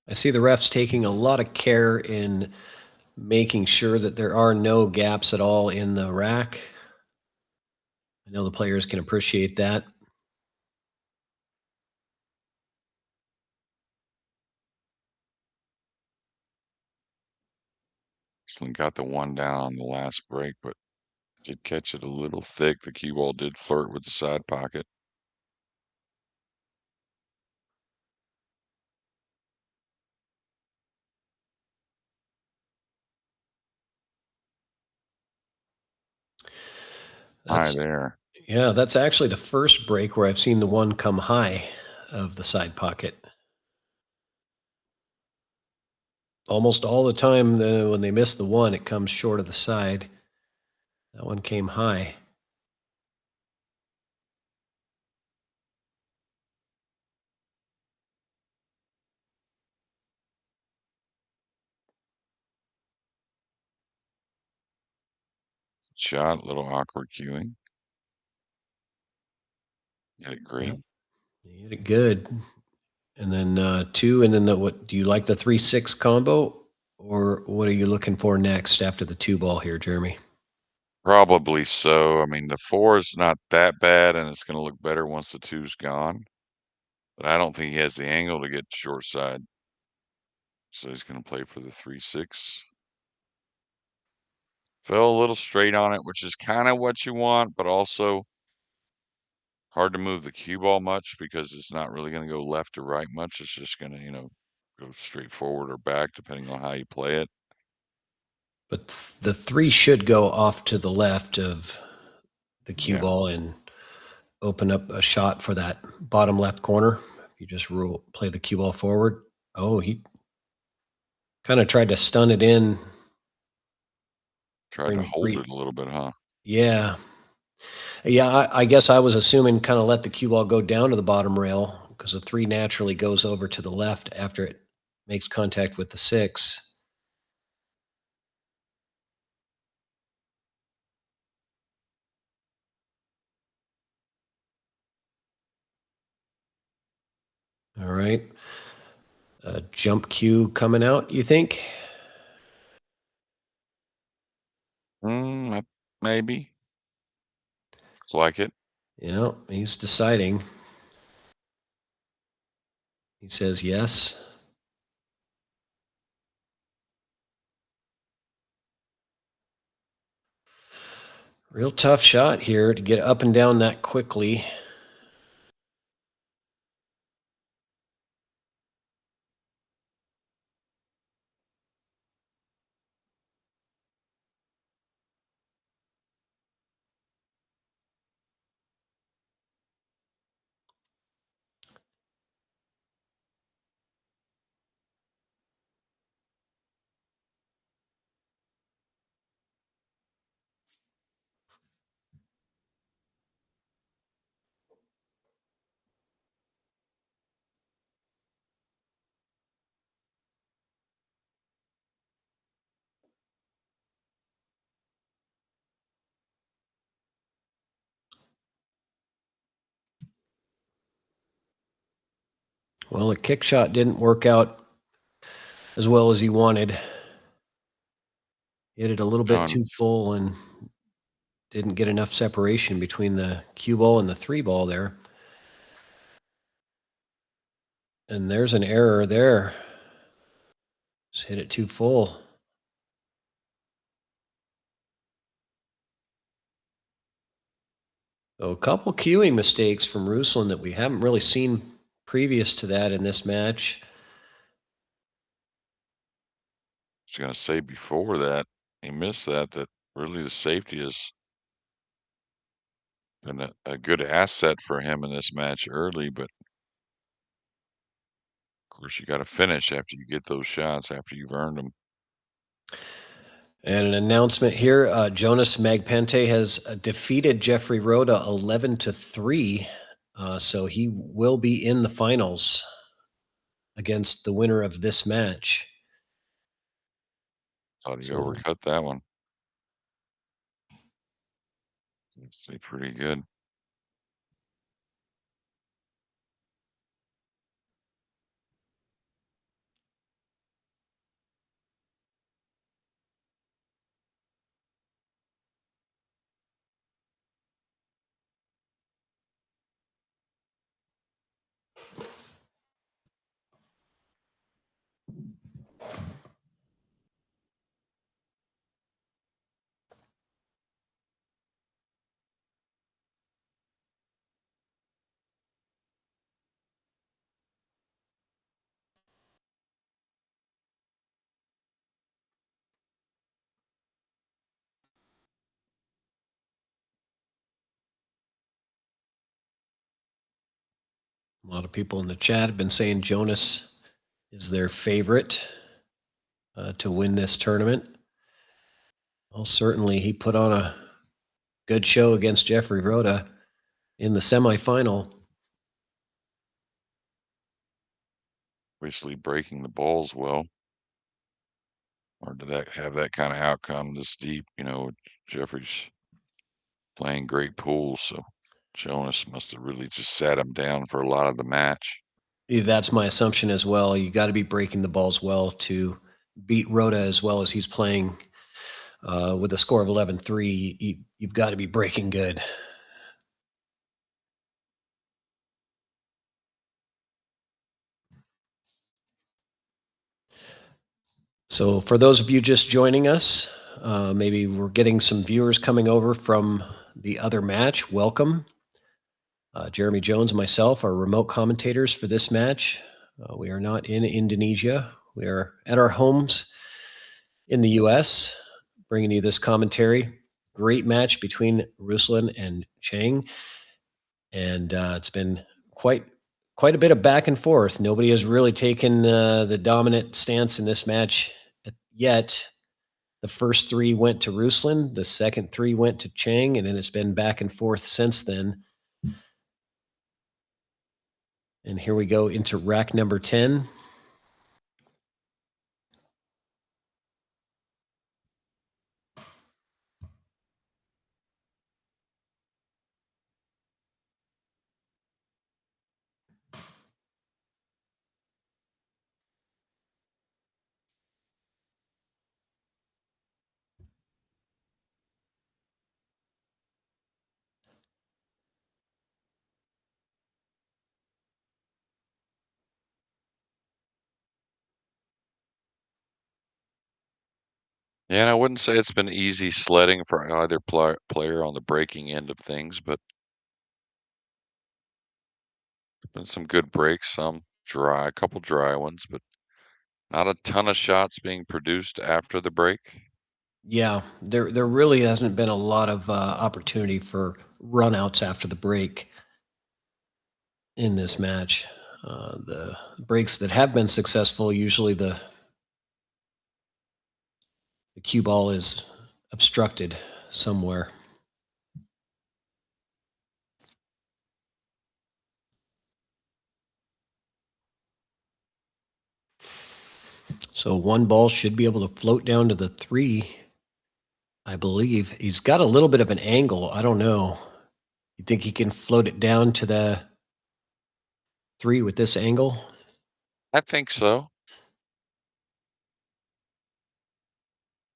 I see the refs taking a lot of care in making sure that there are no gaps at all in the rack. I know the players can appreciate that. RUSLAN got the one down on the last break, but did catch it a little thick. The cue ball did flirt with the side pocket. High there. Yeah, that's actually the first break where I've seen the one come high of the side pocket. Almost all the time when they miss the one, it comes short of the side. That one came high. Shot, a little awkward cueing. Hit it great. Yep. You hit it good. And then two, and then what? Do you like the 3-6 combo, or what are you looking for next after the two ball here, Jeremy? Probably so. I mean, the 4 is not that bad, and it's going to look better once the 2's gone. But I don't think he has the angle to get short side. So he's going to play for the 3-6. Fell a little straight on it, which is kind of what you want, but also hard to move the cue ball much because it's not really going to go left or right much. It's just going to, go straight forward or back depending on how you play it. But the 3 should go off to the left of the cue Yeah. ball and open up a shot for that bottom left corner. If you just play the cue ball forward. Oh, he kind of tried to stun it in. Tried to hold it a little bit, huh? Yeah. Yeah, I guess I was assuming kind of let the cue ball go down to the bottom rail because the 3 naturally goes over to the left after it makes contact with the 6. All right. Jump cue coming out, you think? Maybe. Looks like it. Yeah, he's deciding. He says yes. Real tough shot here to get up and down that quickly. Well, the kick shot didn't work out as well as he wanted. He hit it a little bit too full and didn't get enough separation between the cue ball and the 3 ball there. And there's an error there. Just hit it too full. So a couple cueing mistakes from Ruslan that we haven't really seen previous to that in this match. I was going to say before that, he missed that really the safety is been a good asset for him in this match early, but of course you got to finish after you get those shots, after you've earned them. And an announcement here, Jonas MAGPANTAY has defeated Jeffrey Rhoda 11-3. So he will be in the finals against the winner of this match. Thought he overcut that one. It's pretty good. A lot of people in the chat have been saying Jonas is their favorite to win this tournament. Well, certainly he put on a good show against Jeffrey Rhoda in the semifinal. Obviously breaking the balls well. Hard to have that kind of outcome this deep. You know, Jeffrey's playing great pool, so Jonas must have really just sat him down for a lot of the match. Yeah, that's my assumption as well. You got to be breaking the balls well to beat Rhoda as well as he's playing with a score of 11-3. You've got to be breaking good. So for those of you just joining us, maybe we're getting some viewers coming over from the other match. Welcome. Jeremy Jones and myself are remote commentators for this match. We are not in Indonesia. We are at our homes in the U.S., bringing you this commentary. Great match between Ruslan and Chang. And it's been quite a bit of back and forth. Nobody has really taken the dominant stance in this match yet. The first 3 went to Ruslan. The second 3 went to Chang. And then it's been back and forth since then. And here we go into rack number 10. Yeah, and I wouldn't say it's been easy sledding for either player on the breaking end of things, but been some good breaks, some dry, a couple dry ones, but not a ton of shots being produced after the break. Yeah, there really hasn't been a lot of opportunity for runouts after the break in this match. The breaks that have been successful, usually the cue ball is obstructed somewhere. So one ball should be able to float down to the 3, I believe. He's got a little bit of an angle. I don't know. You think he can float it down to the 3 with this angle? I think so.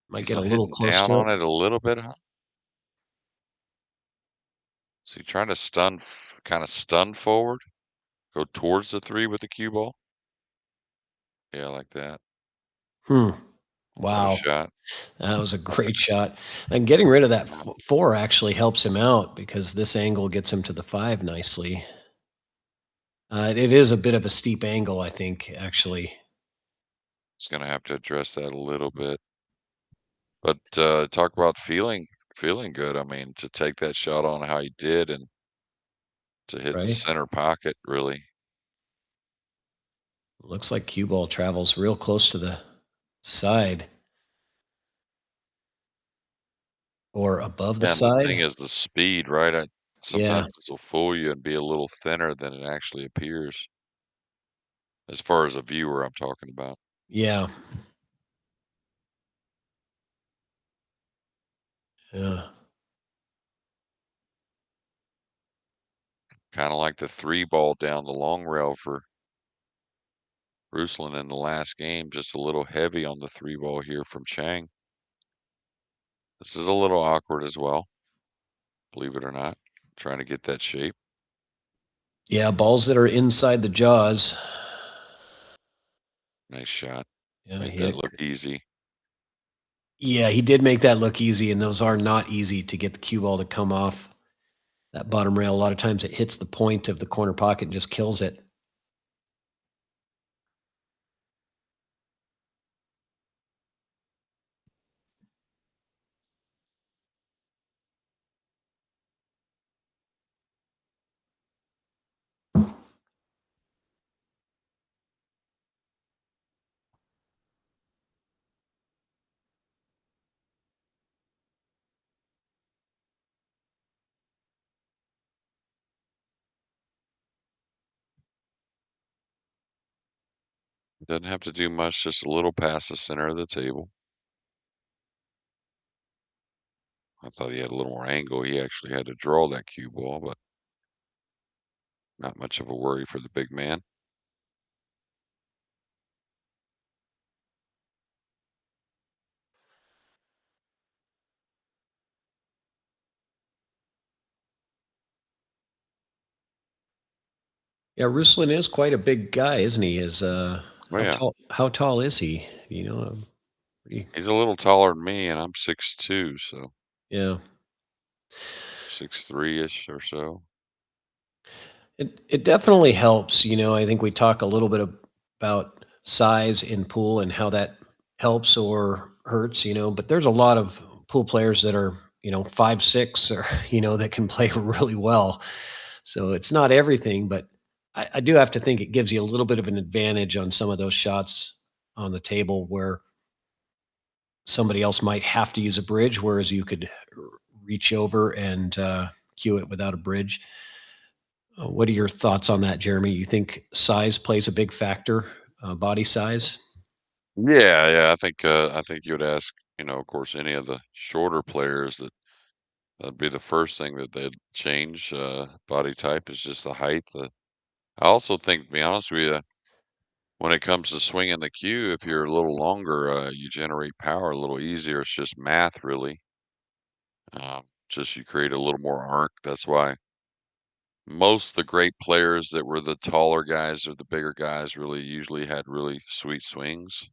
Might He's get a little hitting close down to it. on it a little bit, huh? Is he trying to kind of stun forward? Go towards the 3 with the cue ball? Yeah, like that. Hmm. What a Wow. shot. That was a That's a great shot. And getting rid of that yeah. 4 actually helps him out because this angle gets him to the 5 nicely. It is a bit of a steep angle, I think, actually. He's gonna have to address that a little bit. But, talk about feeling good. I mean, to take that shot on how he did and to hit the Right? center pocket, really. Looks like cue ball travels real close to the side or above the And the thing side. is the speed, right? Yeah. Sometimes this will fool you and be a little thinner than it actually appears, as far as a viewer I'm talking about. Yeah. Yeah. Kinda like the 3 ball down the long rail for Ruslan in the last game, just a little heavy on the 3 ball here from Chang. This is a little awkward as well, believe it or not, trying to get that shape. Yeah, balls that are inside the jaws. Nice shot. Yeah, Made he that had look easy. yeah, he did make that look easy, and those are not easy to get the cue ball to come off that bottom rail. A lot of times it hits the point of the corner pocket and just kills it. Doesn't have to do much, just a little past the center of the table. I thought he had a little more angle. He actually had to draw that cue ball, but not much of a worry for the big man. Yeah, Ruslan is quite a big guy, isn't he? Is Oh, yeah. how tall is he? You know, pretty, He's a little taller than me, and I'm 6'2", so yeah. 6'3" ish or so. It definitely helps. You know, I think we talk a little bit about size in pool and how that helps or hurts. You know, but there's a lot of pool players that are 5'6" or that can play really well. So it's not everything, but I do have to think it gives you a little bit of an advantage on some of those shots on the table where somebody else might have to use a bridge, whereas you could reach over and cue it without a bridge. What are your thoughts on that, Jeremy? You think size plays a big factor, body size? Yeah, yeah, I think you would ask, of course, any of the shorter players that'd be the first thing that they'd change, body type is just the height. I also think, to be honest with you, when it comes to swinging the cue, if you're a little longer, you generate power a little easier. It's just math, really. Just you create a little more arc. That's why most of the great players that were the taller guys or the bigger guys really usually had really sweet swings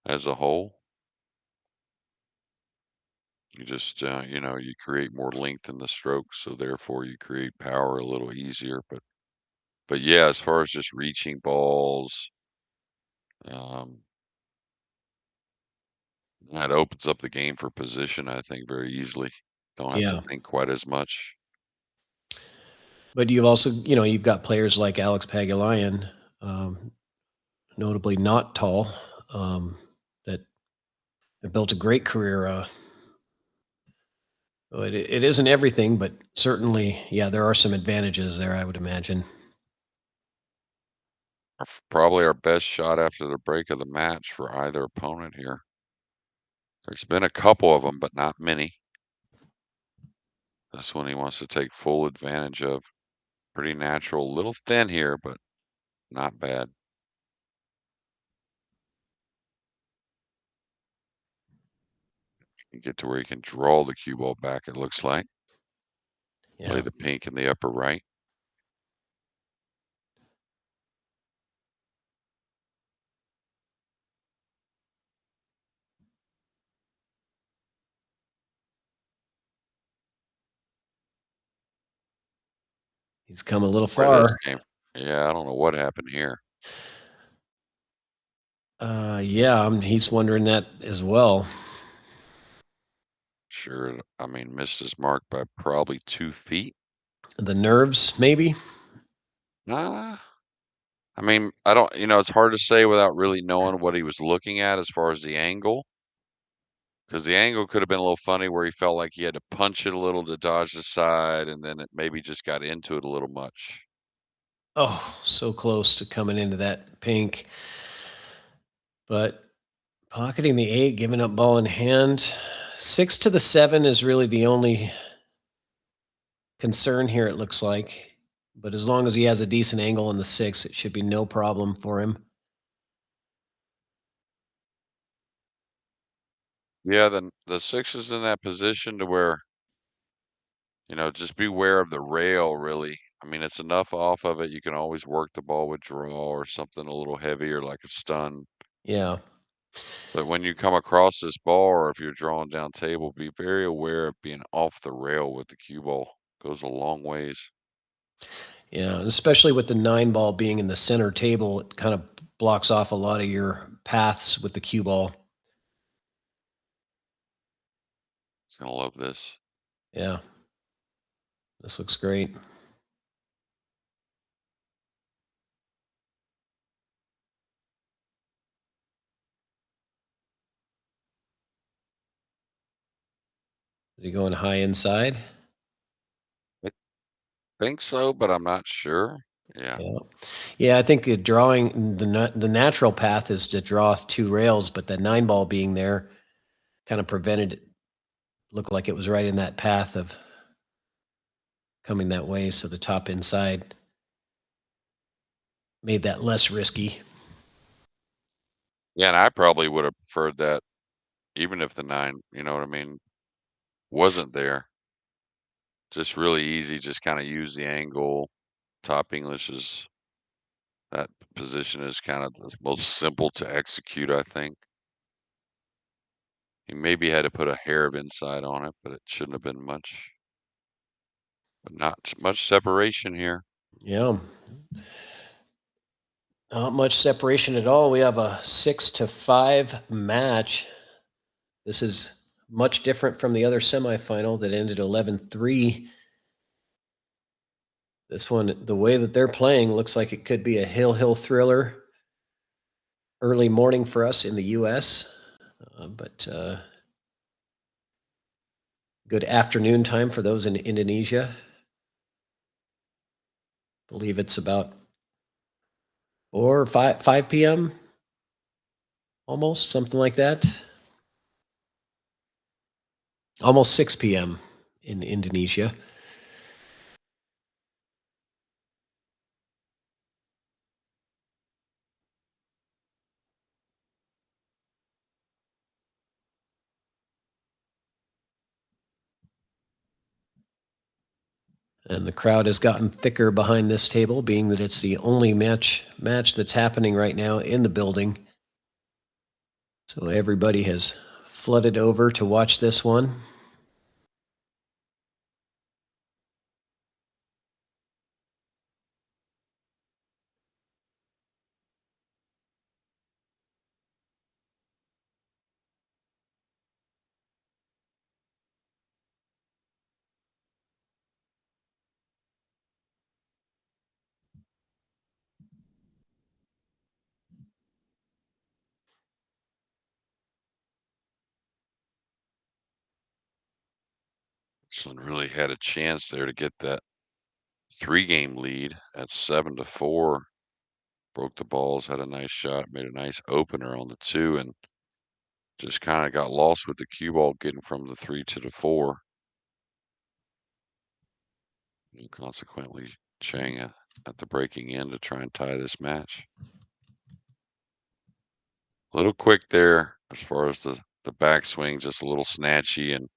as a whole. You just, you create more length in the stroke, so therefore you create power a little easier. But yeah, as far as just reaching balls, um, that opens up the game for position, I think, very easily. Don't have to Yeah. think quite as much. But you've also, you've got players like Alex Pagulayan, um, notably not tall, that have built a great career. It isn't everything, but certainly, yeah, there are some advantages there, I would imagine. Probably our best shot after the break of the match for either opponent here. There's been a couple of them, but not many. This one he wants to take full advantage of. Pretty natural, little thin here, but not bad. You get to where you can draw the cue ball back, it looks like. Play Yeah. the pink in the upper right. He's come a little Where this far. came Yeah, I don't know what happened here. Yeah, he's wondering that as well. Sure, I mean, missed his mark by probably 2 feet. The nerves, maybe? Nah, I mean, I don't it's hard to say without really knowing what he was looking at as far as the angle, because the angle could have been a little funny where he felt like he had to punch it a little to dodge the side, and then it maybe just got into it a little much. Oh, so close to coming into that pink. But pocketing the 8, giving up ball in hand. 6 to the 7 is really the only concern here, it looks like. But as long as he has a decent angle in the 6, it should be no problem for him. Yeah, the 6 is in that position to where, just beware of the rail, really. I mean, it's enough off of it, you can always work the ball with draw or something a little heavier like a stun. Yeah. But when you come across this ball, or if you're drawing down table, be very aware of being off the rail with the cue ball. Goes a long ways. Yeah. And especially with the 9 ball being in the center table, it kind of blocks off a lot of your paths with the cue ball. He's gonna love this. Yeah. This looks great. Is he going high inside? I think so, but I'm not sure. Yeah. Yeah. Yeah, I think the natural path is to draw 2 rails, but the 9 ball being there kind of prevented it. Looked like it was right in that path of coming that way, so the top inside made that less risky. Yeah, and I probably would have preferred that even if the 9, you know what I mean, wasn't there. Just really easy, just kinda use the angle. Top English is that position is kind of the most simple to execute, I think. He maybe had to put a hair of inside on it, but it shouldn't have been much. But not much separation here. Yeah. Not much separation at all. We have a 6 to 5 match. This is much different from the other semifinal that ended 11-3. This one, the way that they're playing, looks like it could be a hill thriller. Early morning for us in the U.S., but good afternoon time for those in Indonesia. Believe it's about 4 or 5 p.m. almost, something like that. Almost 6 p.m. in Indonesia. And the crowd has gotten thicker behind this table, being that it's the only match that's happening right now in the building. So everybody has flooded over to watch this one. This one really had a chance there to get that 3-game lead at 7-4. Broke the balls, had a nice shot, made a nice opener on the 2, and just kinda got lost with the cue ball getting from the 3 to the 4. And consequently, Chang at the breaking end to try and tie this match. A little quick there as far as the the backswing just a little snatchy, and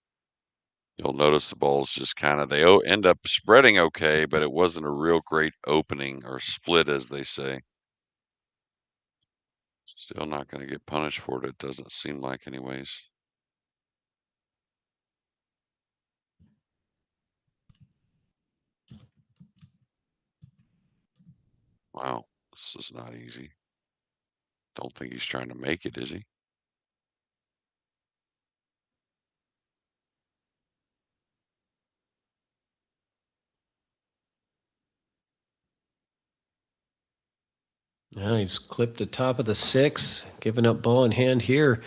you'll notice the balls just kind of end up spreading okay, but it wasn't a real great opening or split, as they say. Still not going to get punished for it. It doesn't seem like, anyways. Wow, this is not easy. Don't think he's trying to make it, is he? Yeah, he's clipped the top of the 6, giving up ball in hand here.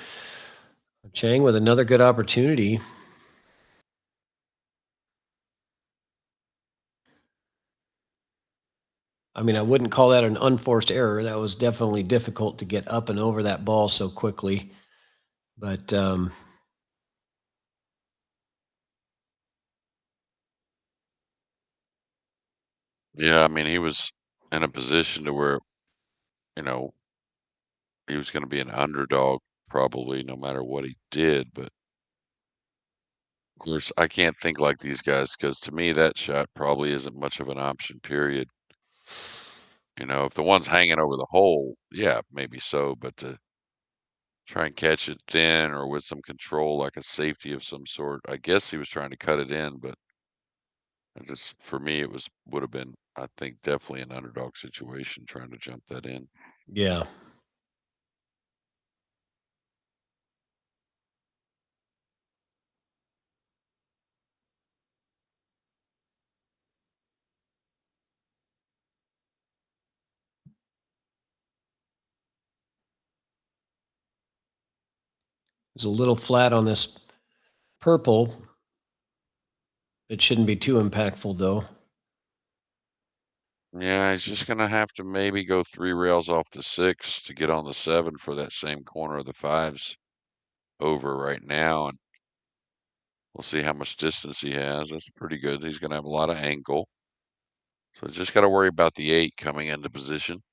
Chang with another good opportunity. I mean, I wouldn't call that an unforced error. That was definitely difficult to get up and over that ball so quickly. But Yeah, I mean, he was in a position to where, you know, he was going to be an underdog probably no matter what he did. But of course, I can't think like these guys because to me, that shot probably isn't much of an option, period. If the one's hanging over the hole, yeah, maybe so. But to try and catch it thin or with some control, like a safety of some sort, I guess he was trying to cut it in. But for me, would have been, I think, definitely an underdog situation trying to jump that in. yeah. It's a little flat on this purple. It shouldn't be too impactful, though. Yeah, he's just gonna have to maybe go 3 rails off the 6 to get on the 7 for that same corner of the 5's over right now, and we'll see how much distance he has. That's pretty good. He's gonna have a lot of angle. So just gotta worry about the 8 coming into position.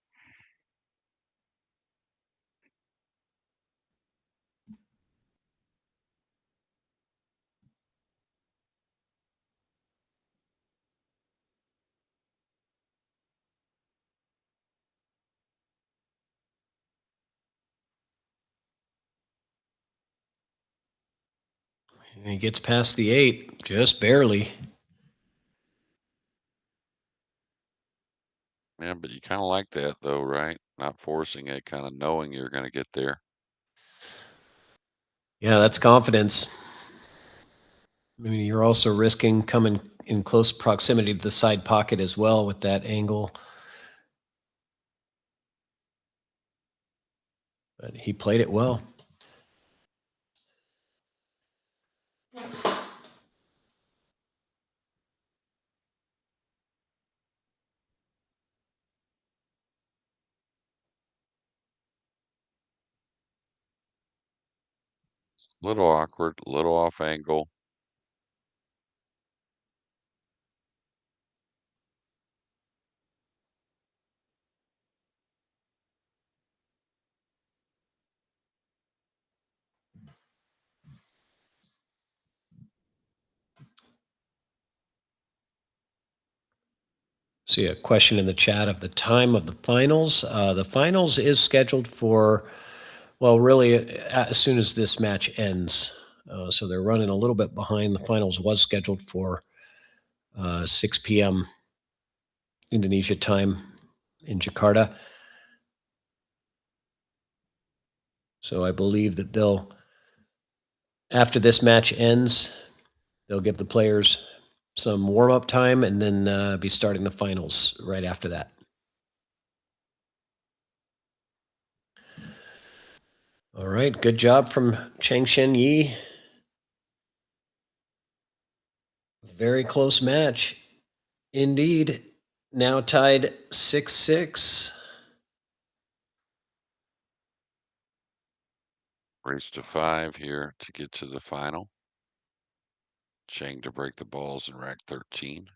And he gets past the 8, just barely. Yeah, but you kinda like that though, right? Not forcing it, kinda knowing you're gonna get there. Yeah, that's confidence. I mean, you're also risking coming in close proximity to the side pocket as well with that angle. But he played it well. Little awkward, little off angle. See a question in the chat of the time of the finals. The finals is scheduled for, well, really as soon as this match ends. So they're running a little bit behind. The finals was scheduled for 6 p.m. Indonesia time in Jakarta. So I believe that after this match ends, they'll give the players some warm-up time and then be starting the finals right after that. All right, good job from Chang Shen-Yi. Very close match. Indeed. Now tied 6-6. Race to 5 here to get to the final. Chang to break the balls in rack 13.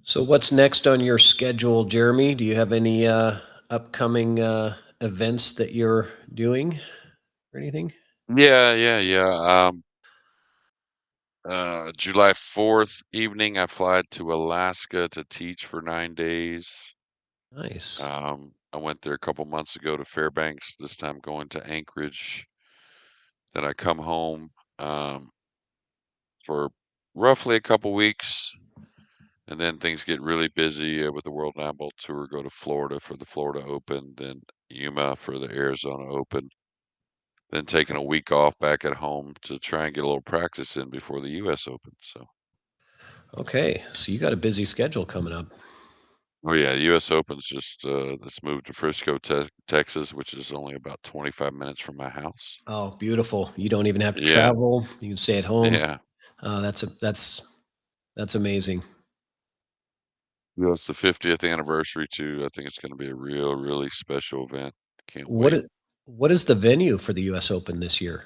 So what's next on your schedule, Jeremy? Do you have any upcoming events that you're doing or anything? Yeah. July 4th evening, I fly to Alaska to teach for 9 days. Nice. I went there a couple months ago to Fairbanks, this time going to Anchorage. Then I come home for roughly a couple weeks, and then things get really busy with the World 9-Ball Tour. Go to Florida for the Florida Open, then Yuma for the Arizona Open, then taking a week off back at home to try and get a little practice in before the U.S. Open. So, Okay, so you got a busy schedule coming up. oh yeah, the U.S. Open's just let's move to Frisco, Texas, which is only about 25 minutes from my house. Oh, beautiful. You don't even have to Yeah, travel. You can stay at home. yeah. That's amazing. Yeah, it's the 50th anniversary too. I think it's going to be a really special event. Can't What wait. is, what is the venue for the US Open this year?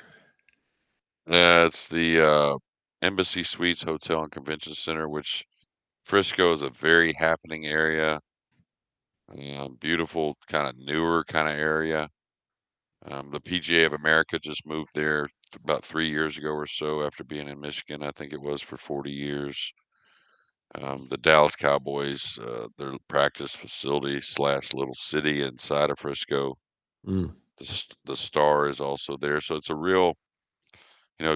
Yeah, it's the Embassy Suites Hotel and Convention Center, which Frisco is a very happening area. Beautiful, kind of newer kind of area. The PGA of America just moved there about 3 years ago or so after being in Michigan. I think it was for 40 years. The Dallas Cowboys, their practice facility slash little city inside of Frisco. Mm. The Star is also there, so it's a real,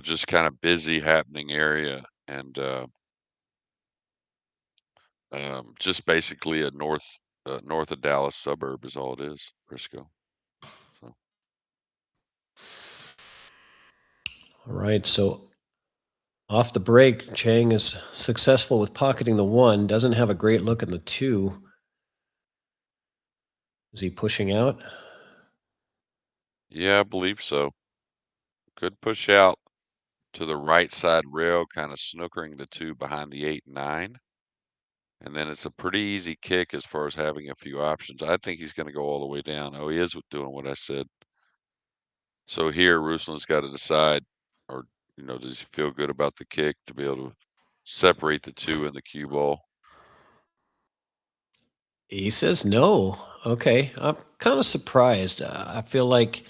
just kind of busy happening area, and just basically a north of Dallas suburb is all it is, Frisco. So All right, so off the break, Chang is successful with pocketing the 1, doesn't have a great look at the 2. Is he pushing out? yeah, I believe so. Could push out to the right side rail, kind of snookering the 2 behind the 8 and 9. And then it's a pretty easy kick as far as having a few options. I think he's going to go all the way down. Oh, he is doing what I said. So here, Ruslan's got to decide, or does he feel good about the kick to be able to separate the 2 in the cue ball? He says no. Okay, I'm kind of surprised. I feel like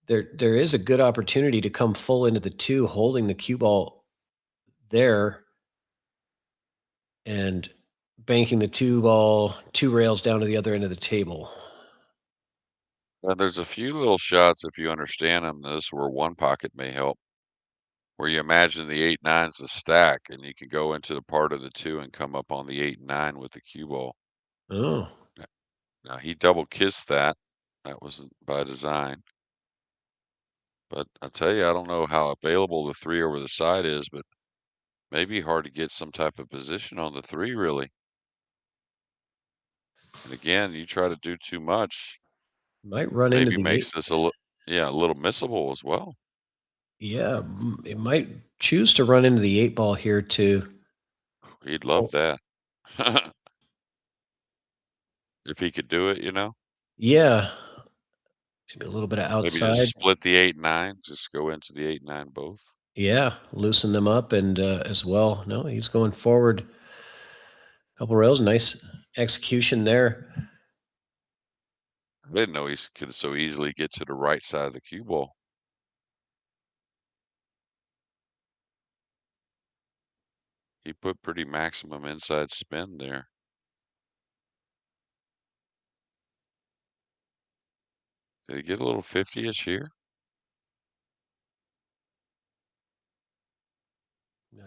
there is a good opportunity to come full into the 2, holding the cue ball there and banking the 2 ball 2 rails down to the other end of the table. There's a few little shots, if you understand them, this where one pocket may help. Where you imagine the 8-9's the stack, and you can go into the part of the 2 and come up on the 8-9 with the cue ball. Oh, Now he double kissed that. That wasn't by design. But I tell you, I don't know how available the 3 over the side is, but maybe hard to get some type of position on the 3 really. And again, you try to do too much, might run into maybe the 8. makes this a little missable as well. Yeah, it might choose to run into the 8 ball here to He'd love oh, that. If he could do it. yeah, maybe a little bit of Maybe just outside. split the 8-9, just go into the 8-9 both. Yeah, loosen them up and as well. No, he's going forward. Couple rails, nice execution there. I didn't know he could so easily get to the right side of the cue ball. He put pretty maximum inside spin there. Did he get a little 50-ish here?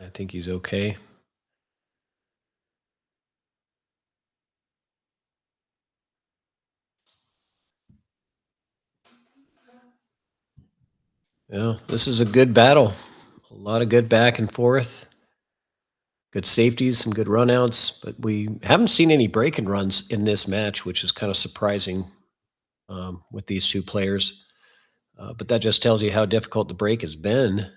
I think he's okay. Yeah, this is a good battle. A lot of good back and forth. Good safeties, some good runouts, but we haven't seen any break and runs in this match, which is kind of surprising with these 2 players. But that just tells you how difficult the break has been.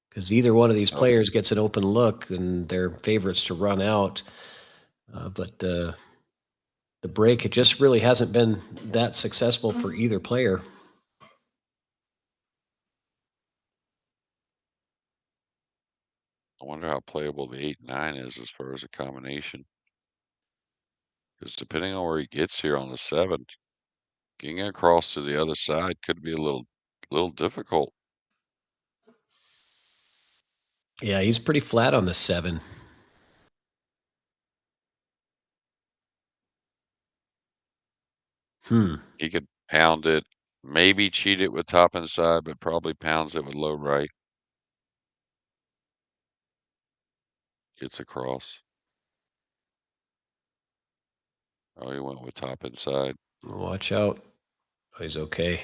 Because either one of these Oh, players gets an open look and they're favorites to run out. But the break, it just really hasn't been that successful for either player. I wonder how playable the 8-9 is as far as a combination. Because depending on where he gets here on the 7, getting across to the other side could be a little difficult. Yeah, he's pretty flat on the 7. He could pound it, maybe cheat it with top and side, but probably pounds it with low right. Gets across. Oh, he went with top and side. Watch out. Oh, he's okay.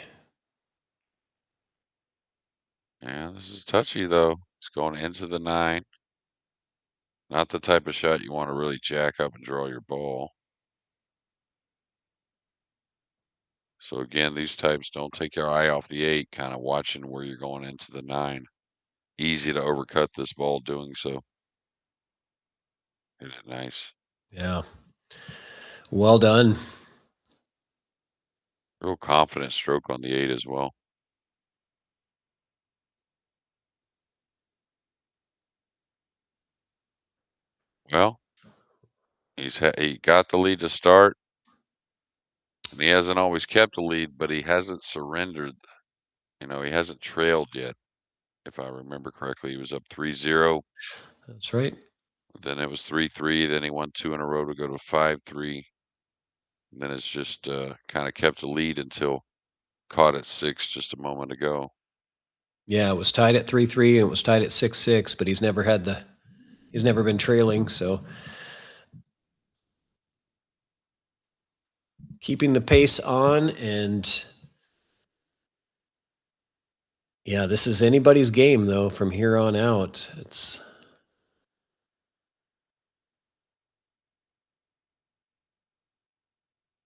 Yeah, this is touchy though. It's going into the 9. Not the type of shot you want to really jack up and draw your ball. So again, these types don't take your eye off the 8, kind of watching where you're going into the 9. Easy to overcut this ball doing so. Hit it nice. Yeah. Well done. Real confident stroke on the 8 as well. Well, he got the lead to start, and he hasn't always kept the lead, but he hasn't surrendered. You know, he hasn't trailed yet. If I remember correctly, he was up 3-0. That's right. Then it was 3-3. Then he won 2 in a row to go to 5-3. And then it's just kind of kept the lead until caught at 6 just a moment ago. Yeah, it was tied at 3-3 and it was tied at 6-6, but he's never been trailing, so keeping the pace on. And yeah, this is anybody's game though from here on out. It's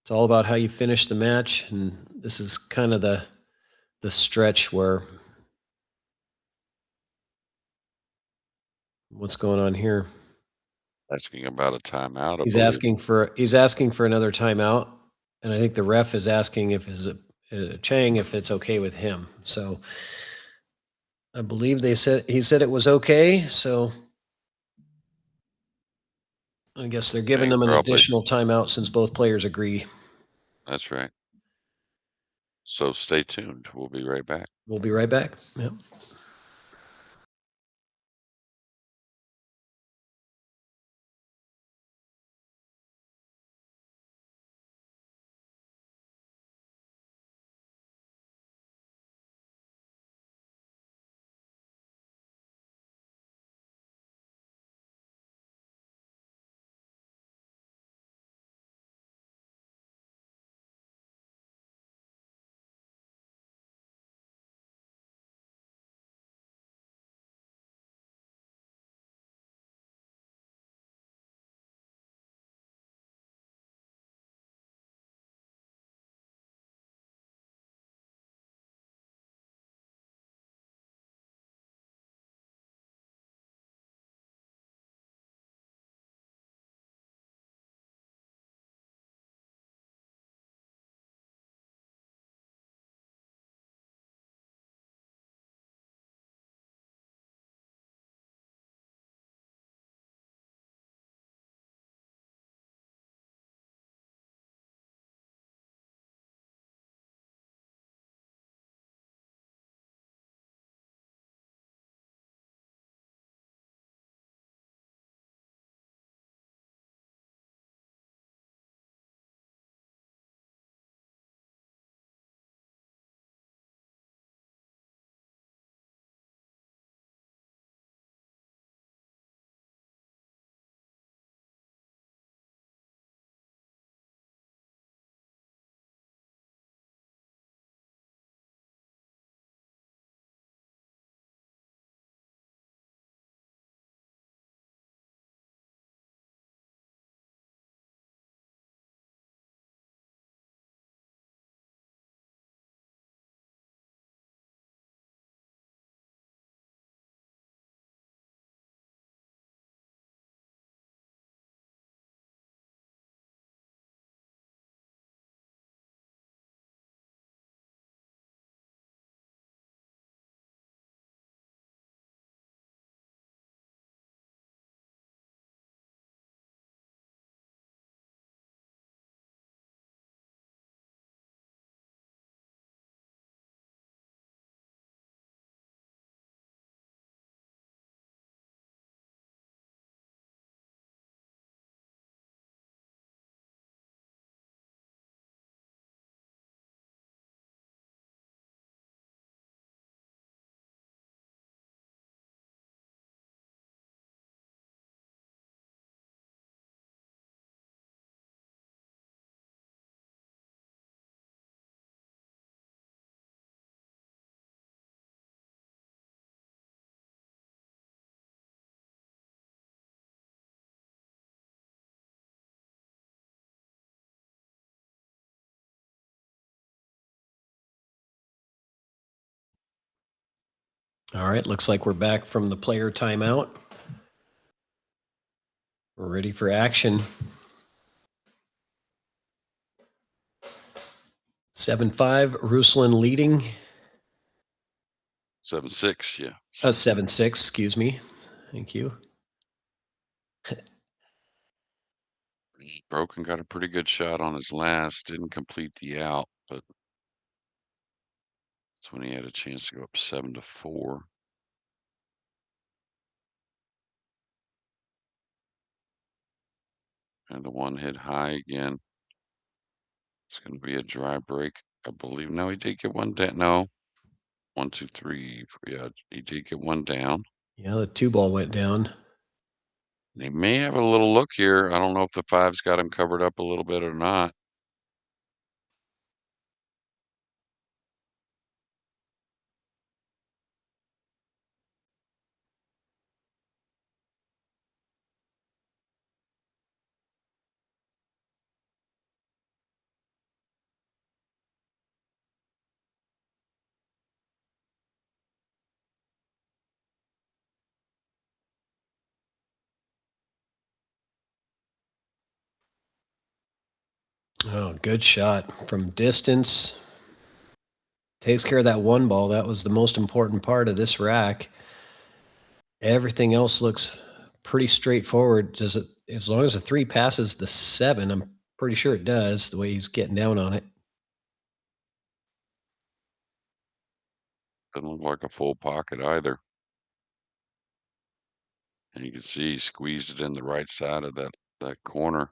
all about how you finish the match, and this is kind of the stretch where what's going on here? Asking about a timeout, I He's believe. asking for another timeout, and I think the ref is asking if Chang if it's okay with him. So I believe he said it was okay. So I guess they're giving Chang them an probably. additional timeout since both players agree. That's right. So stay tuned. We'll be right back. We'll be right back. Yep. All right, looks like we're back from the player timeout. We're ready for action. 7-5, Ruslan leading. 7-6, yeah. 7-6, excuse me. Thank you. Broken got a pretty good shot on his last, didn't complete the out, but that's when he had a chance to go up 7-4. And the one hit high again. It's going to be a dry break, I believe. No, he did get one down. No. 1, 2, 3. Yeah, he did get one down. Yeah, the 2-ball went down. They may have a little look here. I don't know if the 5's got him covered up a little bit or not. Oh, good shot from distance. Takes care of that 1 ball. That was the most important part of this rack. Everything else looks pretty straightforward. Does it? As long as the 3 passes the 7, I'm pretty sure it does. The way he's getting down on it. Doesn't look like a full pocket either. And you can see he squeezed it in the right side of that corner.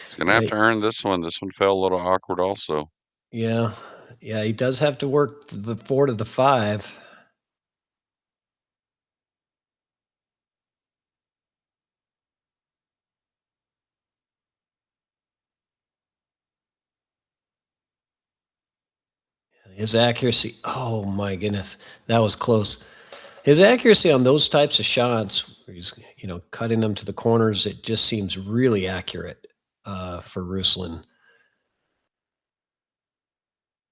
He's going to have to earn this one. This one fell a little awkward also. Yeah. Yeah, he does have to work the 4 to the 5. His accuracy, oh my goodness, that was close. His accuracy on those types of shots, where he's cutting them to the corners, it just seems really accurate for Ruslan.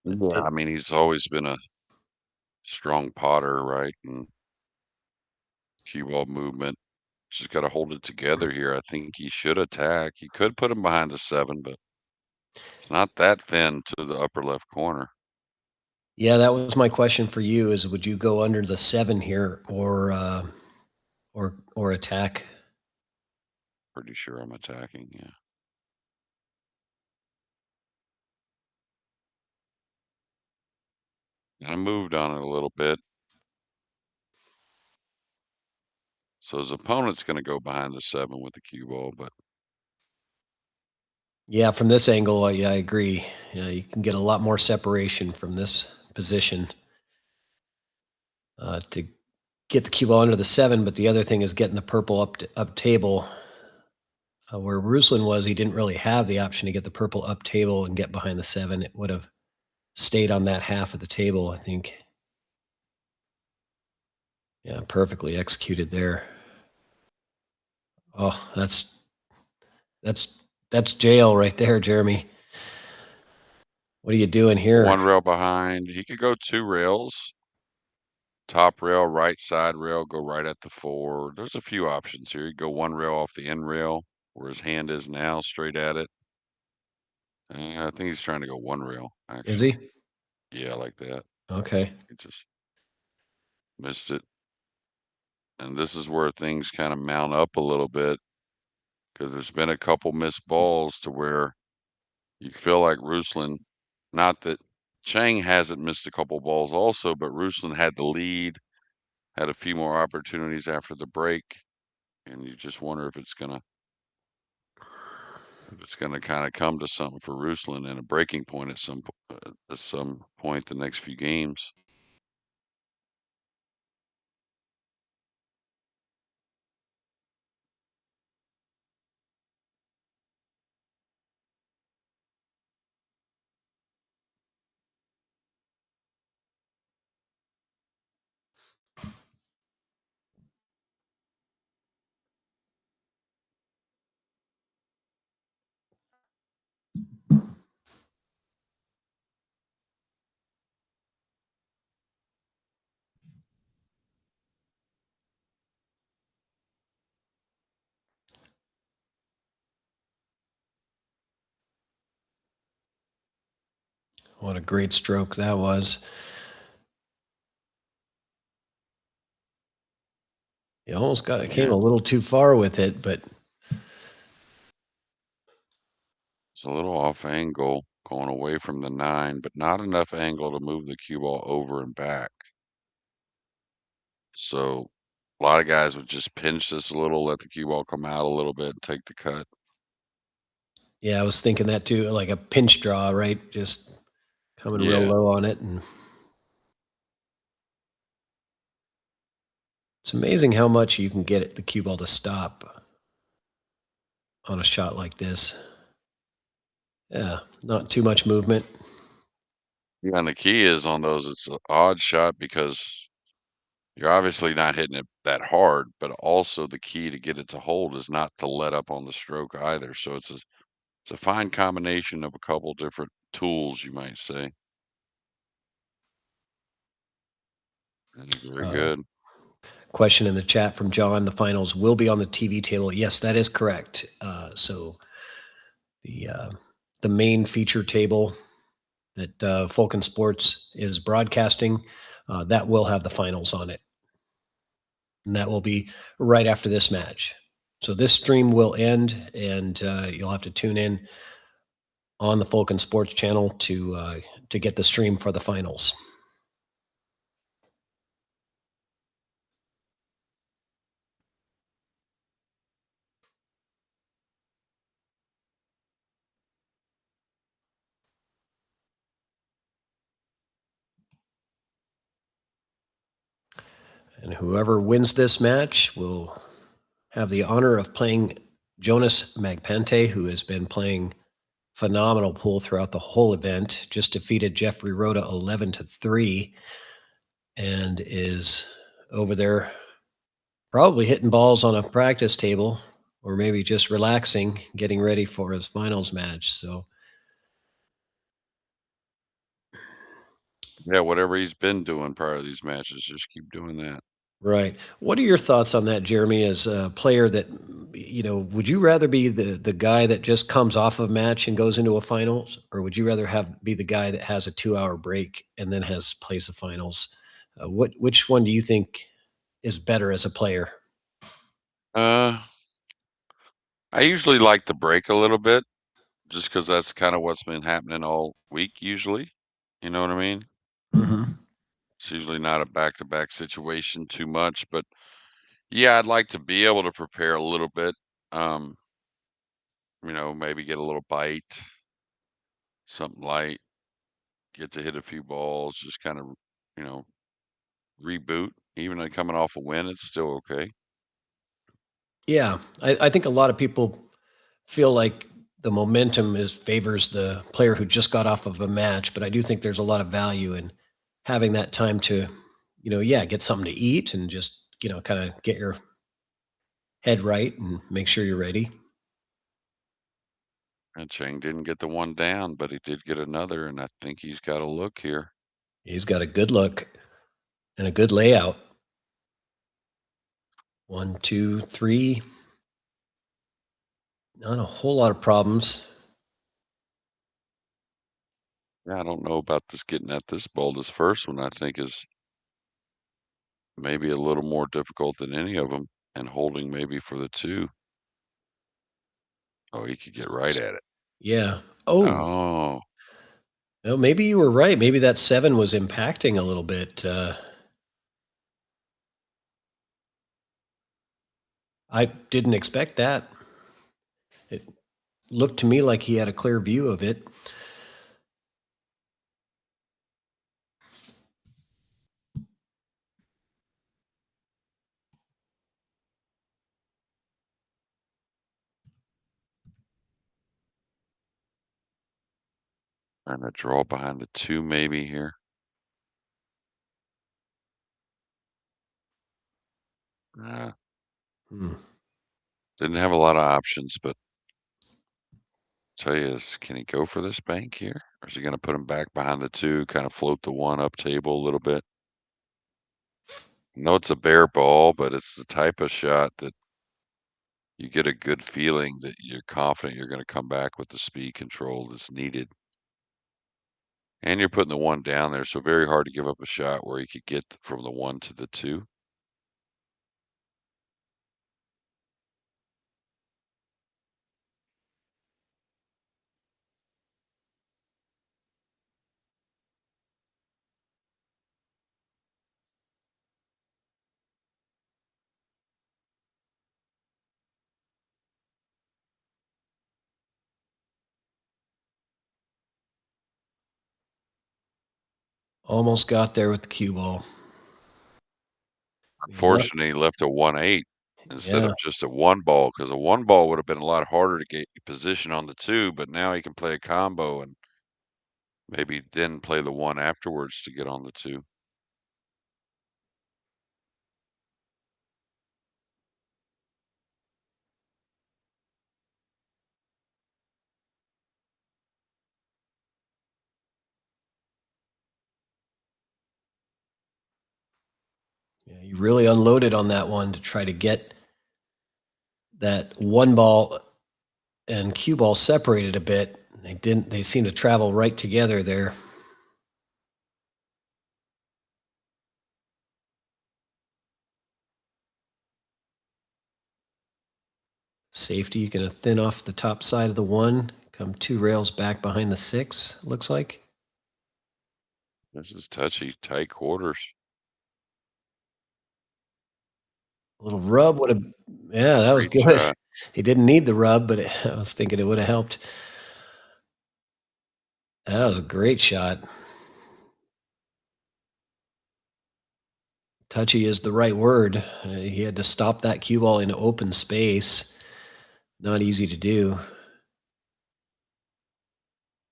Yeah, I mean, he's always been a strong potter, right? And cue ball movement. Just got to hold it together here. I think he should attack. He could put him behind the 7, but it's not that thin to the upper left corner. Yeah, that was my question for you: is would you go under the 7 here or attack? Pretty sure I'm attacking, yeah. And I moved on it a little bit. So his opponent's going to go behind the 7 with the cue ball, but Yeah, from this angle, yeah, I agree. Yeah, you can get a lot more separation from this position to get the cue ball under the 7. But the other thing is getting the purple up table. Where Ruslan was, he didn't really have the option to get the purple up table and get behind the 7. It would have stayed on that half of the table, I think. Yeah, perfectly executed there. Oh, that's jail right there, Jeremy. What are you doing here? 1 rail behind. He could go 2 rails. Top rail, right side rail, go right at the 4. There's a few options here. You go 1 rail off the end rail where his hand is now, straight at it. I think he's trying to go 1 rail, actually. Is he? Yeah, like that. Okay. He just missed it. And this is where things kind of mount up a little bit because there's been a couple missed balls to where you feel like Ruslan, not that Chang hasn't missed a couple balls also, but Ruslan had the lead, had a few more opportunities after the break, and you just wonder if it's gonna kind of come to something for Ruslan and a breaking point at some point the next few games. What a great stroke that was. He almost came Yeah. a little too far with it, but It's a little off angle going away from the 9, but not enough angle to move the cue ball over and back. So a lot of guys would just pinch this a little, let the cue ball come out a little bit, and take the cut. yeah, I was thinking that too, like a pinch draw, right? Just coming real Yeah. low on it. And it's amazing how much you can get the cue ball to stop on a shot like this. Yeah, not too much movement. Yeah, and the key is on those, it's an odd shot because you're obviously not hitting it that hard, but also the key to get it to hold is not to let up on the stroke either. So it's a fine combination of a couple different tools, you might say. Very Uh, good. Question in the chat from John: the finals will be on the TV table. Yes, that is correct. So the main feature table that Falcon Sports is broadcasting, that will have the finals on it. And that will be right after this match. So this stream will end, and you'll have to tune in on the Falcon Sports channel to get the stream for the finals. And whoever wins this match will have the honor of playing Jonas MAGPANTAY, who has been playing phenomenal pool throughout the whole event. Just defeated Jeffrey Rhoda 11-3, and is over there probably hitting balls on a practice table, or maybe just relaxing, getting ready for his finals match. So Yeah, whatever he's been doing prior to these matches, just keep doing that. right. What are your thoughts on that, Jeremy, as a player that, would you rather be the guy that just comes off of a match and goes into a finals, or would you rather be the guy that has a 2-hour break and then plays the finals? Which one do you think is better as a player? Uh, I usually like the break a little bit just because that's kind of what's been happening all week usually. You know what I mean? Mm-hmm. It's usually not a back-to-back situation too much, but yeah, I'd like to be able to prepare a little bit. Um, maybe get a little bite, something light, get to hit a few balls, just kind of, you know, reboot. Even though coming off a win, it's still okay. Yeah, I think a lot of people feel like the momentum favors the player who just got off of a match, but I do think there's a lot of value in having that time to, get something to eat and just, kind of get your head right and make sure you're ready. And Chang didn't get the one down, but he did get another, and I think he's got a look here. He's got a good look and a good layout. 1, 2, 3. Not a whole lot of problems. Yeah, I don't know about this getting at this ball. This first one, I think, is maybe a little more difficult than any of them, and holding maybe for the 2. Oh, he could get right at it. Yeah. Oh, Oh, well, maybe you were right. Maybe that 7 was impacting a little bit. I didn't expect that. It looked to me like he had a clear view of it. and a draw behind the 2 maybe here. Uh, Hmm. didn't have a lot of options, but tell you is, can he go for this bank here? Or is he going to put him back behind the 2, kind of float the 1 up table a little bit? No, it's a bare ball, but it's the type of shot that you get a good feeling that you're confident you're going to come back with the speed control that's needed. And you're putting the 1 down there, so very hard to give up a shot where you could get from the 1 to the 2. Almost got there with the cue ball. Unfortunately, he left a 1-8 instead Yeah. of just a 1 ball, because a 1 ball would have been a lot harder to get position on the 2, but now he can play a combo and maybe then play the 1 afterwards to get on the 2. Yeah, you really unloaded on that one to try to get that 1 ball and cue ball separated a bit. They didn't. They seem to travel right together there. Safety, going to thin off the top side of the 1, come 2 rails back behind the 6, looks like. This is touchy, tight quarters. A little rub would have, yeah, that was Great good. shot. He didn't need the rub, but I was thinking it would have helped. That was a great shot. Touchy is the right word. He had to stop that cue ball in open space. Not easy to do.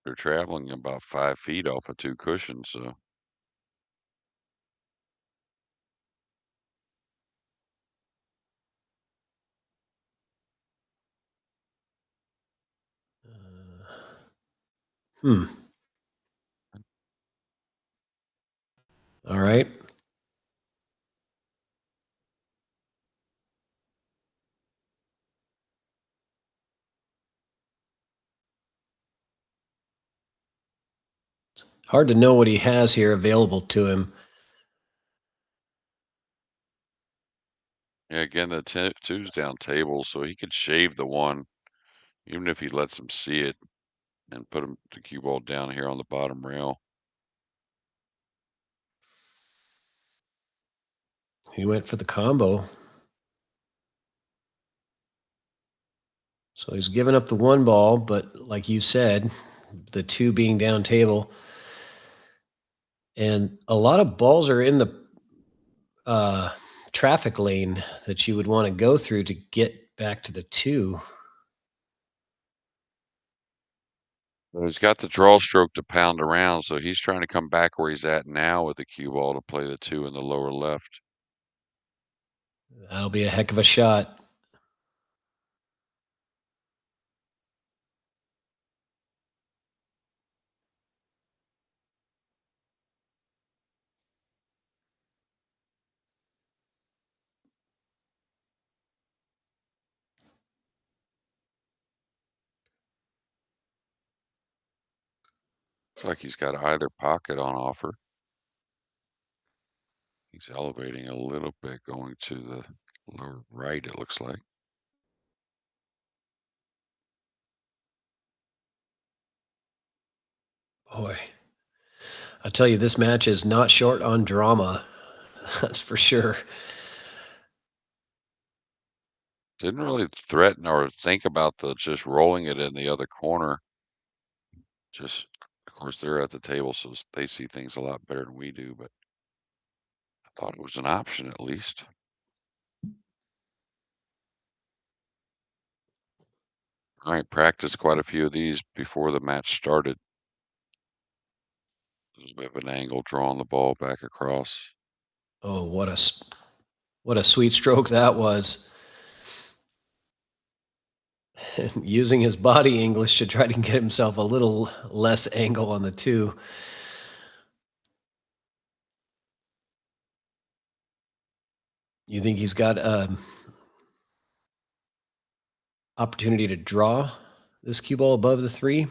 They're traveling about 5 feet off of 2 cushions, so Hmm. All right. Hard to know what he has here available to him. yeah, again, the 2's down table, so he could shave the 1, even if he lets him see it and put the cue ball down here on the bottom rail. He went for the combo. So he's given up the 1 ball, but like you said, the 2 being down table. And a lot of balls are in the traffic lane that you would want to go through to get back to the 2. But he's got the draw stroke to pound around, so he's trying to come back where he's at now with the cue ball to play the 2 in the lower left. That'll be a heck of a shot. Looks like he's got either pocket on offer. He's elevating a little bit, going to the lower right, it looks like. Boy, I tell you, this match is not short on drama. That's for sure. Didn't really threaten or think about just rolling it in the other corner. Just, of course, they're at the table, so they see things a lot better than we do, but I thought it was an option at least. All right, practiced quite a few of these before the match started. A little bit of an angle, drawing the ball back across. Oh, what a sweet stroke that was. Using his body English to try to get himself a little less angle on the 2. You think he's got opportunity to draw this cue ball above the 3? Or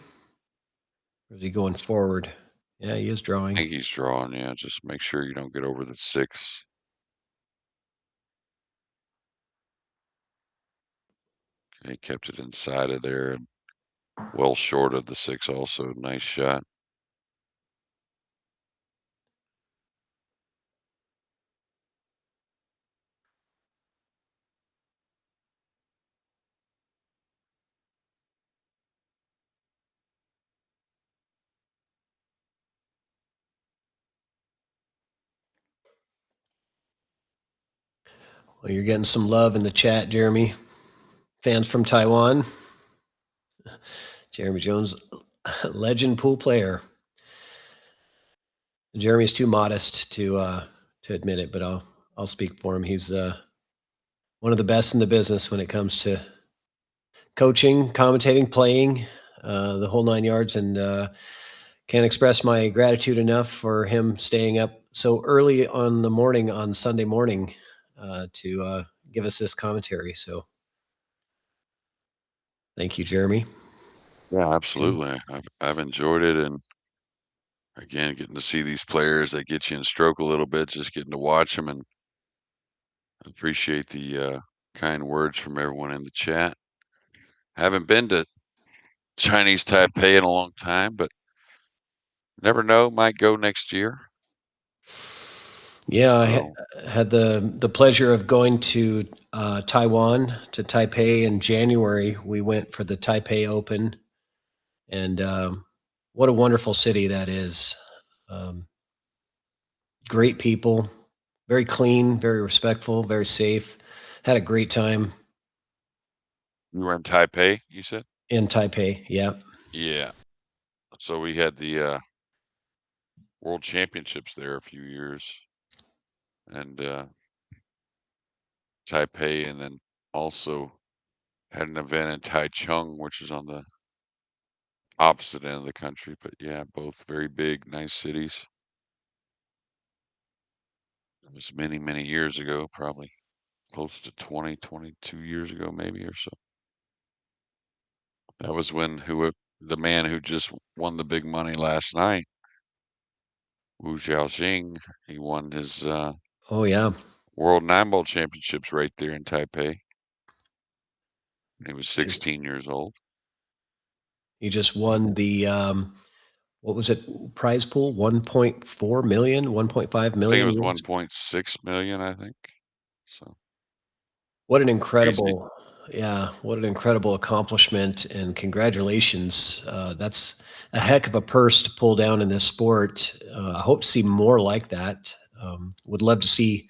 is he going forward? Yeah, he is I drawing. think he's drawing, yeah, just make sure you don't get over the 6. He kept it inside of there and well short of the 6 also. Nice shot. Well, you're getting some love in the chat, Jeremy. Fans from Taiwan. Jeremy Jones, legend pool player. Jeremy's too modest to admit it, but I'll speak for him. He's one of the best in the business when it comes to coaching, commentating, playing, the whole 9 yards, and can't express my gratitude enough for him staying up so early on the morning on Sunday morning to give us this commentary. So thank you, Jeremy. Yeah, absolutely. I've enjoyed it, and again, getting to see these players that get you in stroke a little bit, just getting to watch them, and appreciate the kind words from everyone in the chat. Haven't been to Chinese Taipei in a long time, but never know, might go next year. Yeah, So, I had the pleasure of going to Taiwan, to Taipei in January. We went for the Taipei Open, and what a wonderful city that is. Um, Great people, very clean, very respectful, very safe. Had a great time you were in Taipei, you said? in Taipei. Yeah. Yeah. So we had the World Championships there a few years, and Taipei, and then also had an event in Taichung, which is on the opposite end of the country. But yeah, both very big, nice cities. It was many, many years ago, probably close to 20, 22 years ago, maybe or so. That was when the man who just won the big money last night, Wu Zhaoxing, he won his Oh yeah. World 9-Ball Championships right there in Taipei. He was Just 16 years old. he just won the what was it? Prize pool 1.4 million, 1.5 I think it million. was 1.6 million, I think. So What an crazy. incredible, yeah, what an incredible accomplishment and congratulations. That's a heck of a purse to pull down in this sport. I hope to see more like that. Would love to see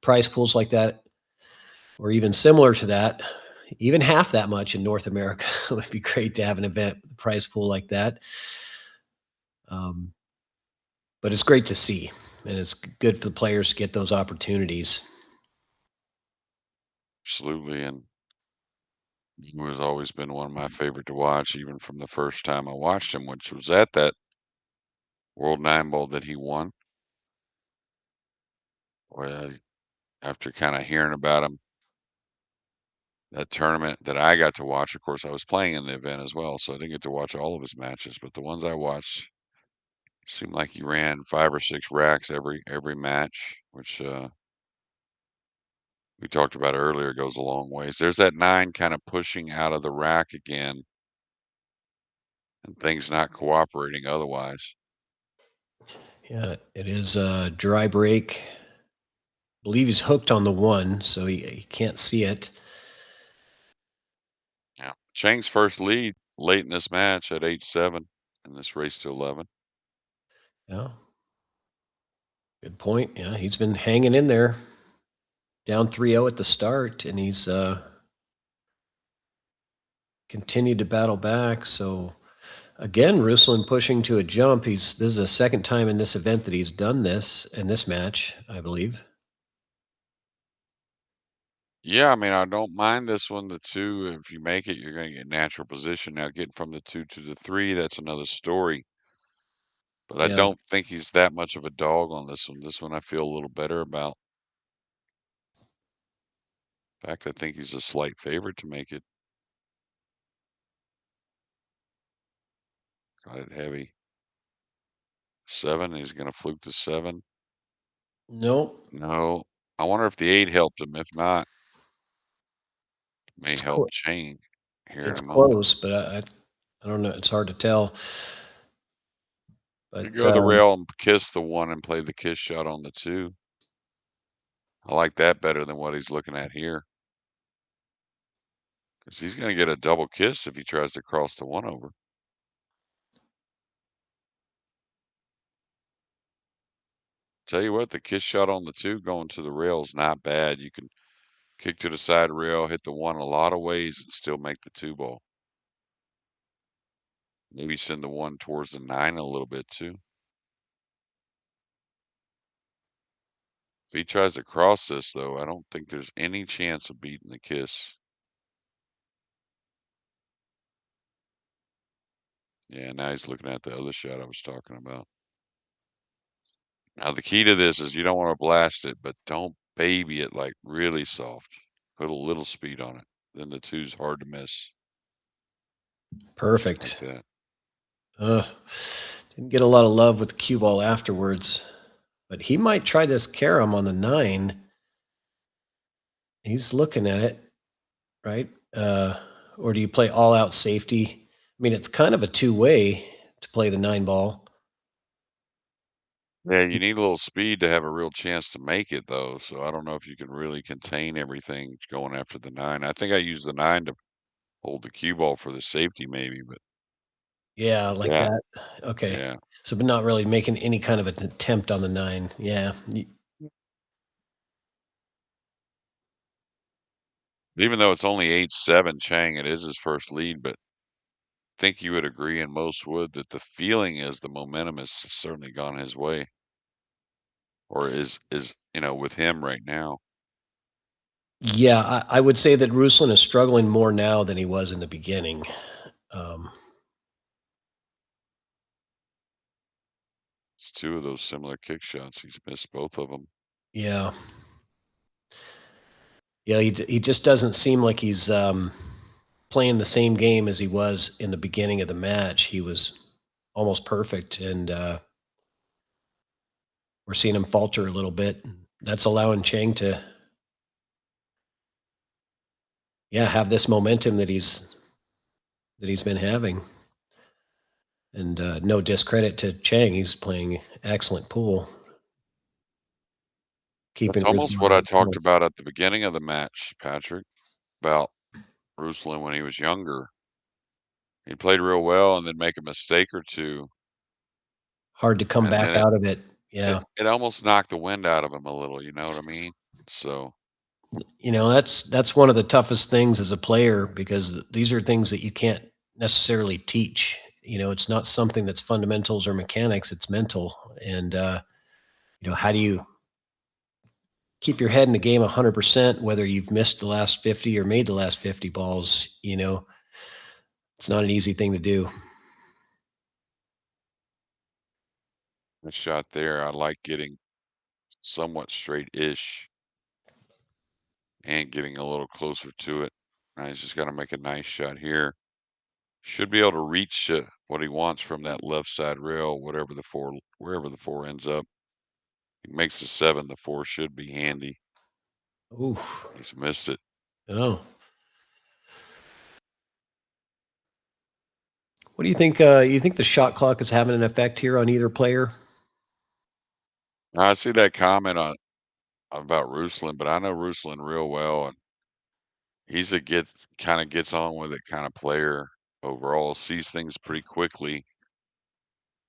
prize pools like that or even similar to that, even half that much in North America. It would be great to have an event prize pool like that. Um, but it's great to see, and it's good for the players to get those opportunities. Absolutely. And he has always been one of my favorite to watch, even from the first time I watched him, which was at that World 9-Ball that he won. Where after kind of hearing about him, that tournament that I got to watch, of course, I was playing in the event as well, so I didn't get to watch all of his matches, but the ones I watched seemed like he ran 5 or 6 racks every match, which we talked about earlier goes a long ways. There's that 9 kind of pushing out of the rack again and things not cooperating otherwise. Yeah, it is a dry break. Believe he's hooked on the one, so he can't see it. Yeah. Chang's first lead late in this match at 8-7 in this race to 11. Yeah, good point. Yeah, he's been hanging in there, down 3-0 at the start, and he's continued to battle back. So again, Ruslan pushing to a jump. This is the second time in this event that he's done this in this match, I believe. Yeah, I mean, I don't mind this one, the 2. If you make it, you're going to get natural position. Now, getting from the 2 to the 3, that's another story. But I Yeah, don't think he's that much of a dog on this one. This one I feel a little better about. In fact, I think he's a slight favorite to make it. Got it heavy. 7. He's going to fluke the 7. Nope. No. I wonder if the 8 helped him. If not, it may It's help Chang here in it's a moment. close, but I don't know. It's hard to tell. You But go the rail and kiss the 1 and play the kiss shot on the 2. I like that better than what he's looking at here. Because he's going to get a double kiss if he tries to cross the 1 over. Tell you what, the kiss shot on the 2 going to the rail is not bad. You can kick to the side rail, hit the 1 a lot of ways, and still make the 2 ball. Maybe send the 1 towards the 9 a little bit too. If he tries to cross this, though, I don't think there's any chance of beating the kiss. Yeah, now he's looking at the other shot I was talking about. Now, the key to this is you don't want to blast it, but don't baby it like really soft. Put a little speed on it. Then the 2's hard to miss. Like perfect. that. Didn't get a lot of love with the cue ball afterwards, but he might try this carom on the 9. He's looking at it, right? Or do you play all out safety? I mean, it's kind of a two-way to play the 9 ball. Yeah, you need a little speed to have a real chance to make it, though. So I don't know if you can really contain everything going after the 9. I think I used the 9 to hold the cue ball for the safety, maybe, but Yeah, like yeah, that. Okay. yeah. So, but not really making any kind of an attempt on the 9. Yeah. Even though it's only 8-7 Chang, it is his first lead, but I think you would agree, and most would, that the feeling is the momentum has certainly gone his way, or is with him right now. Yeah, I would say that Ruslan is struggling more now than he was in the beginning. Um, It's 2 of those similar kick shots. He's missed both of them. yeah. Yeah, he just doesn't seem like he's playing the same game as he was in the beginning of the match. He was almost perfect, and we're seeing him falter a little bit. That's allowing Chang to, yeah, have this momentum that he's been having. And no discredit to Chang, he's playing excellent pool, keeping That's almost Ruslan what I on talked course. about at the beginning of the match, Patrick, about Ruslan when he was younger. He played real well and then make a mistake or 2, Hard to come and back then it out of it. it Yeah. it almost knocked the wind out of him a little, you know what I mean? So, That's one of the toughest things as a player because these are things that you can't necessarily teach. It's not something that's fundamentals or mechanics, it's mental. And how do you keep your head in the game 100% whether you've missed the last 50 or made the last 50 balls? It's not an easy thing to do. the shot there, I like getting somewhat straight-ish and getting a little closer to it. Now he's just gotta make a nice shot here. Should be able to reach, what he wants from that left side rail, wherever the 4 ends up. He makes the 7, the 4 should be handy. Ooh. He's missed it. Oh. What do you think? You think the shot clock is having an effect here on either player? Now, I see that comment on about Ruslan, but I know Ruslan real well, and he's a kinda gets on with it kinda player overall, sees things pretty quickly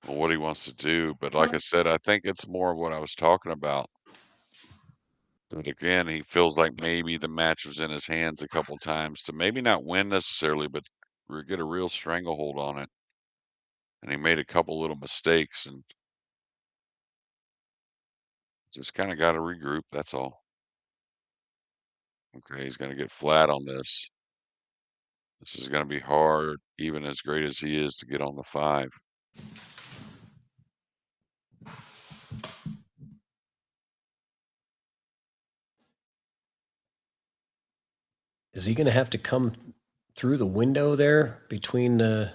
on what he wants to do, but like I said, I think it's more of what I was talking about. But again, he feels like maybe the match was in his hands a couple times to maybe not win necessarily, but get a real stranglehold on it. And he made a couple little mistakes and just kind of got to regroup. That's all. Okay, he's going to get flat on this. This is going to be hard, even as great as he is, to get on the 5. Is he going to have to come through the window there between the?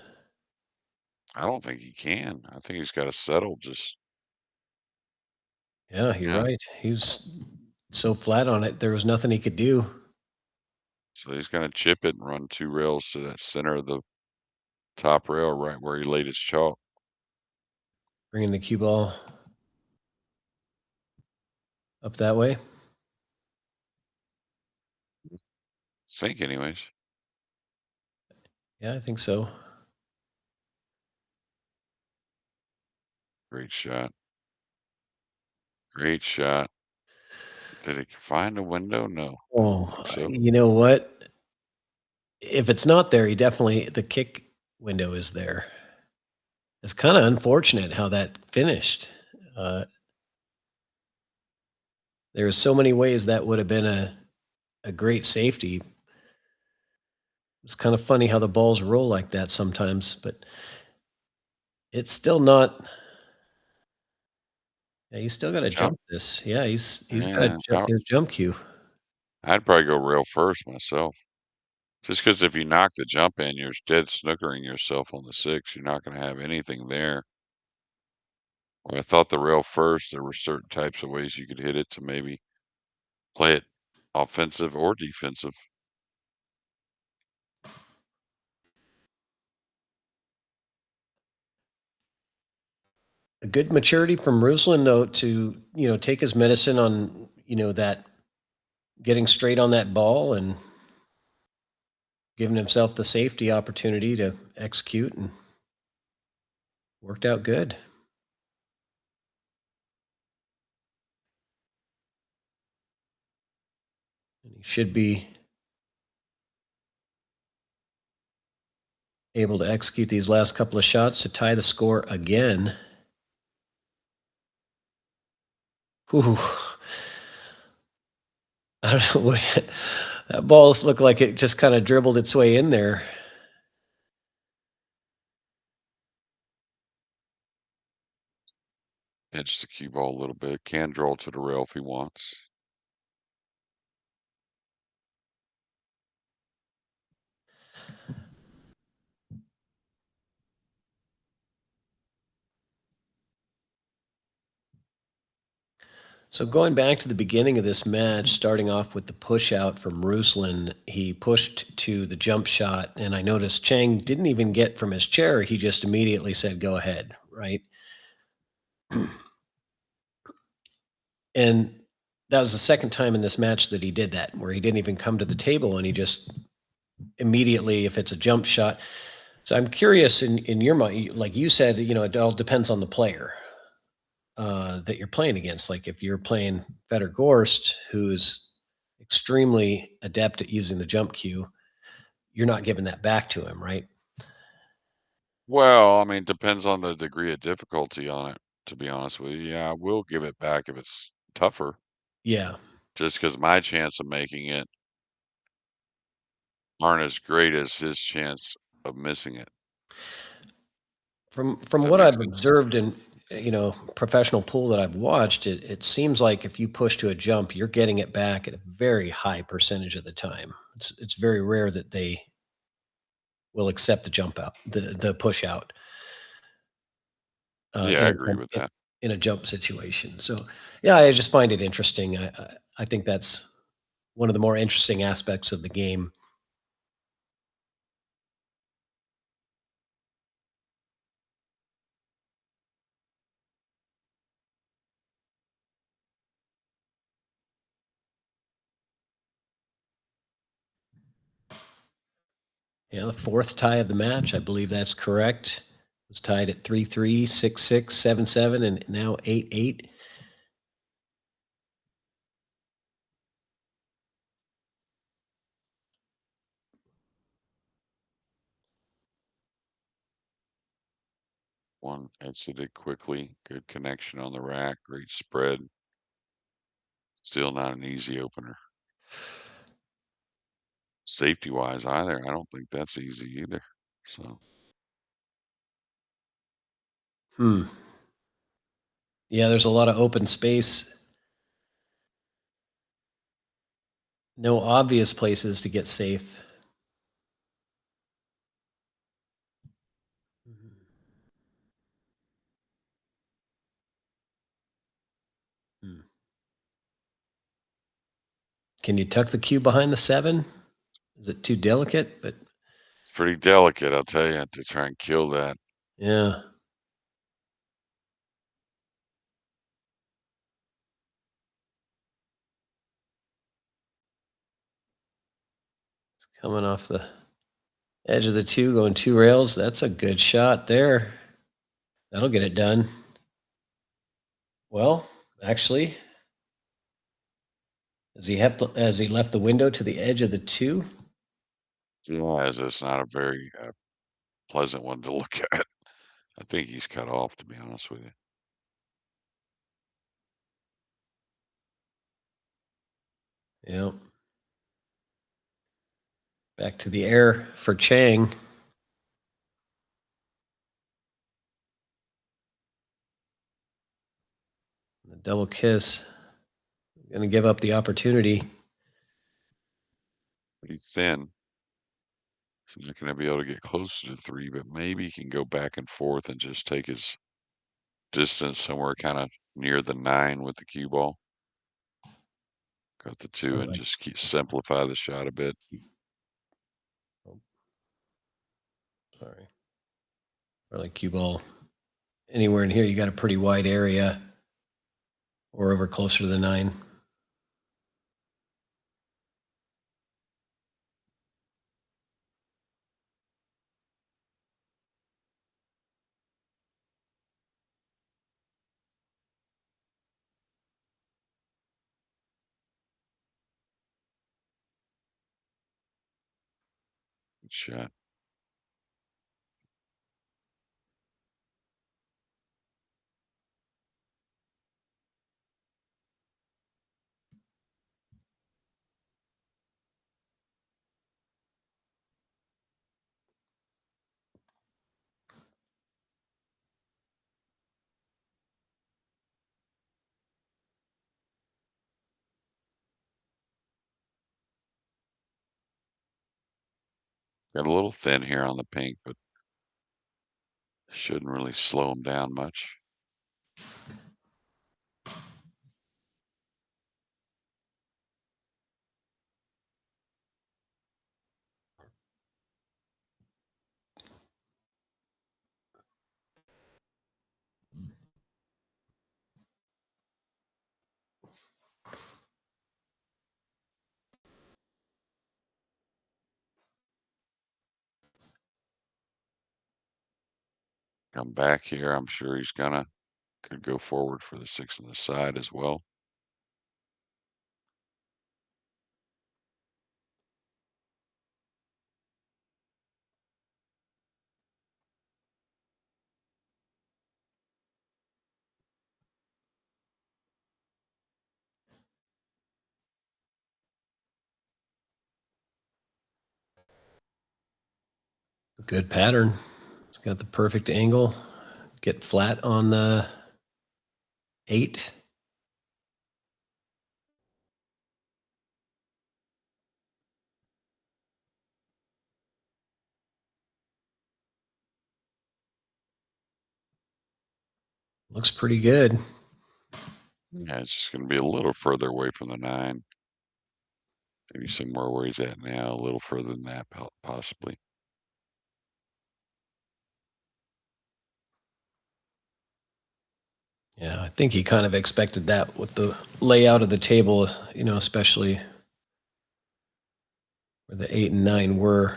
I don't think he can. I think he's got to settle. Just Yeah, you're yeah. right. He was so flat on it, there was nothing he could do. So he's going to chip it and run 2 rails to that center of the top rail, right where he laid his chalk. Bringing the cue ball up that way. I think, anyways. Yeah, I think so. Great shot. Great shot. Did he find a window? No, I don't Oh, think so. you know what? If it's not there, he definitely the kick window is there. It's kind of unfortunate how that finished. Uh, there so many ways that would have been a great safety. It's kind of funny how the balls roll like that sometimes, but it's still not. Yeah, he's still got to Jump. jump this. Yeah, he's got to Yeah, jump his jump cue. I'd probably go rail first myself. Just because if you knock the jump in, you're dead snookering yourself on the 6. You're not going to have anything there. Or I thought the rail first, there were certain types of ways you could hit it to maybe play it offensive or defensive. A good maturity from Ruslan though to take his medicine on that getting straight on that ball and giving himself the safety opportunity to execute and worked out good. And he should be able to execute these last couple of shots to tie the score again. Whew. I don't know what that ball looked like it just kind of dribbled its way in there. Edge the cue ball a little bit. Can draw to the rail if he wants. So going back to the beginning of this match, starting off with the push out from Ruslan, he pushed to the jump shot, and I noticed Chang didn't even get from his chair. He just immediately said, "Go ahead," right? And that was the second time in this match that he did that, where he didn't even come to the table and he just immediately, if it's a jump shot. So I'm curious in your mind, like you said, it all depends on the player that you're playing against. Like if you're playing Vetter Gorst, who's extremely adept at using the jump cue, you're not giving that back to him, right? Well, I mean, depends on the degree of difficulty on it, to be honest with you. Yeah, I will give it back if it's tougher, Yeah. just because my chance of making it aren't as great as his chance of missing it. From Does that what make I've sense? observed in professional pool that I've watched, it seems like if you push to a jump, you're getting it back at a very high percentage of the time. It's very rare that they will accept the jump out, the push out Yeah, I agree with that. in a jump situation. So yeah, I just find it interesting. I think that's one of the more interesting aspects of the game. Yeah, the fourth tie of the match, I believe that's correct. It was tied at 3-3, 6-6, 7-7, and now 8-8. One exited quickly. Good connection on the rack. Great spread. Still not an easy opener. Safety wise, either. I don't think that's easy either. So, Hmm. Yeah, there's a lot of open space. No obvious places to get safe. Can you tuck the cue behind the 7? Is it too delicate? But It's pretty delicate, I'll tell you, to try and kill that. yeah. It's coming off the edge of the 2, going 2 rails. That's a good shot there. That'll get it done. Well, actually, has he left the window to the edge of the 2? Yeah, it's not a very pleasant one to look at. I think he's cut off, to be honest with you. Yep. Back to the air for Chang. The double kiss. Going to give up the opportunity. Pretty thin. He's not going to be able to get closer to 3, but maybe he can go back and forth and just take his distance somewhere kind of near the 9 with the cue ball. Got the 2 and just simplify the shot a bit. Oh, sorry. Or like cue ball. Anywhere in here, you got a pretty wide area. Or over closer to the 9. Good shot. Got a little thin here on the pink, but shouldn't really slow him down much. Come back here. I'm sure he's could go forward for the 6 on the side as well. Good pattern. It's got the perfect angle. Get flat on the 8. Looks pretty good. Yeah, it's just going to be a little further away from the 9. Maybe somewhere where he's at now, a little further than that, possibly. Yeah, I think he kind of expected that with the layout of the table, especially where the 8 and 9 were.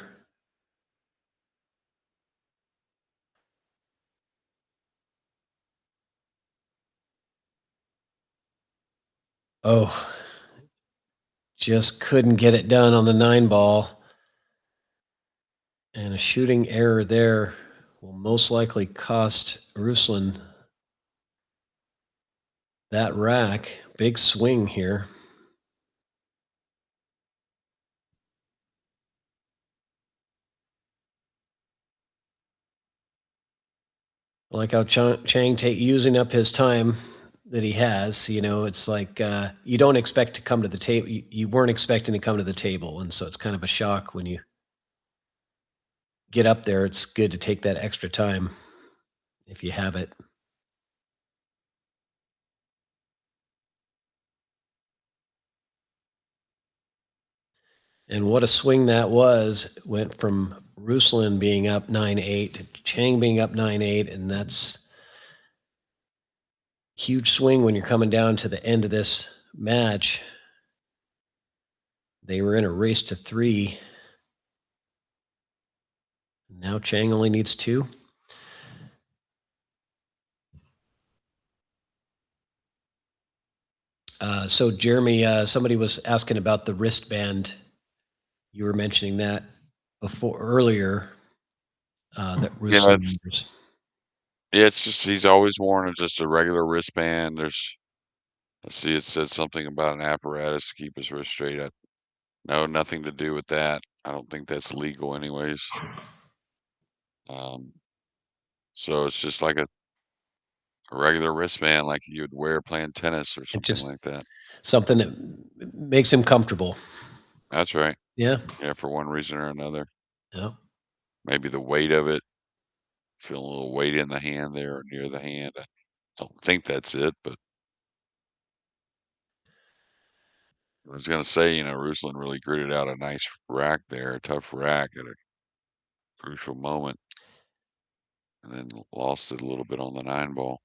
Oh, just couldn't get it done on the 9 ball. And a shooting error there will most likely cost Ruslan that rack. Big swing here. I like how Chang using up his time that he has. It's like you don't expect to come to the table. You weren't expecting to come to the table. And so it's kind of a shock when you get up there. It's good to take that extra time if you have it. And what a swing that was. Went from RUSLAN being up 9-8 to CHANG being up 9-8, and that's huge swing when you're coming down to the end of this match. They were in a race to 3. Now CHANG only needs 2. So Jeremy, somebody was asking about the wristband. You were mentioning that before earlier. That RUSLAN members. Yeah, it's just he's always worn just a regular wristband. Let's see, it said something about an apparatus to keep his wrist straight. No, nothing to do with that. I don't think that's legal anyways. So it's just like a regular wristband like you'd wear playing tennis or something like that. Something that makes him comfortable. That's right. Yeah. Yeah, for one reason or another. Yeah. Maybe the weight of it. Feeling a little weight in the hand there or near the hand. I don't think that's it, but I was gonna say, Ruslan really gritted out a nice rack there, a tough rack at a crucial moment, and then lost it a little bit on the 9 ball.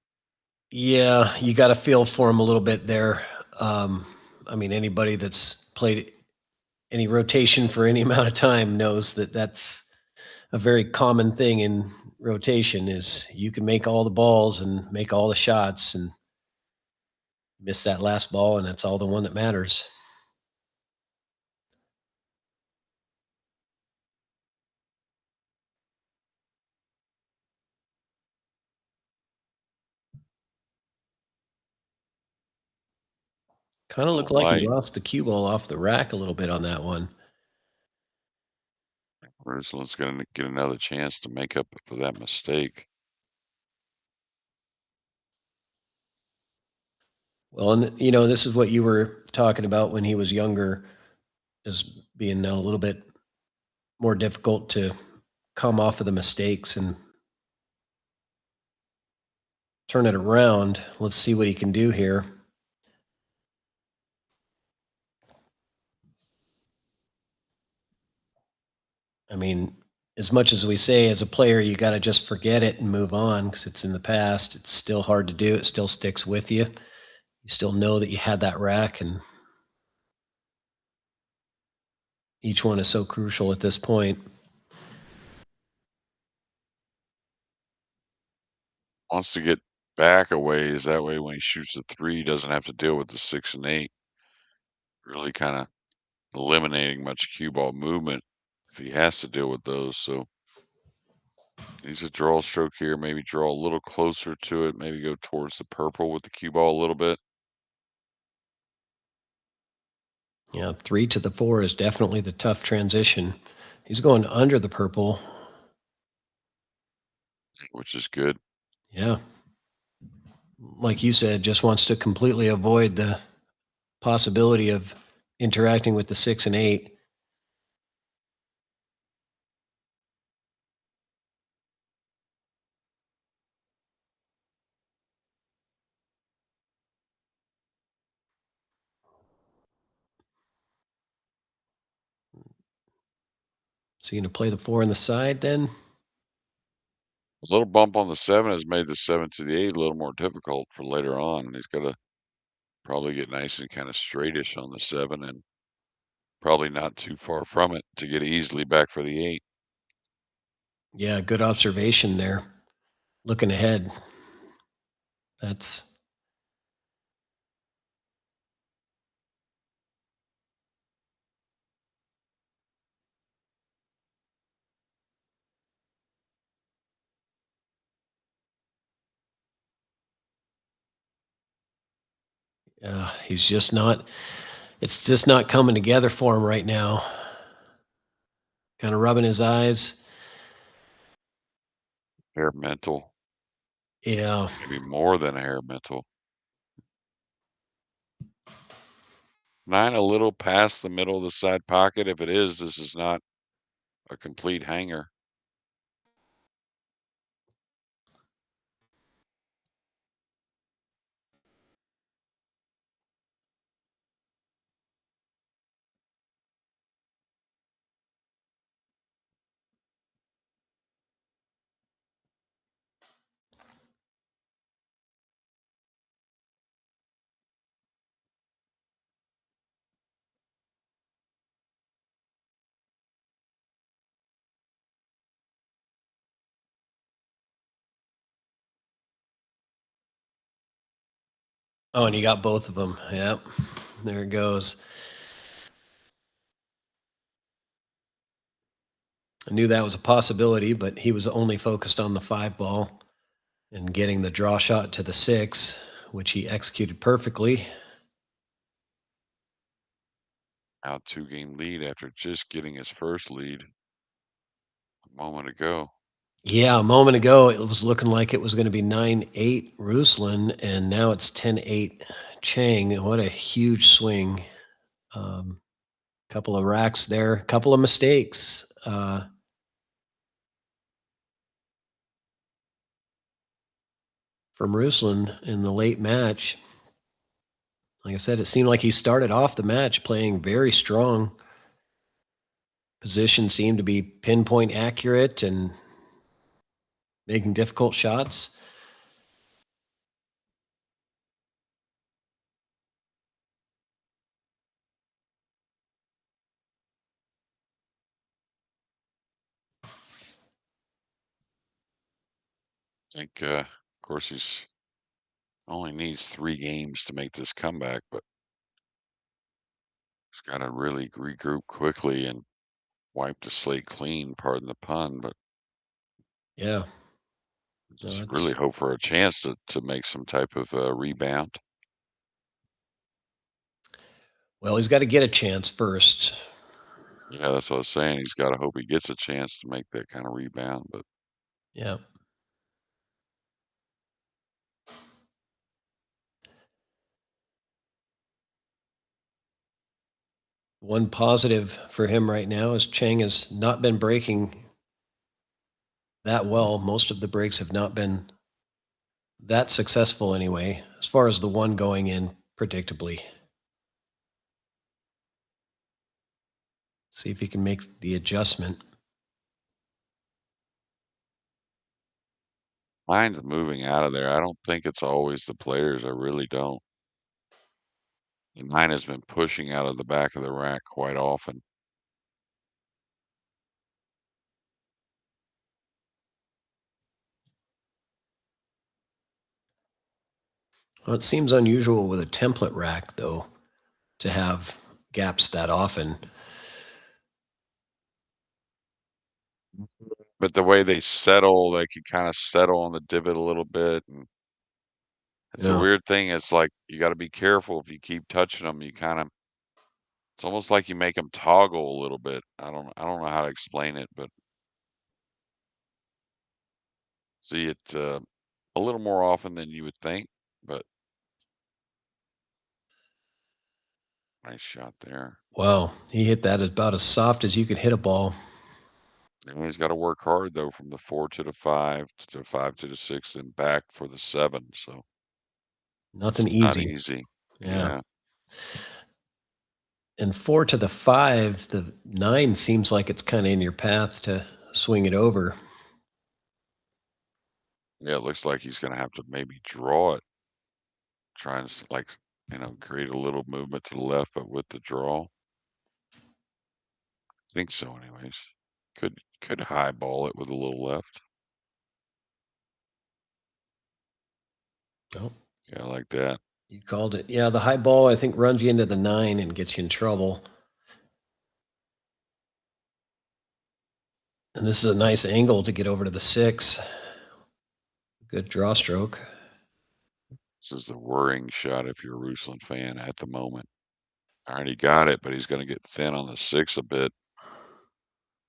Yeah, you got to feel for him a little bit there. I mean, anybody that's played any rotation for any amount of time knows that that's a very common thing in rotation is you can make all the balls and make all the shots and miss that last ball, and that's all the one that matters. Kind of looked like he lost the cue ball off the rack a little bit on that one. Ruslan's going to get another chance to make up for that mistake. Well, and this is what you were talking about when he was younger, as being a little bit more difficult to come off of the mistakes and turn it around. Let's see what he can do here. I mean, as much as we say as a player, you got to just forget it and move on because it's in the past. It's still hard to do. It still sticks with you. You still know that you had that rack, and each one is so crucial at this point. Wants to get back a ways. That way, when he shoots the 3, he doesn't have to deal with the 6 and 8. Really kind of eliminating much cue ball movement if he has to deal with those. So needs a draw stroke here. Maybe draw a little closer to it. Maybe go towards the purple with the cue ball a little bit. Yeah, 3 to the 4 is definitely the tough transition. He's going under the purple, which is good. Yeah. Like you said, just wants to completely avoid the possibility of interacting with the 6 and 8. So you going to play the 4 on the side then? A little bump on the 7 has made the 7 to the 8 a little more difficult for later on. He's got to probably get nice and kind of straightish on the 7 and probably not too far from it to get easily back for the 8. Yeah, good observation there. Looking ahead. That's he's just not, it's just not coming together for him right now. Kind of rubbing his eyes. Hair mental. Yeah. Maybe more than a hair mental. 9 a little past the middle of the side pocket. If it is, this is not a complete hanger. Oh, and you got both of them. Yep. There it goes. I knew that was a possibility, but he was only focused on the 5 ball and getting the draw shot to the 6, which he executed perfectly. Out 2-game lead after just getting his first lead a moment ago. Yeah, a moment ago it was looking like it was going to be 9-8 Ruslan, and now it's 10-8 Chang. What a huge swing. Couple of racks there, a couple of mistakes. From Ruslan in the late match. Like I said, it seemed like he started off the match playing very strong. Position seemed to be pinpoint accurate and making difficult shots. I think, of course, he's only needs 3 games to make this comeback, but he's got to really regroup quickly and wipe the slate clean, pardon the pun, but Yeah. just No, really hope for a chance to make some type of rebound. well, he's got to get a chance first. Yeah, that's what I was saying. He's got to hope he gets a chance to make that kind of rebound, but Yeah. One positive for him right now is Chang has not been breaking that well. Most of the breaks have not been that successful anyway, as far as the one going in predictably. See if he can make the adjustment. mind moving out of there. I don't think it's always the players. I really don't. And mine has been pushing out of the back of the rack quite often. Well, it seems unusual with a template rack, though, to have gaps that often. But the way they settle, they can kind of settle on the divot a little bit. And it's a Yeah. weird thing. It's like you got to be careful if you keep touching them. You kind of, it's almost like you make them toggle a little bit. I don't know how to explain it, but see it a little more often than you would think. But nice shot there. Wow. He hit that about as soft as you could hit a ball. And he's got to work hard though, from the 4 to the 5 to the 5 to the 6 and back for the 7. So Nothing it's not easy. easy. Yeah. Yeah. And 4 to the 5, the 9 seems like it's kind of in your path to swing it over. Yeah, it looks like he's going to have to maybe draw it, try and like, create a little movement to the left, but with the draw. I think so, anyways. Could highball it with a little left. Oh, Yeah, like that. you called it. Yeah, the high ball, I think, runs you into the 9 and gets you in trouble. And this is a nice angle to get over to the 6. Good draw stroke. This is the worrying shot if you're a Ruslan fan at the moment. Already got it, but he's going to get thin on the 6 a bit.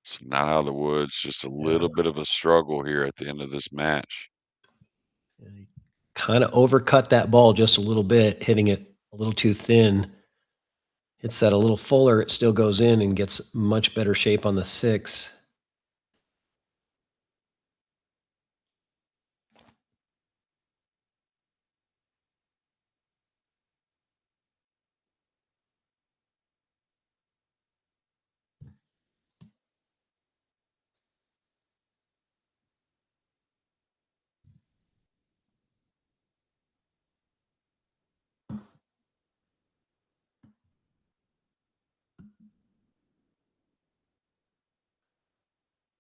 So not out of the woods, just a Yeah. little bit of a struggle here at the end of this match. Kind of overcut that ball just a little bit, hitting it a little too thin. Hits that a little fuller, it still goes in and gets much better shape on the 6.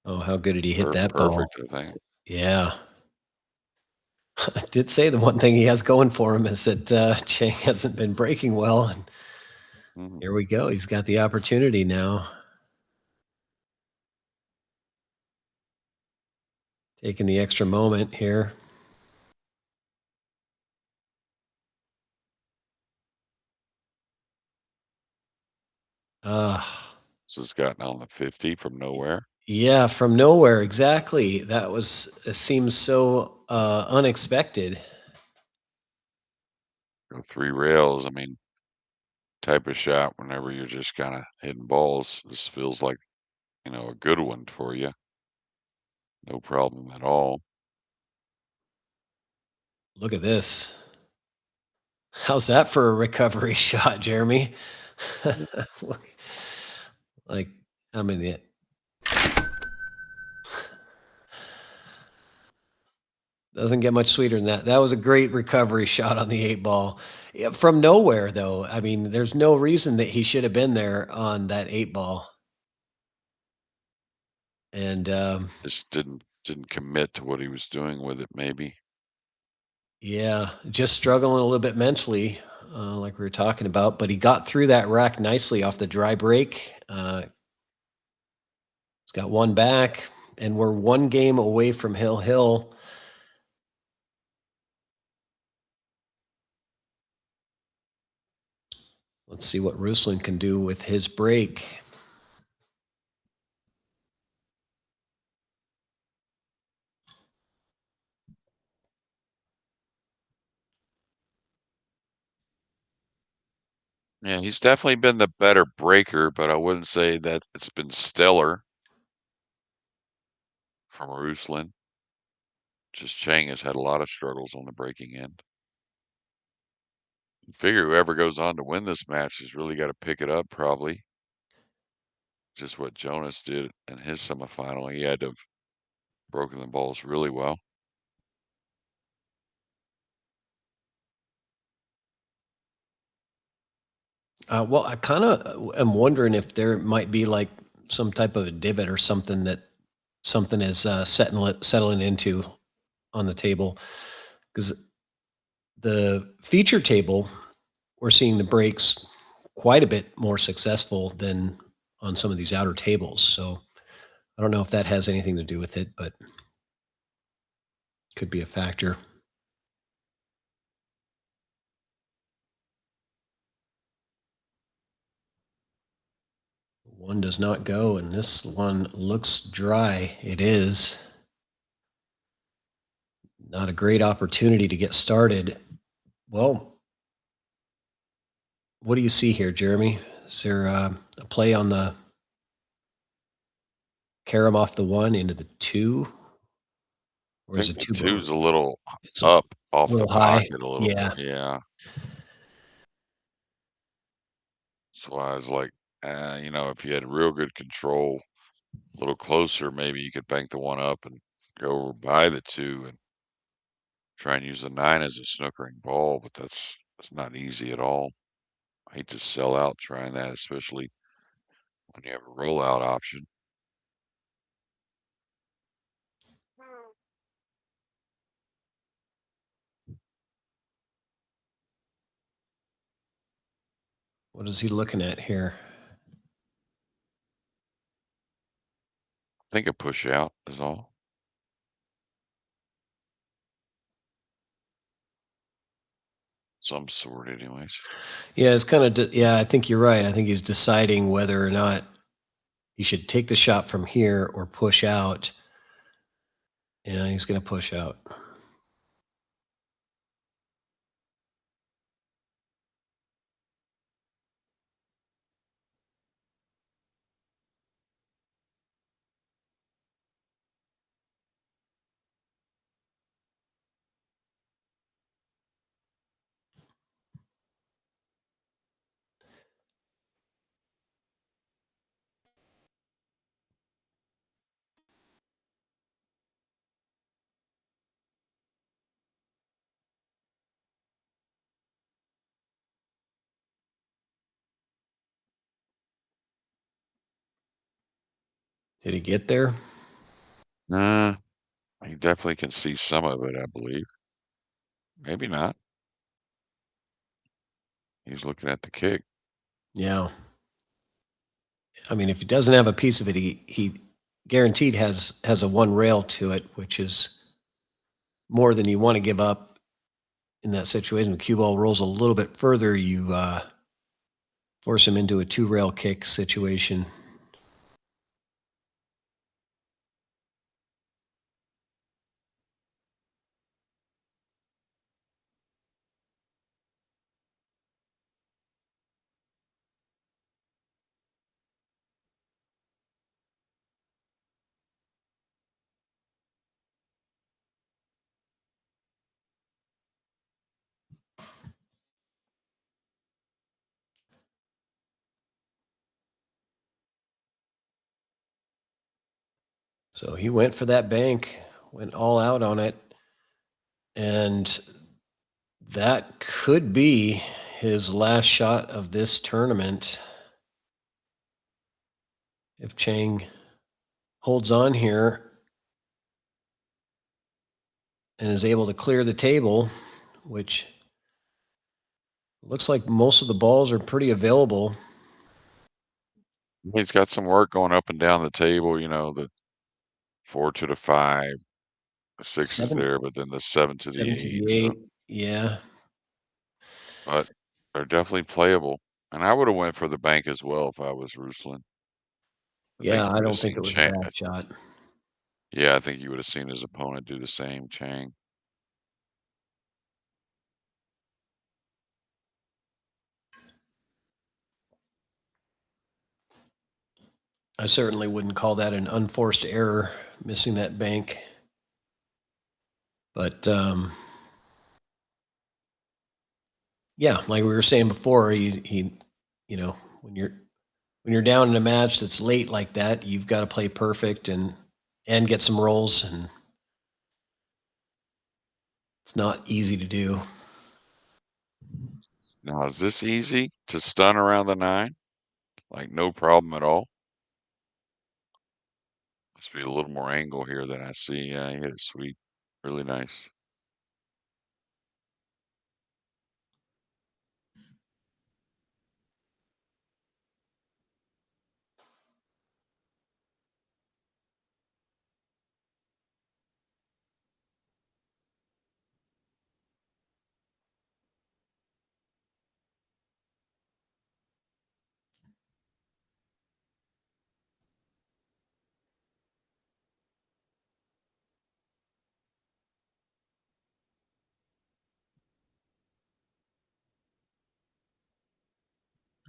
Oh, how good did he hit that ball? Perfect, I think. Yeah. I did say the one thing he has going for him is that Chang hasn't been breaking well. And Mhm. here we go. He's got the opportunity now. Taking the extra moment here. Uh, This has gotten on the 50 from nowhere. yeah, from nowhere. Exactly. That was, it seems so unexpected. Go 3 rails. I mean, type of shot whenever you're just kind of hitting balls. This feels like, a good one for you. No problem at all. Look at this. How's that for a recovery shot, Jeremy? Like, I mean, doesn't get much sweeter than that. That was a great recovery shot on the 8 ball. Yeah, from nowhere, though. I mean, there's no reason that he should have been there on that 8 ball. And Just didn't commit to what he was doing with it, maybe. yeah, just struggling a little bit mentally, like we were talking about. But he got through that rack nicely off the dry break. He's got one back, and we're one game away from Hill Hill. Let's see what Ruslan can do with his break. Yeah, he's definitely been the better breaker, but I wouldn't say that it's been stellar from Ruslan. Just Chang has had a lot of struggles on the breaking end. Figure whoever goes on to win this match has really got to pick it up, probably. Just what Jonas did in his semifinal. He had to have broken the balls really well. Well, I kind of am wondering if there might be like some type of a divot or something that something is settling into on the table, because the feature table, we're seeing the breaks quite a bit more successful than on some of these outer tables. So I don't know if that has anything to do with it, but could be a factor. One does not go, and this one looks dry. It is. Not a great opportunity to get started. Well, what do you see here, Jeremy? Is there a play on the carom off the 1 into the 2? I Or is think it the too low? two's a little It's a up off the little high. pocket a little. Yeah. Yeah. So I was like, if you had real good control, a little closer, maybe you could bank the 1 up and go over by the 2 and try and use the 9 as a snookering ball, but that's not easy at all. I hate to sell out trying that, especially when you have a rollout option. What is he looking at here? I think a push out is all. Some sort, anyways. Yeah, it's kind of, yeah, I think you're right. I think he's deciding whether or not he should take the shot from here or push out. Yeah, he's going to push out. Did he get there? Nah, you definitely can see some of it, I believe. Maybe not. He's looking at the kick. Yeah. I mean, if he doesn't have a piece of it, he guaranteed has a one rail to it, which is more than you want to give up in that situation. The cue ball rolls a little bit further, you force him into a two rail kick situation. So he went for that bank, went all out on it. And that could be his last shot of this tournament. If Chang holds on here and is able to clear the table, which looks like most of the balls are pretty available. He's got some work going up and down the table, you know, the 4 to the 5, the 6 is there, but then the 7 to the 7 to 8. the So, 8. Yeah. but they're definitely playable. And I would have went for the bank as well if I was Ruslan. I think Yeah, you I would have don't think seen it was a Chang. bad shot. Yeah, I think you would have seen his opponent do the same, Chang. I certainly wouldn't call that an unforced error, missing that bank. But yeah, like we were saying before, he you know, when you're down in a match that's late like that, you've got to play perfect and get some rolls, and it's not easy to do. Now, is this easy to stun around the 9? Like, no problem at all? Must be a little more angle here than I see. Yeah, he hit it sweet. Really nice.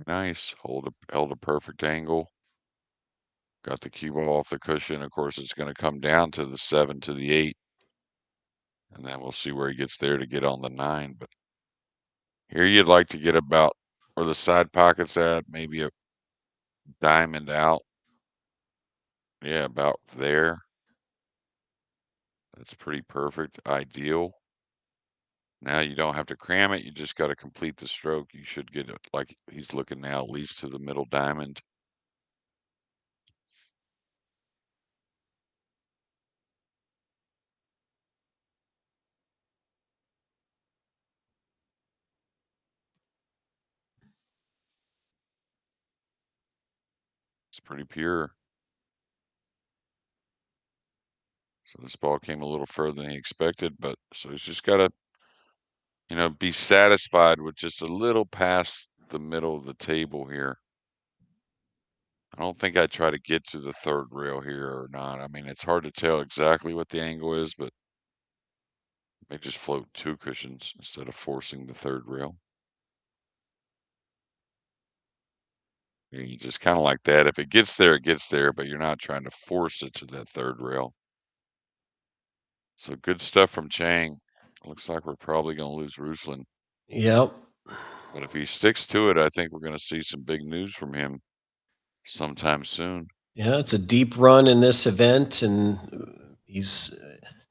Nice. Held a perfect angle. Got the cue ball off the cushion. Of course, it's going to come down to the 7 to the 8. And then we'll see where he gets there to get on the 9. But here you'd like to get about where the side pocket's at, maybe a diamond out. Yeah, about there. That's pretty perfect. Ideal. Now you don't have to cram it. You just got to complete the stroke. You should get it like he's looking now, at least to the middle diamond. It's pretty pure. So this ball came a little further than he expected, but so he's just got to, you know, be satisfied with just a little past the middle of the table here. I don't think I'd try to get to the third rail here or not. I mean, it's hard to tell exactly what the angle is, but may just float 2 cushions instead of forcing the third rail. You just kind of like that. If it gets there, it gets there, but you're not trying to force it to that third rail. So good stuff from Chang. Looks like we're probably going to lose Ruslan. Yep. But if he sticks to it, I think we're going to see some big news from him sometime soon. Yeah, it's a deep run in this event, and he's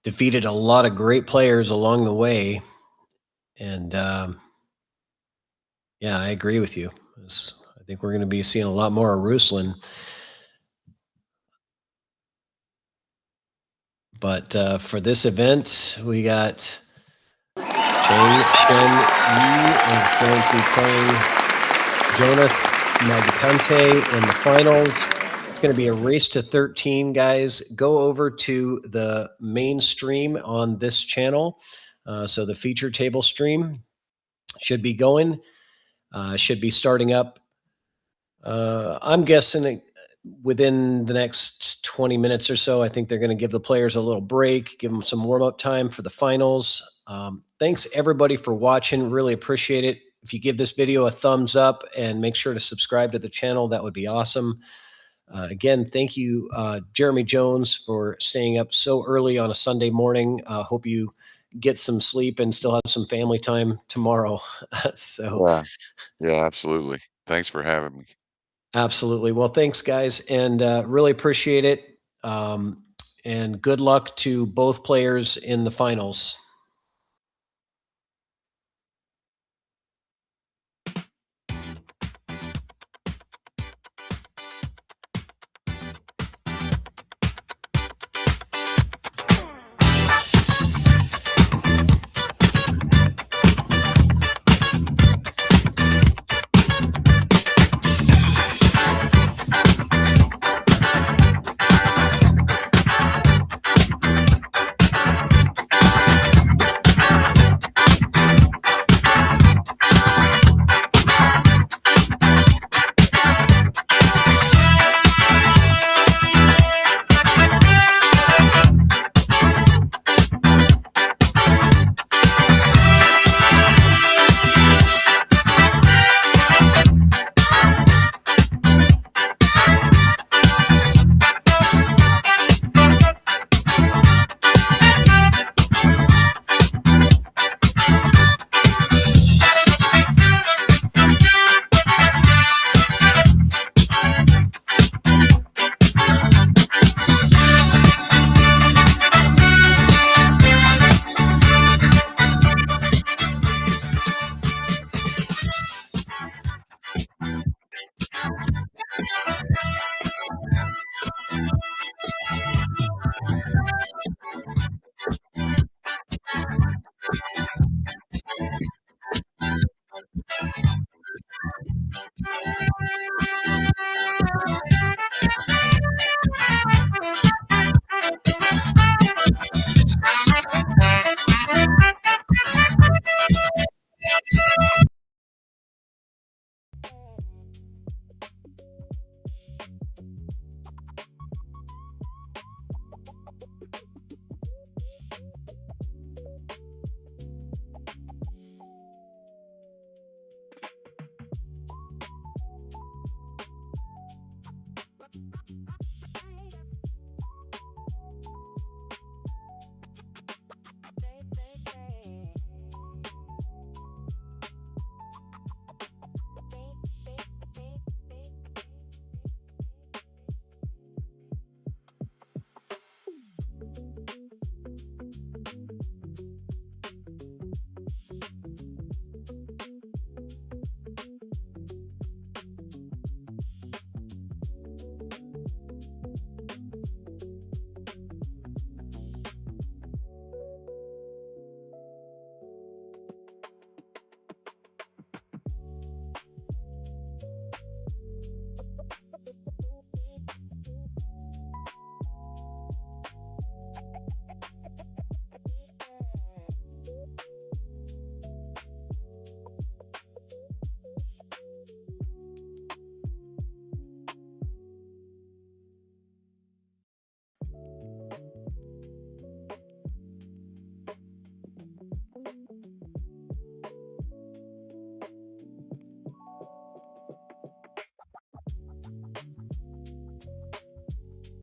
defeated a lot of great players along the way. And yeah, I agree with you. I think we're going to be seeing a lot more of Ruslan. But for this event, we got Chang Shen Yi is going to be playing Jonas MAGPANTAY in the finals. It's going to be a race to 13, guys. Go over to the main stream on this channel. So the feature table stream should be going, should be starting up. I'm guessing within the next 20 minutes or so. I think they're going to give the players a little break, give them some warm-up time for the finals. Thanks everybody for watching. Really appreciate it. If you give this video a thumbs up and make sure to subscribe to the channel, that would be awesome. Again, thank you, Jeremy Jones, for staying up so early on a Sunday morning. Hope you get some sleep and still have some family time tomorrow. So Yeah, absolutely. Thanks for having me. absolutely. Well, thanks, guys, and really appreciate it. And good luck to both players in the finals.